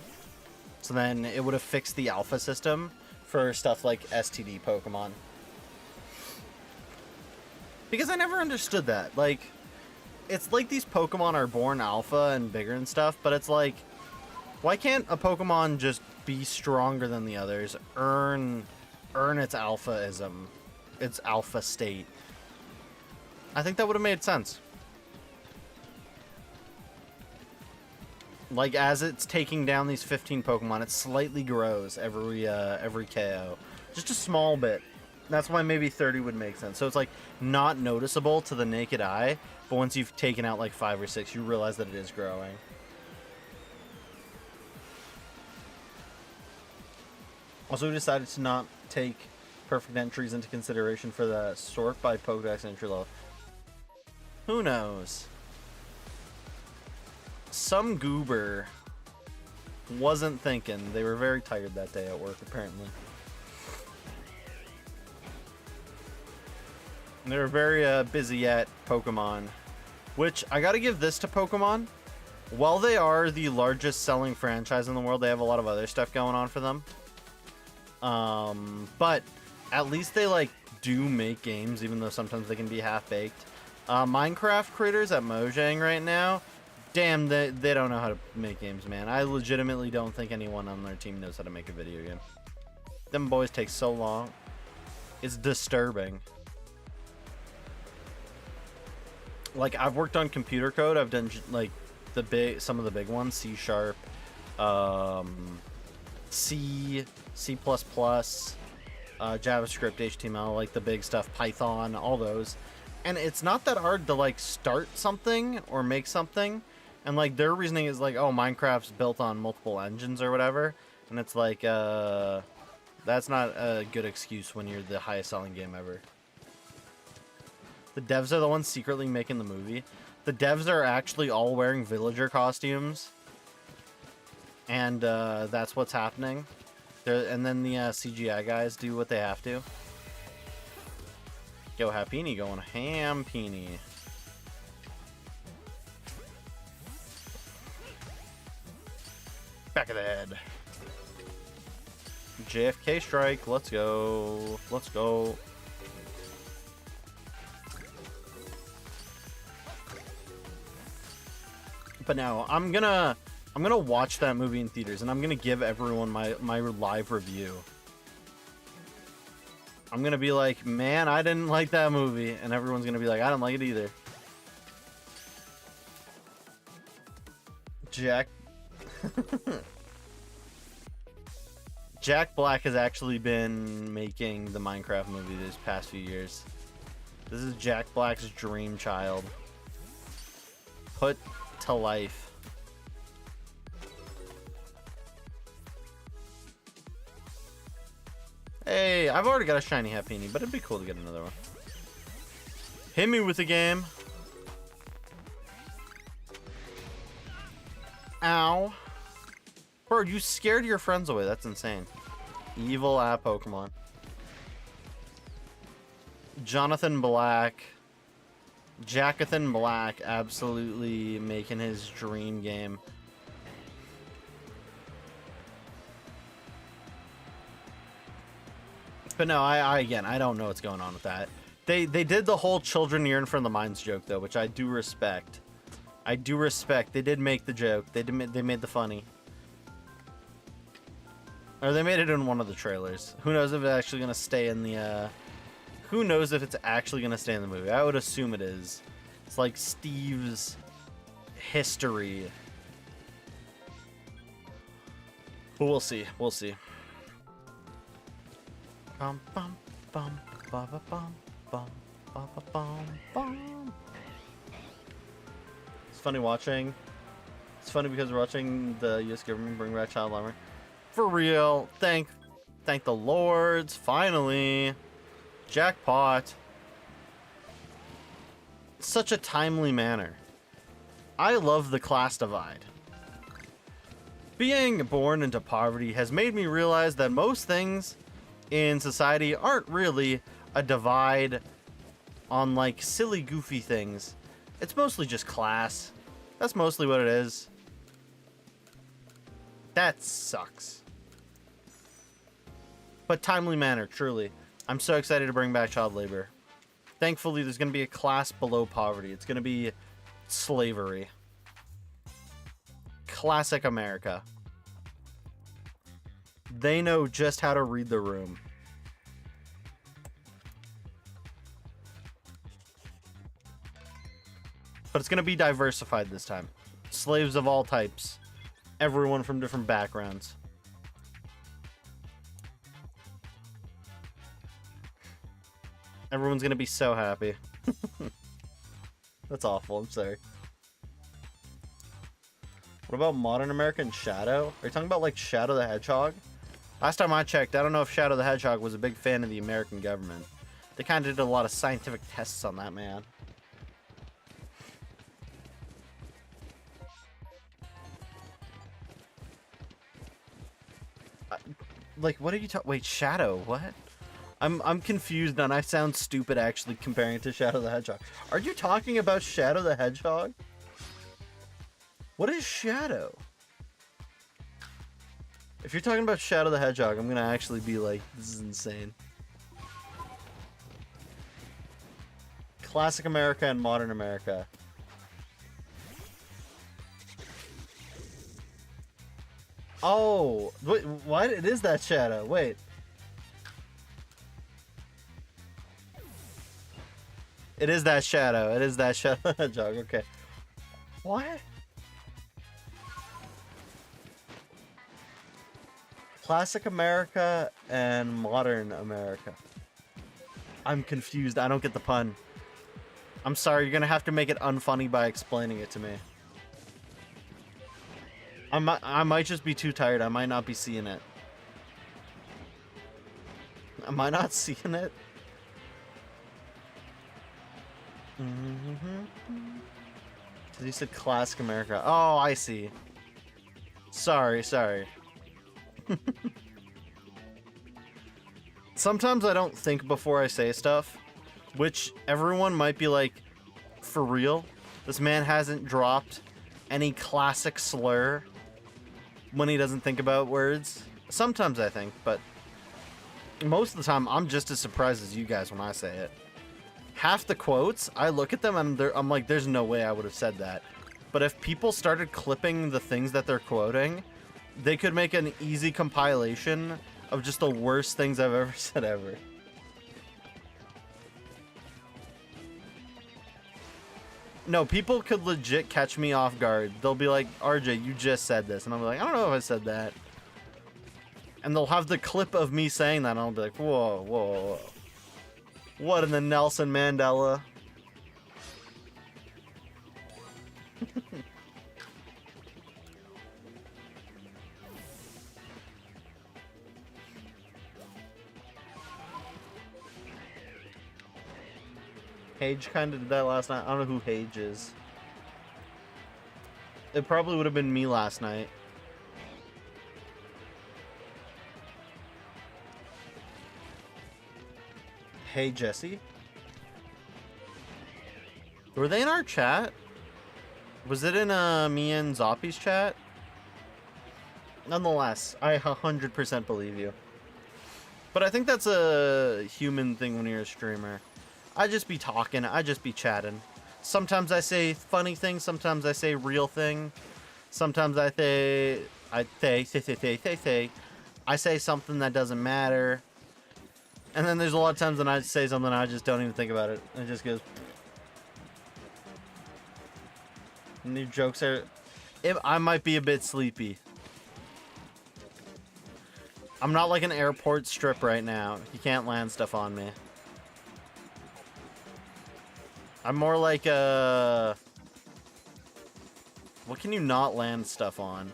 So then it would have fixed the alpha system for stuff like STD Pokemon. Because I never understood that. Like, it's like these Pokemon are born alpha and bigger and stuff, but it's like, why can't a Pokemon just be stronger than the others, earn its alphaism, its alpha state? I think that would have made sense. Like, as it's taking down these 15 Pokemon, it slightly grows every KO. Just a small bit. That's why maybe 30 would make sense. So it's, like, not noticeable to the naked eye, but once you've taken out, like, 5 or 6, you realize that it is growing. Also, we decided to not take perfect entries into consideration for the sort by Pokedex entry level. Who knows? Some goober wasn't thinking. They were very tired that day at work, apparently. And they were very busy at Pokemon, which I gotta give this to Pokemon. While they are the largest selling franchise in the world, they have a lot of other stuff going on for them. But at least they, like, do make games, even though sometimes they can be half-baked. Minecraft creators at Mojang right now, damn, they don't know how to make games, man. I legitimately don't think anyone on their team knows how to make a video game. Them boys take so long. It's disturbing. Like, I've worked on computer code. I've done, like, some of the big ones. C#, C, C++, JavaScript, HTML, like the big stuff, Python, all those. And it's not that hard to, like, start something or make something. And, like, their reasoning is, like, oh, Minecraft's built on multiple engines or whatever. And it's like, that's not a good excuse when you're the highest selling game ever. The devs are the ones secretly making the movie. The devs are actually all wearing villager costumes. And that's what's happening. And then the CGI guys do what they have to. Yo, Happini going ham-peeny. Back of the head. JFK strike. Let's go. Let's go. But no, I'm gonna watch that movie in theaters, and I'm gonna give everyone my live review. I'm gonna be like, man, I didn't like that movie, and everyone's gonna be like, I don't like it either. Jack Black has actually been making the Minecraft movie these past few years. This is Jack Black's dream child. Put to life. Hey, I've already got a shiny Happini, but it'd be cool to get another one. Hit me with the game. Ow. Bro, you scared your friends away. That's insane. Evil at Pokemon. Jonathan Black. Jackathan Black absolutely making his dream game. But no, again, I don't know what's going on with that. They did the whole children yearn for the mines joke, though, which I do respect. I do respect. They did make the joke. They made the funny. Or they made it in one of the trailers. Who knows if it's actually going to stay in the... Who knows if it's actually going to stay in the movie? I would assume it is. It's like Steve's history. But we'll see. We'll see. Bum, bum, bum, ba, ba, bum, bum, ba, ba, bum, bum. It's funny watching. It's funny because we're watching the U.S. government bring back child armor. For real. Thank the lords. Finally. Jackpot. Such a timely manner. I love the class divide. Being born into poverty has made me realize that most things in society aren't really a divide on, like, silly, goofy things. It's mostly just class. That's mostly what it is. That sucks. But timely manner, truly. I'm so excited to bring back child labor. Thankfully, there's going to be a class below poverty. It's going to be slavery. Classic America. They know just how to read the room. But it's going to be diversified this time. Slaves of all types. Everyone from different backgrounds. Everyone's going to be so happy. That's awful. I'm sorry. What about Modern America and Shadow? Are you talking about, like, Shadow the Hedgehog? Last time I checked, I don't know if Shadow the Hedgehog was a big fan of the American government. They kind of did a lot of scientific tests on that man. Like, what are you talking? Wait, Shadow? What? I'm confused, and I sound stupid actually comparing it to Shadow the Hedgehog. Are you talking about Shadow the Hedgehog? What is Shadow? If you're talking about Shadow the Hedgehog, I'm gonna actually be like, this is insane. Classic America and Modern America. Oh, wait, what? It is that Shadow. Wait. It is that Shadow. It is that Shadow the Hedgehog. Okay. What? Classic America and Modern America. I'm confused. I don't get the pun. I'm sorry. You're going to have to make it unfunny by explaining it to me. I might just be too tired. I might not be seeing it. Am I not seeing it? You said Classic America. Oh, I see. Sorry. Sometimes I don't think before I say stuff, which everyone might be like, for real? This man hasn't dropped any classic slur when he doesn't think about words. Sometimes I think, but most of the time I'm just as surprised as you guys when I say it. Half the quotes, I look at them and I'm like, there's no way I would have said that. But if people started clipping the things that they're quoting, they could make an easy compilation of just the worst things I've ever said ever. No, people could legit catch me off guard. They'll be like, RJ, you just said this. And I'll be like, I don't know if I said that. And they'll have the clip of me saying that, and I'll be like, whoa. What in the Nelson Mandela? Hage kind of did that last night. I don't know who Hage is. It probably would have been me last night. Hey, Jesse. Were they in our chat? Was it in me and Zoppy's chat? Nonetheless, I 100% believe you. But I think that's a human thing when you're a streamer. I just be talking, I just be chatting. Sometimes I say funny things, sometimes I say real thing. Sometimes I say something that doesn't matter. And then there's a lot of times when I say something I just don't even think about it. It just goes. And your jokes are... I might be a bit sleepy. I'm not like an airport strip right now. You can't land stuff on me. I'm more like a... What can you not land stuff on?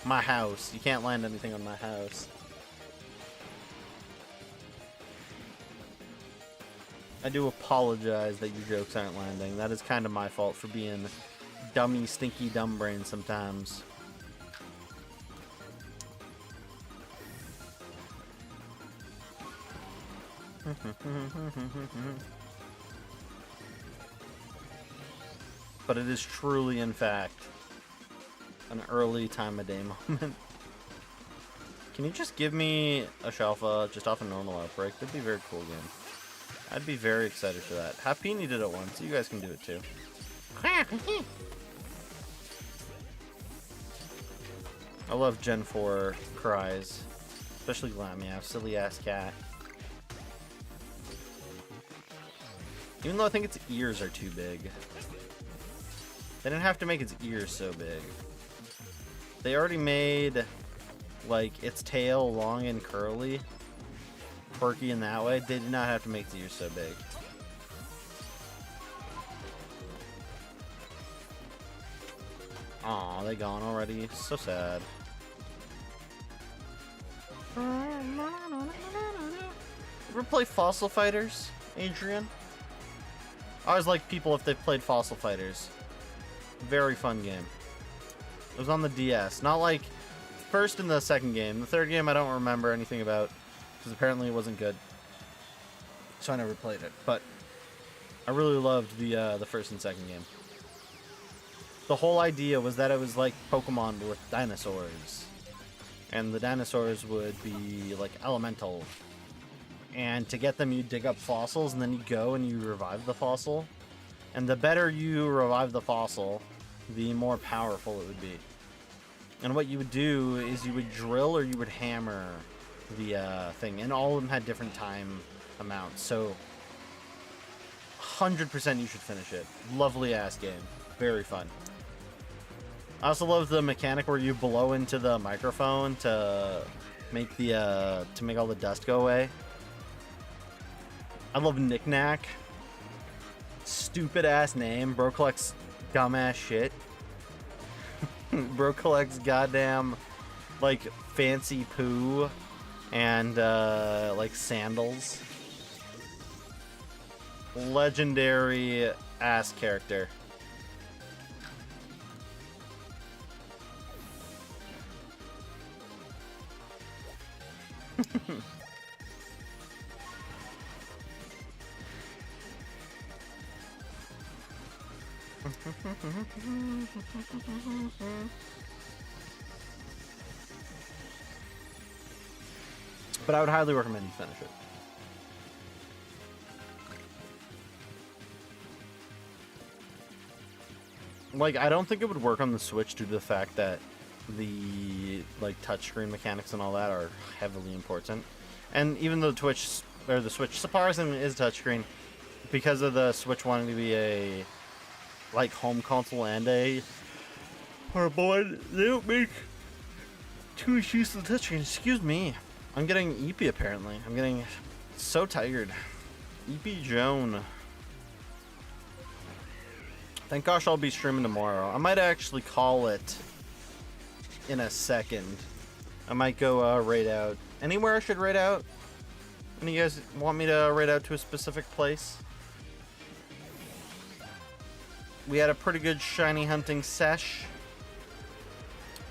My house. You can't land anything on my house. I do apologize that your jokes aren't landing. That is kind of my fault for being dummy, stinky, dumb brain sometimes. But it is truly, in fact. an early time of day moment. Can you just give me a Shalfa just off a normal outbreak? That'd be a very cool game. I'd be very excited for that. Happini did it once. You guys can do it too. I love Gen 4 cries. Especially Lamiaf, silly ass cat. Even though I think its ears are too big. They didn't have to make its ears so big. They already made, like, its tail long and curly. Quirky in that way. They did not have to make its ears so big. Aw, they gone already. So sad. Ever play Fossil Fighters, Adrian? I always like people if they've played Fossil Fighters. Very fun game. It was on the DS. Not like first and the second game. The third game I don't remember anything about because apparently it wasn't good. So I never played it. But I really loved the first and second game. The whole idea was that it was like Pokemon with dinosaurs. And the dinosaurs would be like elemental. And to get them, you dig up fossils, and then you go and you revive the fossil. And the better you revive the fossil, the more powerful it would be. And what you would do is you would drill or you would hammer the thing. And all of them had different time amounts. So 100% you should finish it. Lovely ass game. Very fun. I also love the mechanic where you blow into the microphone to make the to make all the dust go away. I love Knick-Knack. Stupid ass name. Bro collects dumbass shit. Bro collects goddamn like fancy poo and like sandals. Legendary ass character. But I would highly recommend you finish it. Like, I don't think it would work on the Switch due to the fact that the like touchscreen mechanics and all that are heavily important. And even though the Switch surprisingly is touchscreen, because of the Switch wanting to be a like home console and a boy, they don't make too much use of the touchscreen. Excuse me. I'm getting eepy apparently. I'm getting so tired. Eepy Joan. Thank gosh I'll be streaming tomorrow. I might actually call it in a second. I might go raid out. Anywhere I should raid out? Any of you guys want me to raid out to a specific place? We had a pretty good shiny hunting sesh.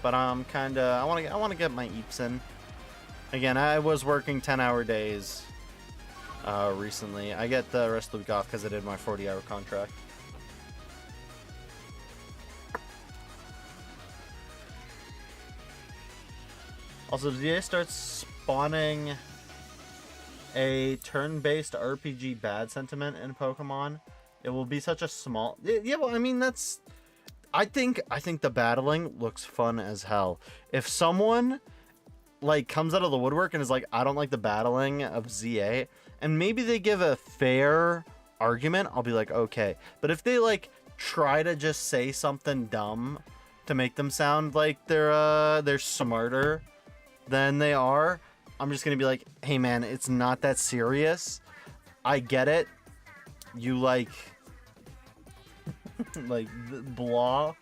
But I'm kinda I wanna get my eeps in. Again, I was working 10-hour days recently. I get the rest of the week off because I did my 40-hour contract. Also, did they start spawning a turn-based RPG bad sentiment in Pokemon? It will be such a small... Yeah, well, I mean, that's... I think the battling looks fun as hell. If someone, like, comes out of the woodwork and is like, I don't like the battling of ZA, and maybe they give a fair argument, I'll be like, okay. But if they, like, try to just say something dumb to make them sound like they're smarter than they are, I'm just gonna be like, hey man, it's not that serious. I get it. You like like blah.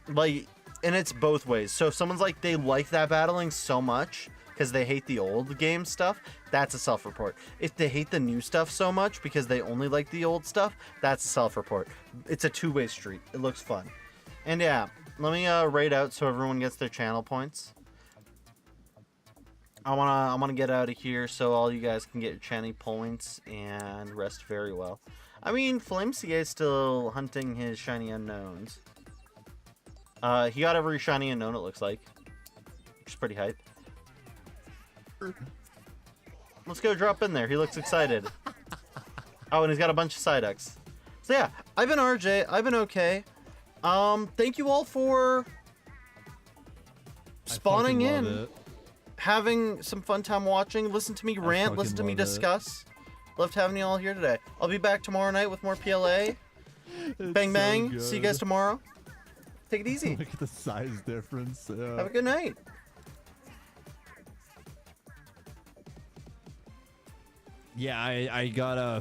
Like, and it's both ways. So if someone's like they like that battling so much because they hate the old game stuff, that's a self-report. If they hate the new stuff so much because they only like the old stuff, that's a self-report. It's a two-way street. It looks fun. And yeah, let me raid out so everyone gets their channel points. I wanna get out of here so all you guys can get your channel points and rest very well. I mean, Flame CA is still hunting his shiny unknowns. He got every shiny unknown, it looks like. Which is pretty hype. Let's go drop in there. He looks excited. Oh, and he's got a bunch of Psyducks. So yeah, I've been RJ. I've been okay. Thank you all for spawning in, having some fun time watching, listen to me rant, listen to me discuss. Loved having you all here today. I'll be back tomorrow night with more PLA. Bang bang. So See you guys tomorrow. Take it easy. Look at the size difference. Have a good night. Yeah, I got a